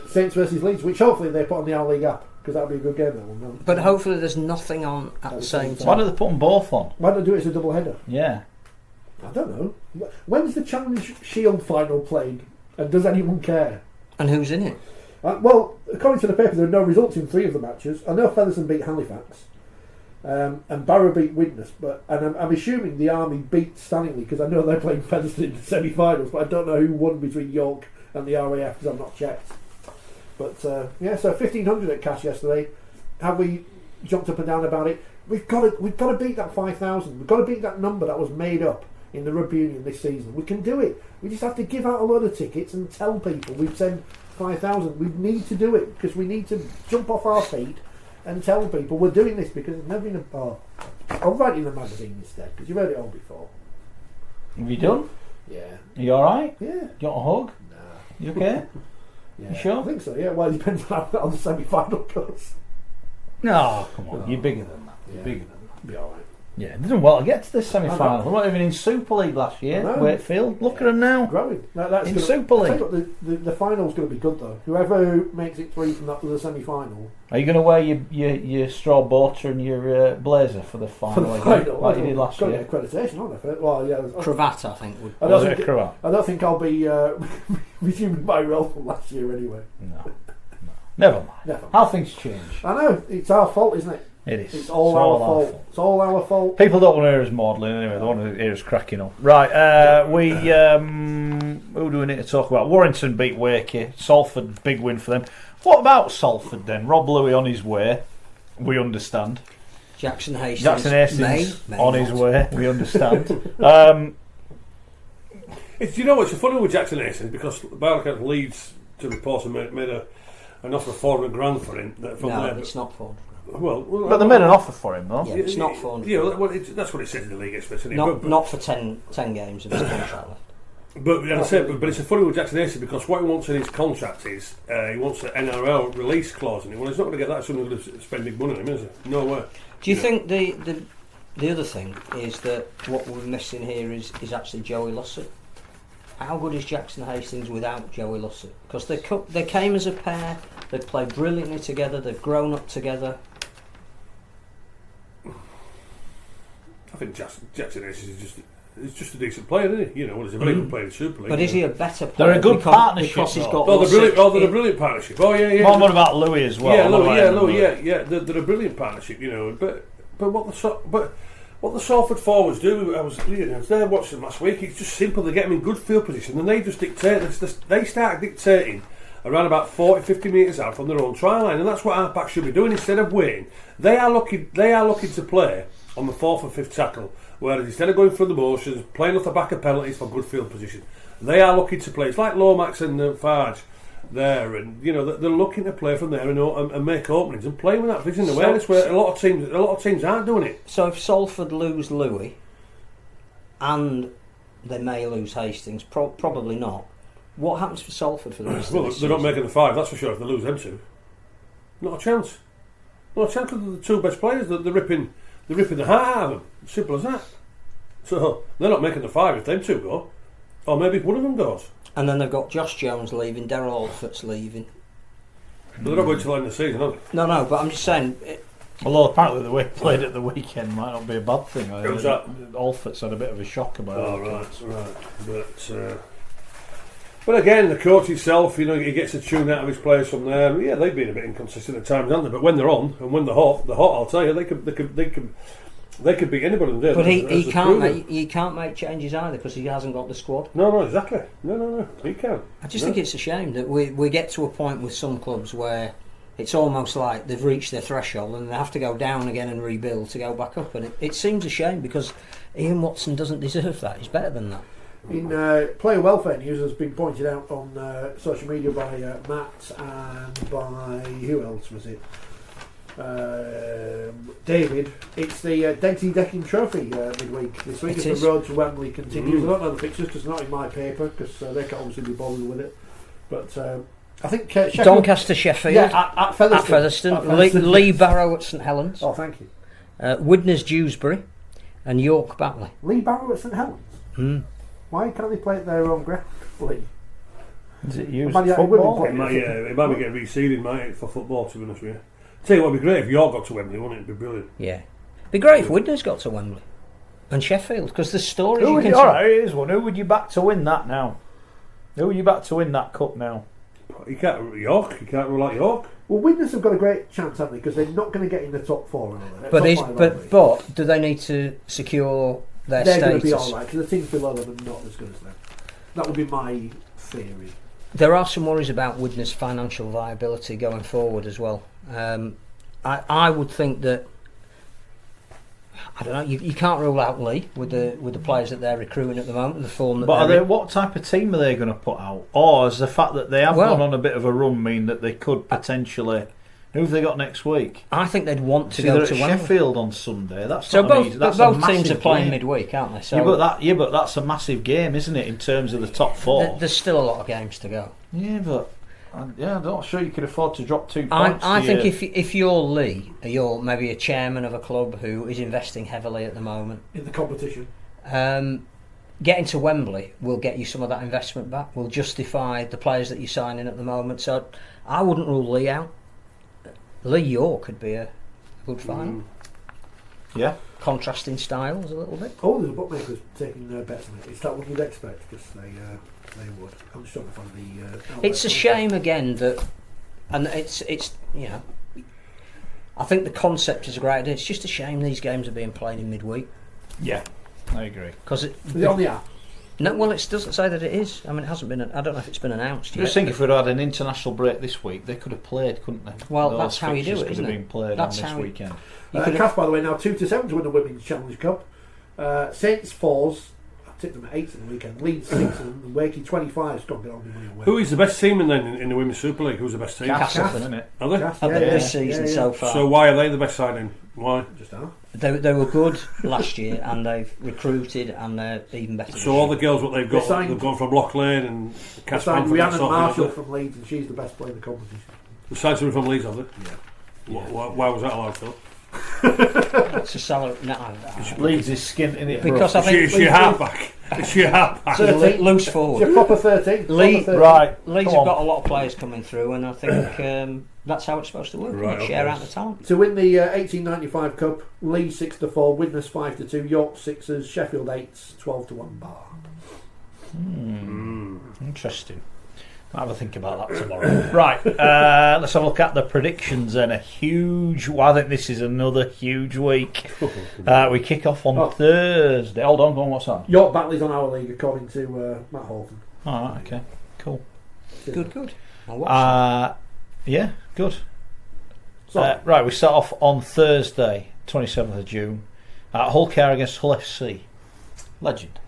Saints versus Leeds, which hopefully they put on the R League app, because that'll be a good game. That one. No? But hopefully there's nothing on at the same time. Why do they put them both on? Why don't they do it as a double header? Yeah. I don't know. When's the Challenge Shield final played? And does anyone care? And who's in it? Well, according to the paper, there are no results in 3 of the matches. I know Featherstone beat Halifax, and Barrow beat Widnes, and I'm assuming the Army beat Stanley because I know they're playing Featherstone in the semi-finals, but I don't know who won between York and the RAF because I've not checked. But so 1,500 at cash yesterday. Have we jumped up and down about it? We've got to beat that 5,000. We've got to beat that number that was made up in the Rugby Union this season. We can do it. We just have to give out a load of tickets and tell people we've sent 5,000. We need to do it because we need to jump off our feet and tell people we're doing this because it's never been a bar. I'll write in the magazine instead because you've heard it all before. Have you done? Yeah. Are you alright? Yeah. You want a hug? Nah. You okay? Yeah. You sure? I think so, yeah. Well, it depends on how the semi-final goes. No, come on. No. You're bigger than that. You're bigger than that. Be alright. Yeah, they've done well to get to the semi-final. They're not even in Super League last year. No. Wakefield, look at them now. Growing. In Super League. I tell you what, the final's going to be good though. Whoever makes it through from that to the semi-final. Are you going to wear your straw boater and your blazer for the final? For the final, like you did last year? Accreditation, aren't I? Well, yeah. Cravat, I think, would. I don't think I'll be resuming my role from last year anyway. No. Never mind. How things change. I know. It's our fault, isn't it? It is. It's all our fault. It's all our fault. People don't want to hear us maudling anyway. They want to hear us cracking up. Right. Who do we need to talk about? Warrington beat Wakey. Salford, big win for them. What about Salford then? Rob Louis on his way. We understand. Jackson Hastings may on his way. We understand. You know what's funny with Jackson Hastings because Barclays Leeds to report made an offer of $400,000 for him. It's not $400,000. Well, but they made an offer for him, though. Yeah, it's not $400,000. Yeah, that's what it says in the league, especially. Not for 10 games of his contract left. But it's a funny with Jackson Hastings because what he wants in his contract is he wants an NRL release clause in it. Well, he's not going to get that. Someone's going to spend big money on him, is he? No way. Do you think the other thing is that what we're missing here is actually Joey Lussett? How good is Jackson Hastings without Joey Lussett? Because they came as a pair, they've played brilliantly together, they've grown up together. I think Jackson Hastings is just a decent player, isn't he? You know, he's a very good player in Super League. But is he a better player? They're a good partnership. Because he's got they're a brilliant partnership. Oh yeah. Well, what about Louis as well? Yeah. They're a brilliant partnership, you know. But what the Salford forwards do, I was there watching them last week. It's just simple. They get them in good field position, and they just dictate. They start dictating around about 40-50 metres out from their own try line, and that's what our pack should be doing instead of waiting. They are looking to play on the 4th and 5th tackle, whereas instead of going through the motions, playing off the back of penalties for good field position. They are looking to play. It's like Lomax and Farge there, and they're looking to play from there and make openings and play with that vision and awareness where a lot of teams aren't doing it. So if Salford lose Louis, and they may lose Hastings, probably not. What happens for Salford for the rest of this They're not making the 5, that's for sure. If they lose them two, not a chance. Not a chance because they're the two best players. They're ripping the heart out of them. Simple as that. So they're not making the 5 if them two go, or maybe if one of them goes. And then they've got Josh Jones leaving, Daryl Alford's leaving. But they're not going to end the season, are they? No, but I'm just saying. Although apparently the way he played at the weekend might not be a bad thing. Who's that? Alford's had a bit of a shock about it. Oh, right. But again, the coach himself, he gets a tune out of his players from there. Yeah, they've been a bit inconsistent at times, haven't they? But when they're on and when they're hot, I'll tell you, they could beat anybody in there. But he can't make changes either because he hasn't got the squad. No, exactly. No, he can. I just think it's a shame that we get to a point with some clubs where it's almost like they've reached their threshold and they have to go down again and rebuild to go back up. And it seems a shame because Ian Watson doesn't deserve that. He's better than that. In player welfare news has been pointed out on social media by Matt and by who else was it? David. It's the Denty Decking Trophy midweek this week. As the road to Wembley continues. I don't know the pictures because it's not in my paper because they can't obviously be bothered with it. But I think Sheffield, Doncaster, Sheffield, at Featherstone. Lee Barrow at St Helens. Oh, thank you. Widnes Dewsbury and York Batley. Lee Barrow at St Helens. Why can't they play at their own ground? Lee? Is it used for football? It might be getting reseeded, might it, for football, to be honest with you. Tell you what would be great if York got to Wembley, wouldn't it? It'd be brilliant. Yeah. It'd be great if Widnes got to Wembley. And Sheffield, because there's stories you can Alright, here's one. Who would you back to win that now? Who would you back to win that cup now? You can't rule out York. Well, Widnes have got a great chance, haven't they? Because they're not going to get in the top 4. But do they need to secure their status? They're going to be alright because the teams below them are not as good as them. That would be my theory. There are some worries about Widnes' financial viability going forward as well. I would think that I don't know. You can't rule out Lee with the players that they're recruiting at the moment. The form that. But what type of team are they going to put out? Or is the fact that they have gone on a bit of a run mean that they could potentially? Who have they got next week? I think they'd want to go to Sheffield on Sunday. That's both teams are playing midweek, aren't they? So but that's a massive game, isn't it? In terms of the top 4, there's still a lot of games to go. Yeah, but I'm not sure you could afford to drop 2 points. I think if you're Lee, you're maybe a chairman of a club who is investing heavily at the moment in the competition. Getting to Wembley will get you some of that investment back. Will justify the players that you're signing at the moment. So I wouldn't rule Lee out. Lee York could be a good final. Yeah. Contrasting styles a little bit. Oh, there's a bookmakers taking bets on it. Is that what you'd expect? Because they would. I'm just trying to find the. It's a shame again that, and it's I think the concept is a great idea. It's just a shame these games are being played in midweek. Yeah, I agree. Because is it on the app? No, well, it doesn't say that it is. I mean, it hasn't been. I don't know if it's been announced yet. I just think if we'd had an international break this week, they could have played, couldn't they? Well, that's how you do it, isn't it? Could have been played on this weekend. Cass, by the way, now 2-7 to win the Women's Challenge Cup. Saints 4s. I tipped them at 8 at the weekend. Leeds 6 and Wakey 25's got to get on the winning. Who is the best team in the Women's Super League? Who's the best team? Castleford, isn't it? Are they? This season so far. So why are they the best side then? Why? Just now. They were good last year, and they've recruited, and they're even better. So all the girls, what they've got, they've gone from Loch Lane and Casper. Rhiannon Marshall from Leeds, and she's the best player in the competition. They signed someone from Leeds, have they? Yeah. Why was that allowed, Phil? It's a salary. No, Leeds is skint in it. Because I think is she a halfback? Is she a halfback? 13, loose forward. She's a proper 13. Leeds have got a lot of players coming through, and I think that's how it's supposed to work. Right, share out the talent. To win the 1895 Cup, Leeds 6-4, Widnes 5-2, York 6s, Sheffield 8s, 12-1 bar. Interesting. I'll have a think about that tomorrow. Right, let's have a look at the predictions then. I think this is another huge week. We kick off on Thursday. Hold on, what's that? York Batley's on our league, according to Matt Horton. Alright, okay, cool. Good. I'll watch yeah, good. So, right, we start off on Thursday, 27th of June. Hull KR against Hull FC. Legend.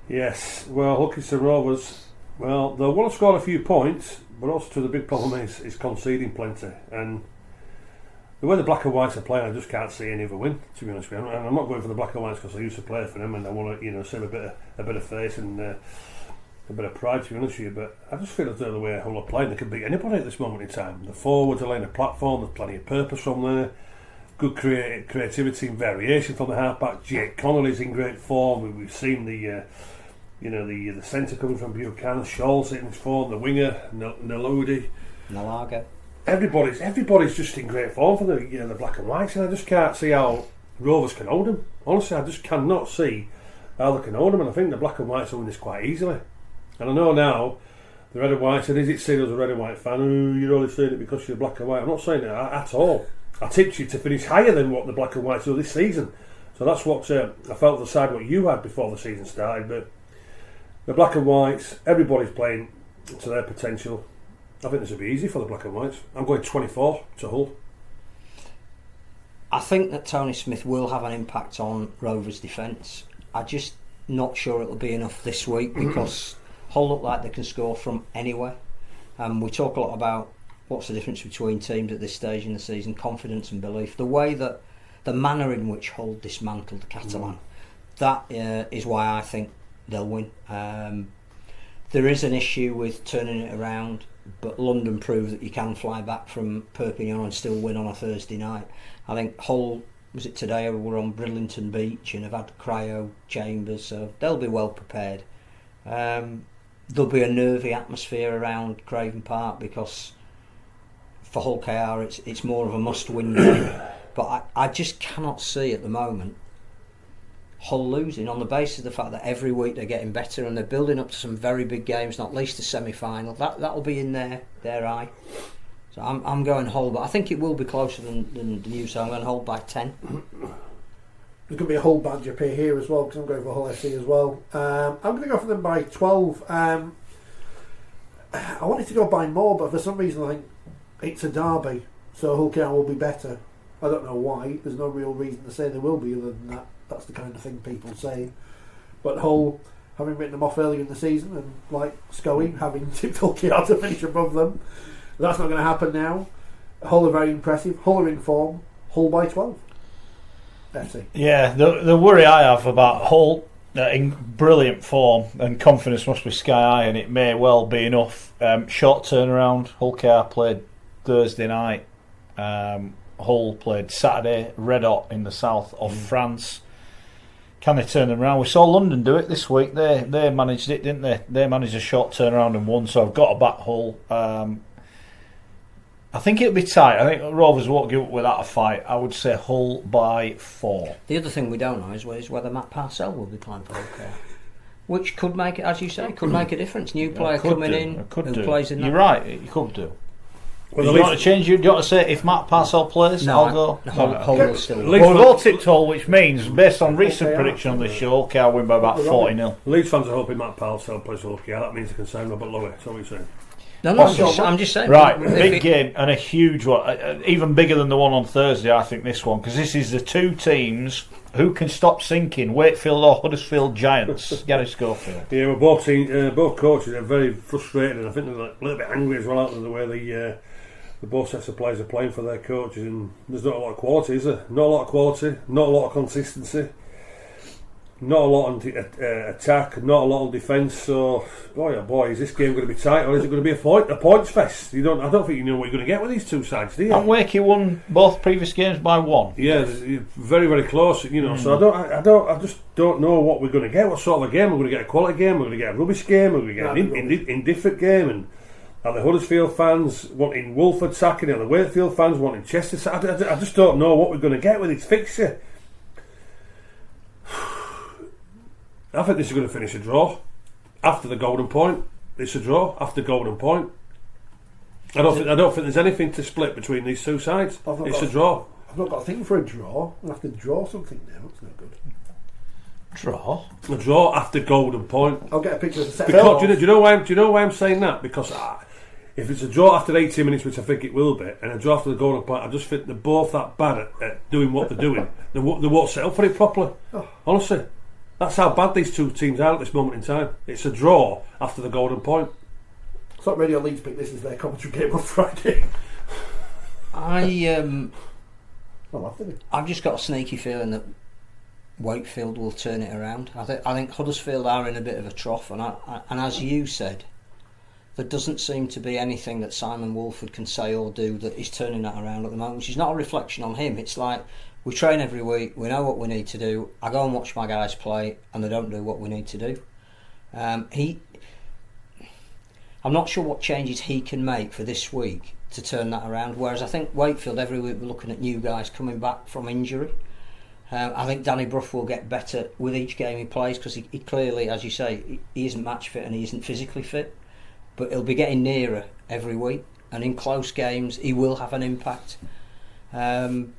Yes, well, Hutchinson Rovers, well, they'll want to score a few points, but also the big problem is conceding plenty. And the way the Black and Whites are playing, I just can't see any other win, to be honest with you. And I'm not going for the Black and Whites because I used to play for them and I want to, save a bit of face and a bit of pride, to be honest with you. But I just feel as though the way Hull are playing, they can beat anybody at this moment in time. The forwards are laying a platform, there's plenty of purpose from there. Good creativity and variation from the halfback. Jake Connolly's in great form. We've seen the centre coming from Buchanan, Shaw's in his form, the winger, Naludi, Nalaga. Everybody's just in great form for the Black and Whites, and I just can't see how Rovers can hold them. Honestly, I just cannot see how they can hold them, and I think the Black and Whites will win this quite easily. And I know now the Red and White, and is it seen as a Red and White fan? Oh, you're only saying it because you're Black and White. I'm not saying that at all. I tipped you to finish higher than what the Black and Whites do this season, so that's what I felt the side what you had before the season started. But the Black and Whites, everybody's playing to their potential. I think this will be easy for the Black and Whites. I'm going 24 to Hull. I think that Tony Smith will have an impact on Rovers' defence. I'm just not sure it'll be enough this week because Hull look like they can score from anywhere. We talk a lot about what's the difference between teams at this stage in the season, confidence and belief. The manner in which Hull dismantled the Catalans, that is why I think they'll win. There is an issue with turning it around, but London proved that you can fly back from Perpignan and still win on a Thursday night. I think Hull, was it today, were on Bridlington Beach and have had cryo chambers, so they'll be well prepared. There'll be a nervy atmosphere around Craven Park because for Hull KR it's more of a must-win game. But I just cannot see at the moment Hull losing on the basis of the fact that every week they're getting better and they're building up to some very big games, not least the semi-final. That'll be in their eye. So I'm going Hull, but I think it will be closer than the new, so I'm going Hull by 10. There's going to be a Hull badge up here as well because I'm going for Hull FC as well. I'm going to go for them by 12. I wanted to go by more, but for some reason I think it's a derby, so Hull KR will be better. I don't know why. There's no real reason to say they will be other than that. That's the kind of thing people say. But Hull, having written them off earlier in the season, and like Schoey, having tipped Hull KR to finish above them, that's not going to happen now. Hull are very impressive. Hull are in form. Hull by 12. FC. Yeah, the worry I have about Hull in brilliant form and confidence must be sky high, and it may well be enough. Short turnaround. Hull KR played Thursday night. Hull played Saturday, red hot in the south of France. Can they turn them around? We saw London do it this week. They managed it, didn't they? They managed a short turnaround and won, so I've got to back Hull. I think it'll be tight. I think Rovers won't give up without a fight. I would say Hull by 4. The other thing we don't know is whether Matt Parcell will be playing for Hull KR, which could make it, as you say, could make a difference. New player coming in who plays in that. You're right, it could do. Well, you want to change? Do you want to say if Matt Parcell plays? No, I'll go. Hull will still. Well, we've all tipped Hull, which means based on recent prediction on this show, KR win by about 40-0. Leeds fans are hoping Matt Parcell plays Hull KR. That means they can sign Robert Lowe. That's what we're saying. No, I'm just saying. Right, big game and a huge one, even bigger than the one on Thursday. I think this one, because this is the two teams who can stop sinking: Wakefield or Huddersfield Giants. Gary Schofield. Yeah, both coaches are very frustrated, and I think they're a little bit angry as well out of the way the both sets of players are playing for their coaches, and there's not a lot of quality, is there? Not a lot of quality, not a lot of consistency, not a lot on attack, not a lot on defence. So, boy, is this game going to be tight, or is it going to be a points fest? I don't think you know what you're going to get with these two sides, do you? And Wakey won both previous games by 1. Yeah, very, very close. So I just don't know what we're going to get. What sort of a game? We're going to get a quality game. We're going to get a rubbish game. We're going to get an indifferent game. And are the Huddersfield fans wanting Wolford sacking? Are the Wakefield fans wanting Chester sacking? I just don't know what we're going to get with this fixture. I think this is going to finish a draw. After the golden point, it's a draw. After golden point, I don't think there's anything to split between these two sides. It's a draw. I've not got a thing for a draw. I'll have to draw something now. It's not good. Draw? A draw after golden point. I'll get a picture of the set. Because do you know why I'm saying that? Because if it's a draw after 80 minutes, which I think it will be, and a draw after the golden point, I just think they're both that bad at doing what they're doing. They won't settle for it properly. Honestly. That's how bad these two teams are at this moment in time. It's a draw after the golden point. It's not Radio Leeds pick this is their commentary game on Friday. I've I've just got a sneaky feeling that Wakefield will turn it around. I think Huddersfield are in a bit of a trough, and as you said, there doesn't seem to be anything that Simon Wolford can say or do that is turning that around at the moment, which is not a reflection on him. It's like, we train every week, we know what we need to do, I go and watch my guys play and they don't do what we need to do. I'm not sure what changes he can make for this week to turn that around, whereas I think Wakefield, every week we're looking at new guys coming back from injury. I think Danny Brough will get better with each game he plays, because he clearly, as you say, he isn't match fit and he isn't physically fit, but he'll be getting nearer every week, and in close games he will have an impact. There'll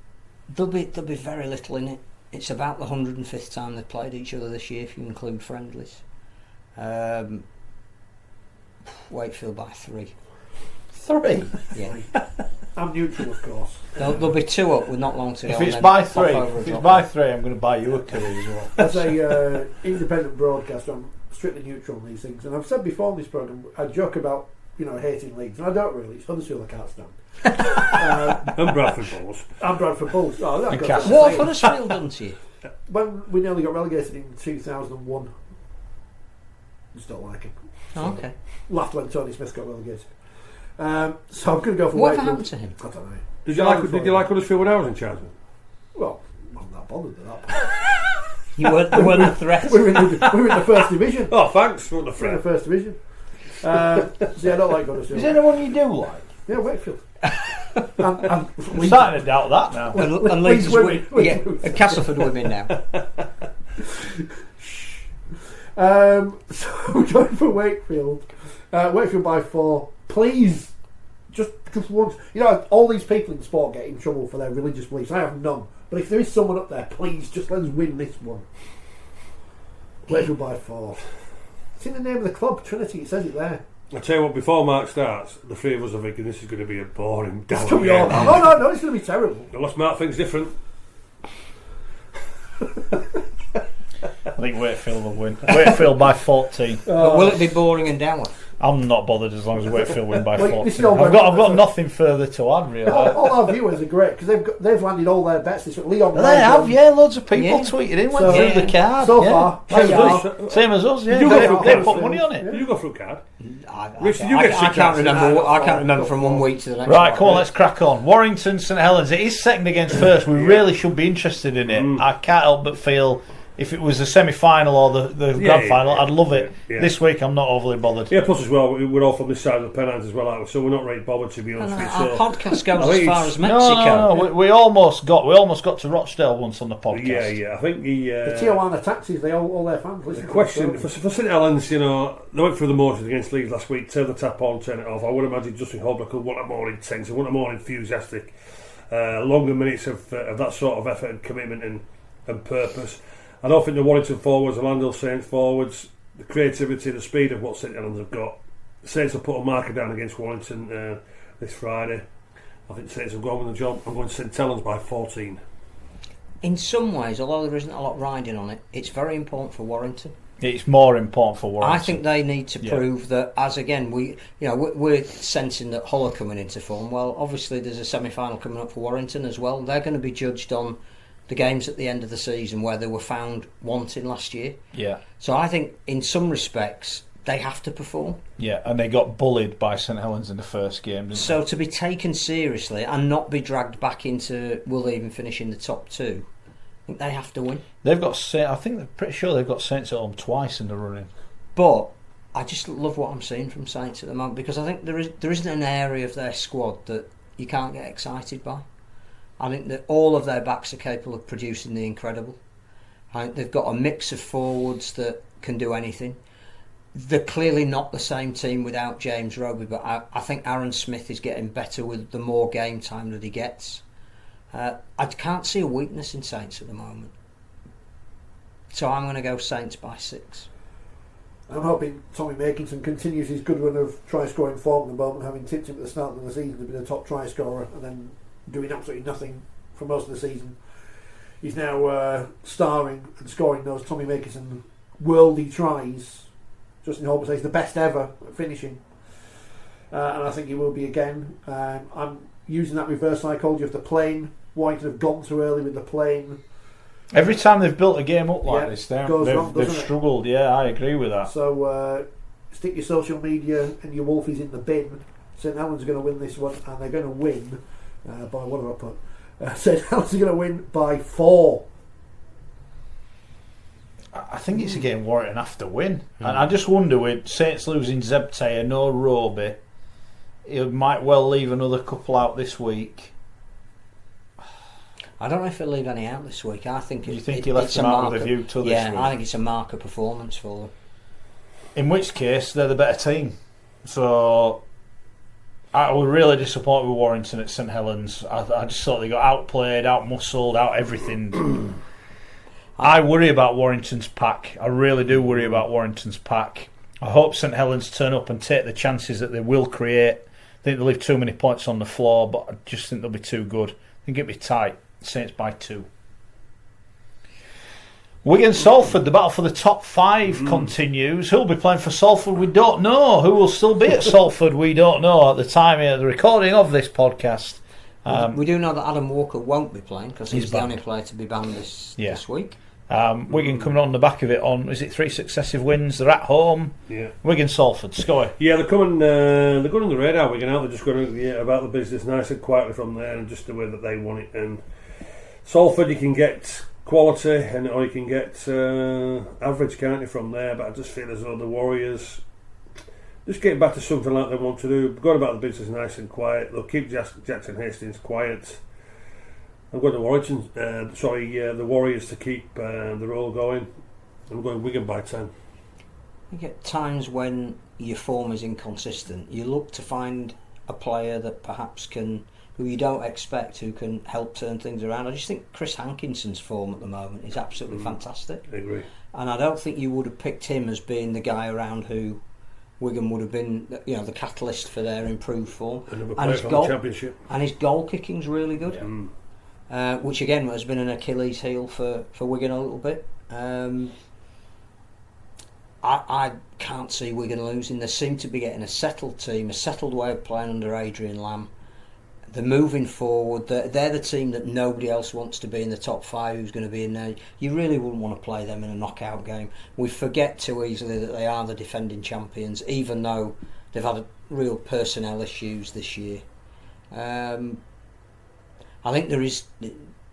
be very little in it. It's about the 105th time they've played each other this year, if you include friendlies. Wakefield by 3. 3? Yeah. I'm neutral, of course. They'll be 2 up with not long to go. If it's by 3, I'm going to buy you a curry as well. As a independent broadcaster, I'm strictly neutral on these things, and I've said before in this programme, I joke about hating Leeds, and I don't really. It's Huddersfield I can't stand. And Bradford Bulls. And Bradford Bulls. Oh, that goes Castle. What have Huddersfield done to you? When we nearly got relegated in 2001, just don't like him. Oh, okay. Laughed when Tony Smith got relegated. So I'm going to go for What Wakefield. happened to him? I don't know. Did you like Huddersfield when I was in charge? Well, I wasn't that bothered at that point. You weren't a threat. we were in the first division. Oh, thanks. What the We were in the friend. first division. So yeah, I don't like Huddersfield. Is there anyone you do like? Yeah, Wakefield. and I'm starting to doubt that now. And Leeds women. and Castleford women now. So we're going for Wakefield. Wakefield by 4. Please, just once. All these people in sport get in trouble for their religious beliefs. I have none. But if there is someone up there, please, just let us win this one. Wakefield by 4. It's in the name of the club, Trinity. It says it there. I tell you what, before Mark starts, the 3 of us are thinking this is going to be a boring It's down gonna be all- game. no, it's going to be terrible. Unless Mark thinks different. I think Wakefield will win. Wakefield by 14. But will it be boring and dour? I'm not bothered as long as Wakefield win by Well, 14. this is all I've going- got nothing further to add, really. All our viewers are great because they've landed all their bets this week. Leon, They have, yeah. Loads of people Yeah. tweeted in, went So- through the card. So yeah. far, Same as us, yeah. You They go for put Wakefield. money on it. Did you go through card? I Rich, did you get can't sick of it? remember. I can't remember from one week to the next. Right, come on, let's crack on. Warrington, St Helens. It is second against first. We really should be interested in it. I can't help but feel if it was the semi-final or the grand final, I'd love it. Yeah. This week, I'm not overly bothered. Yeah, plus as well, we're all from this side of the Pennines as well, aren't we? So we're not really bothered, to be honest with you. Our So, podcast goes I think as far it's- as Mexico. No. We almost got to Rochdale once on the podcast. yeah. I think the Tijuana taxis, all their fans listen. The to question the for St Helens, they went through the motions against Leeds last week. Turn the tap on, turn it off. I would imagine Justin Holbrook will want a more intense, want a more enthusiastic, longer minutes of that sort of effort and commitment and purpose. I don't think the Warrington forwards, the Landhill Saints forwards, the creativity, the speed of what St Helens have got. The Saints will put a marker down against Warrington this Friday. I think the Saints will go on with the job. I'm going to St Helens by 14. In some ways, although there isn't a lot riding on it, it's very important for Warrington. It's more important for Warrington. I think they need to prove that, as again, we're sensing that Hull are coming into form. Well, obviously there's a semi-final coming up for Warrington as well. They're going to be judged on the games at the end of the season where they were found wanting last year. Yeah. So I think in some respects they have to perform. Yeah, and they got bullied by St Helens in the first game, didn't So to be taken seriously and not be dragged back into will they even finish in the top 2, I think they have to win. They've got I think they're pretty sure they've got Saints at home twice in the running. But I just love what I'm seeing from Saints at the moment, because I think there isn't an area of their squad that you can't get excited by. I think that all of their backs are capable of producing the incredible. I think they've got a mix of forwards that can do anything. They're clearly not the same team without James Roby, but I think Aaron Smith is getting better with the more game time that he gets. I can't see a weakness in Saints at the moment. So I'm going to go Saints by 6. I'm hoping Tommy Makinson continues his good run of try-scoring form at the moment, having tipped him at the start of the season to be the top try-scorer and then doing absolutely nothing for most of the season. He's now starring and scoring those Tommy Makerson worldy tries. Justin Holbert says the best ever at finishing. And I think he will be again. I'm using that reverse psychology of the plane. Warrington have gone too early with the plane. Every time they've built a game up like this, they've struggled. Yeah, I agree with that. So stick your social media and your Wolfies in the bin. St Helens are going to win this one, and they're going to win by, what have I put? St Helens are going to win by 4. I think it's a game Warrington have to win. And I just wonder, with Saints losing Zebte and no Roby, he might well leave another couple out this week. I don't know if he'll leave any out this week. I think you think he left them out with a view to this week? Yeah, I think it's a marker performance for them. In which case, they're the better team. So I was really disappointed with Warrington at St Helens. I just thought they got outplayed, outmuscled, out everything. I worry about Warrington's pack. I really do worry about Warrington's pack. I hope St Helens turn up and take the chances that they will create. I think they'll leave too many points on the floor, but I just think they'll be too good. I think it'll be tight. Saints by 2. Wigan Salford, the battle for the top 5 continues. Who'll be playing for Salford? We don't know. Who will still be at Salford? We don't know at the time of the recording of this podcast. We do know that Adam Walker won't be playing because he's the only player to be banned this week. Wigan coming on the back of it on, is it 3 successive wins? They're at home. Yeah. Wigan Salford, Schoey. Yeah, they're going on the radar, Wigan, out. They're just going about the business nice and quietly from there, and just the way that they want it. And Salford, you can get quality, or you can get average, can't you, from there? But I just feel as though the Warriors just getting back to something like they want to do, going about the business nice and quiet. They'll keep Jackson Hastings quiet. I'm going to Warrington, the Warriors to keep the roll going. I'm going Wigan by 10. I think at times when your form is inconsistent, you look to find a player that perhaps who you don't expect, who can help turn things around. I just think Chris Hankinson's form at the moment is absolutely fantastic. I agree. And I don't think you would have picked him as being the guy around who Wigan would have been, the catalyst for their improved form. And his goal, championship. And his goal kicking's really good. Yeah. Which again has been an Achilles heel for Wigan a little bit. I can't see Wigan losing. They seem to be getting a settled team, a settled way of playing under Adrian Lamb. They're moving forward. They're the team that nobody else wants to be in the top 5 who's going to be in there. You really wouldn't want to play them in a knockout game. We forget too easily that they are the defending champions, even though they've had real personnel issues this year. I think there is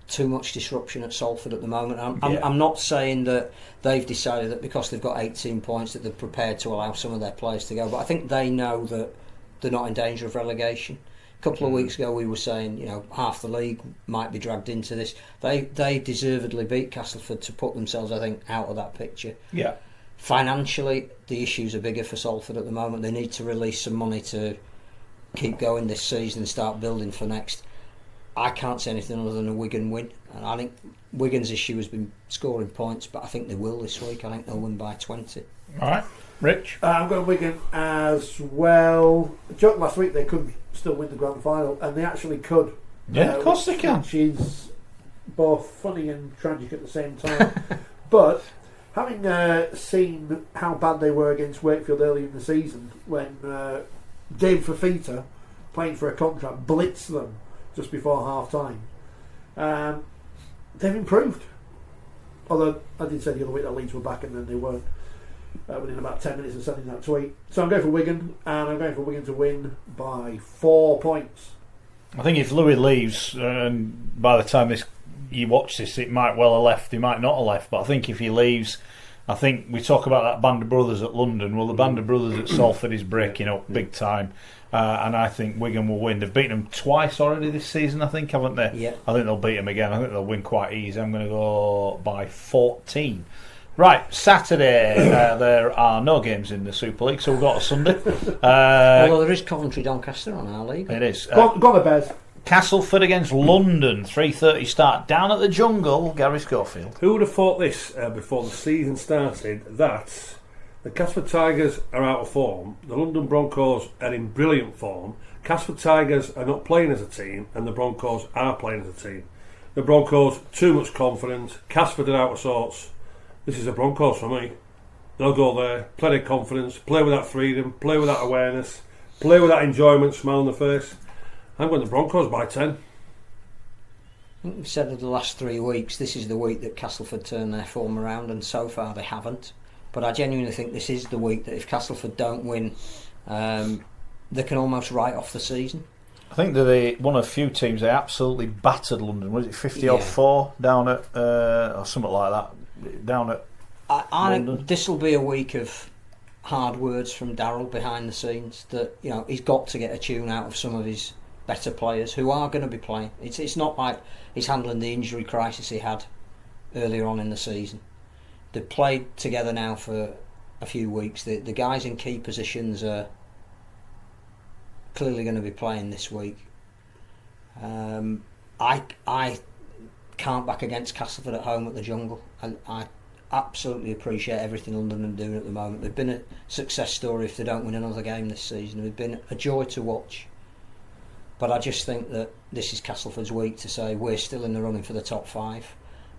too much disruption at Salford at the moment. I'm not saying that they've decided that because they've got 18 points that they're prepared to allow some of their players to go, but I think they know that they're not in danger of relegation. A couple of weeks ago we were saying half the league might be dragged into this. They deservedly beat Castleford to put themselves, I think, out of that picture. Yeah. Financially, the issues are bigger for Salford at the moment. They need to release some money to keep going this season and start building for next. I can't say anything other than a Wigan win, and I think Wigan's issue has been scoring points, but I think they will this week. I think they'll win by 20. Alright, Rich? I'm going Wigan as well. I joked last week they could still win the grand final, and they actually could. Yeah, of course they can. Which is both funny and tragic at the same time. But having seen how bad they were against Wakefield early in the season, when Dave Fafita, playing for a contract, blitzed them just before half time, they've improved. Although I did say the other week that Leeds were back and then they weren't within about 10 minutes of sending that tweet. So I'm going for Wigan, and I'm going for Wigan to win by 4 points. I think if Louis leaves, and by the time you watch this, it might well have left, he might not have left, but I think if he leaves, I think we talk about that band of brothers at London. Well, the band of brothers at Salford is breaking up big time, and I think Wigan will win. They've beaten them twice already this season, I think, haven't they? Yeah. I think they'll beat them again. I think they'll win quite easy. I'm going to go by 14. Right, Saturday, there are no games in the Super League, so we've got a Sunday. Although there is Coventry Doncaster on our league. It is. Go the Bears. Castleford against London, 3:30 start, down at the Jungle, Gary Schofield. Who would have thought this before the season started, that the Castleford Tigers are out of form, the London Broncos are in brilliant form, Castleford Tigers are not playing as a team, and the Broncos are playing as a team. The Broncos, too much confidence. Casford are out of sorts. This is the Broncos for me. They'll go there, play their confidence, play with that freedom, play with that awareness, play with that enjoyment, smile on the face. I'm going the Broncos by 10. I think we've said of the last 3 weeks, this is the week that Castleford turn their form around, and so far they haven't. But I genuinely think this is the week that if Castleford don't win, they can almost write off the season. I think they're one of the few teams that absolutely battered London. Was it 50 or 4 down at, or something like that, down at London? This will be a week of hard words from Darryl behind the scenes. That he's got to get a tune out of some of his better players who are going to be playing. It's not like he's handling the injury crisis he had earlier on in the season. They've played together now for a few weeks. The guys in key positions are clearly going to be playing this week. I can't back against Castleford at home at the Jungle, and I absolutely appreciate everything London are doing at the moment. They've been a success story if they don't win another game this season. They've been a joy to watch. But I just think that this is Castleford's week to say we're still in the running for the top 5.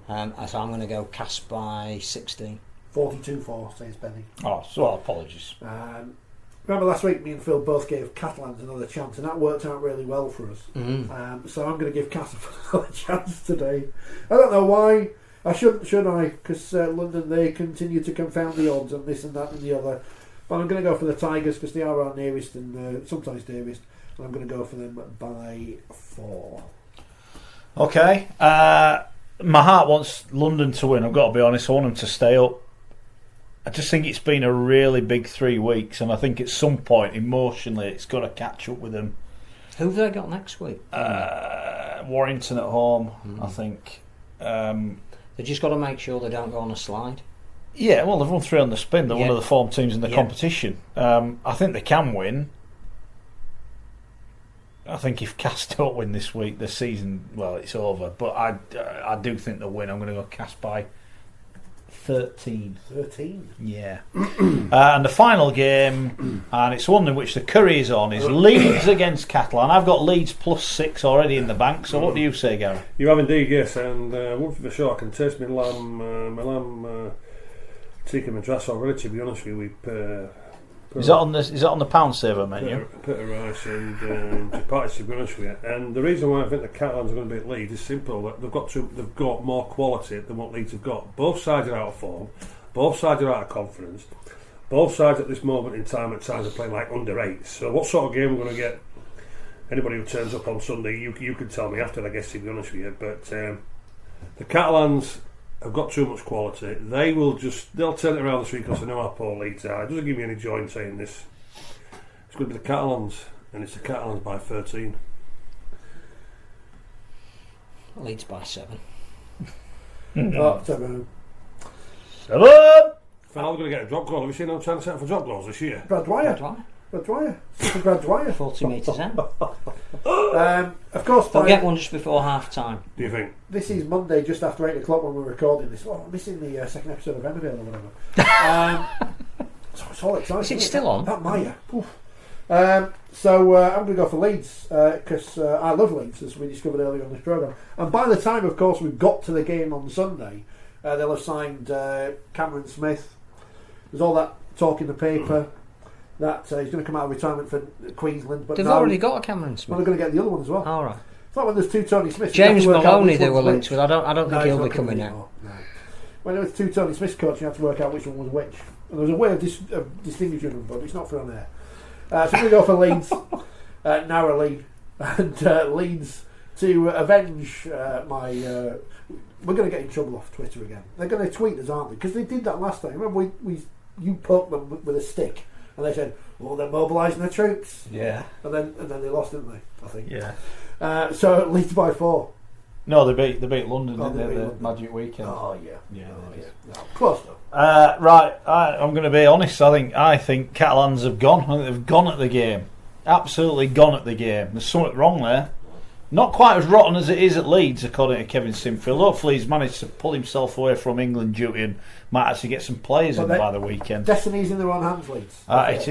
As I'm going to go Cast by 16. 42-4, says Benny. Oh, so apologies. Remember last week me and Phil both gave Catalans another chance, and that worked out really well for us. So I'm going to give Castleford another chance today. I don't know why. I shouldn't, should I? Because London, they continue to confound the odds on this and that and the other. But I'm going to go for the Tigers because they are our nearest and sometimes dearest. And I'm going to go for them by 4. Okay. My heart wants London to win. I've got to be honest. I want them to stay up. I just think it's been a really big 3 weeks, and I think at some point emotionally it's got to catch up with them. Who have they got next week? Warrington at home, I think. They just got to make sure they don't go on a slide. Yeah, well, they've won 3 on the spin. They're one of the form teams in the competition. I think they can win. I think if Cast don't win this week, the season, well, it's over. But I do think they'll win. I'm going to go Cast by 13. 13? Yeah. And the final game, and it's one in which the curry is on, is Leeds against Catalan. I've got Leeds +6 already in the bank. So what do you say, Gary? You have indeed, yes. And one for sure, I can taste my lamb tikka madras already. To be honest with you, Is that on the pound saver menu? Put a rice and chapati, to be honest with you. And the reason why I think the Catalans are going to beat Leeds is simple. That they've got more quality than what Leeds have got. Both sides are out of form. Both sides are out of confidence. Both sides at this moment in time at times are playing like under 8s. So what sort of game we're going to get? Anybody who turns up on Sunday, you can tell me after, I guess, to be honest with you. But the Catalans have got too much quality. They'll turn it around this week because they know how poor Leeds are. It doesn't give me any joy in saying this. It's going to be the Catalans, and it's the Catalans by 13. Leeds by 7. 7. Fowler's going to get a drop goal. Have you seen him trying to set up for drop goals this year? Brad Dwyer. Brad Dwyer. 40 metres out. Of course, they'll get one just before half time. Do you think? This is Monday, just after 8 o'clock when we're recording this. Oh, I'm missing the second episode of Emmerdale or whatever. So it's all exciting. Is it still on? That Maya. So I'm going to go for Leeds because I love Leeds, as we discovered earlier on this programme. And by the time, of course, we've got to the game on Sunday, they'll have signed Cameron Smith. There's all that talk in the paper that he's going to come out of retirement for Queensland. But they've already got a Cameron Smith. Well, they're going to get the other one as well. All right. It's like when there's 2 Tony Smiths. James Maloney they were linked with. I don't think he'll be coming out. No. When there was 2 Tony Smiths coach, you have to work out which one was which. And there was a way of distinguishing them, but it's not for on there. So I'm going to go for Leeds narrowly, and Leeds to avenge my. We're going to get in trouble off Twitter again. They're going to tweet us, aren't they? Because they did that last time. Remember, you poked them with a stick, and they said, "Well, they're mobilising their troops." Yeah. And then they lost, didn't they? I think. Yeah. So Leeds by 4. No, they beat London, didn't they? The Magic Weekend. Oh yeah. Yeah. No, close though. Right. I'm going to be honest. I think Catalans have gone. I think they've gone at the game. Absolutely gone at the game. There's something wrong there. Not quite as rotten as it is at Leeds, according to Kevin Sinfield. Hopefully he's managed to pull himself away from England duty and might actually get some players in by the weekend. Destiny's in their own hands, Leeds. It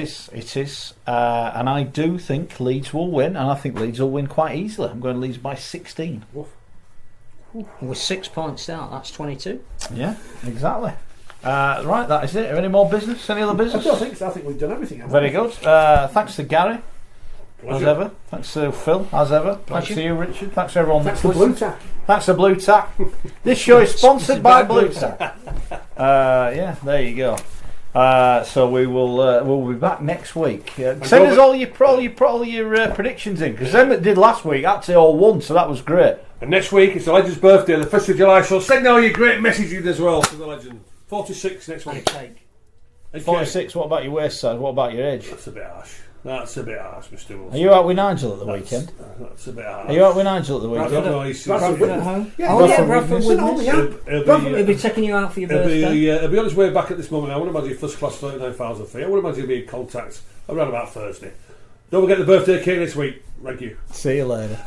is. And I do think Leeds will win, and I think Leeds will win quite easily. I'm going Leeds by 16. Woof. With 6 points out, that's 22. Yeah, exactly. Right, that is it. Any more business? Any other I business? don't think so. I think we've done everything. haven't Very we? good. Thanks to Gary, as ever. Thanks to Phil, as ever. Thanks to you, Richard. Thanks to everyone Thanks that's to Blue listened. Tack. Thanks to Blue Tack. This show is sponsored by Blue Tack. Yeah, there you go. So we'll be back next week. Send us all your predictions in, because them that did last week actually all won, so that was great. And next week it's the legend's birthday, the 1st of July, so send all your great messages as well to the legend. 46 next week. Cake. 46. What about your waist size? What about your age? That's a bit harsh. That's a bit harsh, Mr. Wilson. Are you out with Nigel at the weekend? That's a bit harsh. Are you out with Nigel at the I weekend? don't know. He's Bradford at home? Yeah, Oh, yeah, Bradford Bradford with with us. me. He'll be taking you out for your birthday. He'll be on his way back at this moment. I would imagine first class 39,000 fee. I would imagine he'll be in contact around about Thursday. Don't forget the birthday cake this week. Thank you. See you later.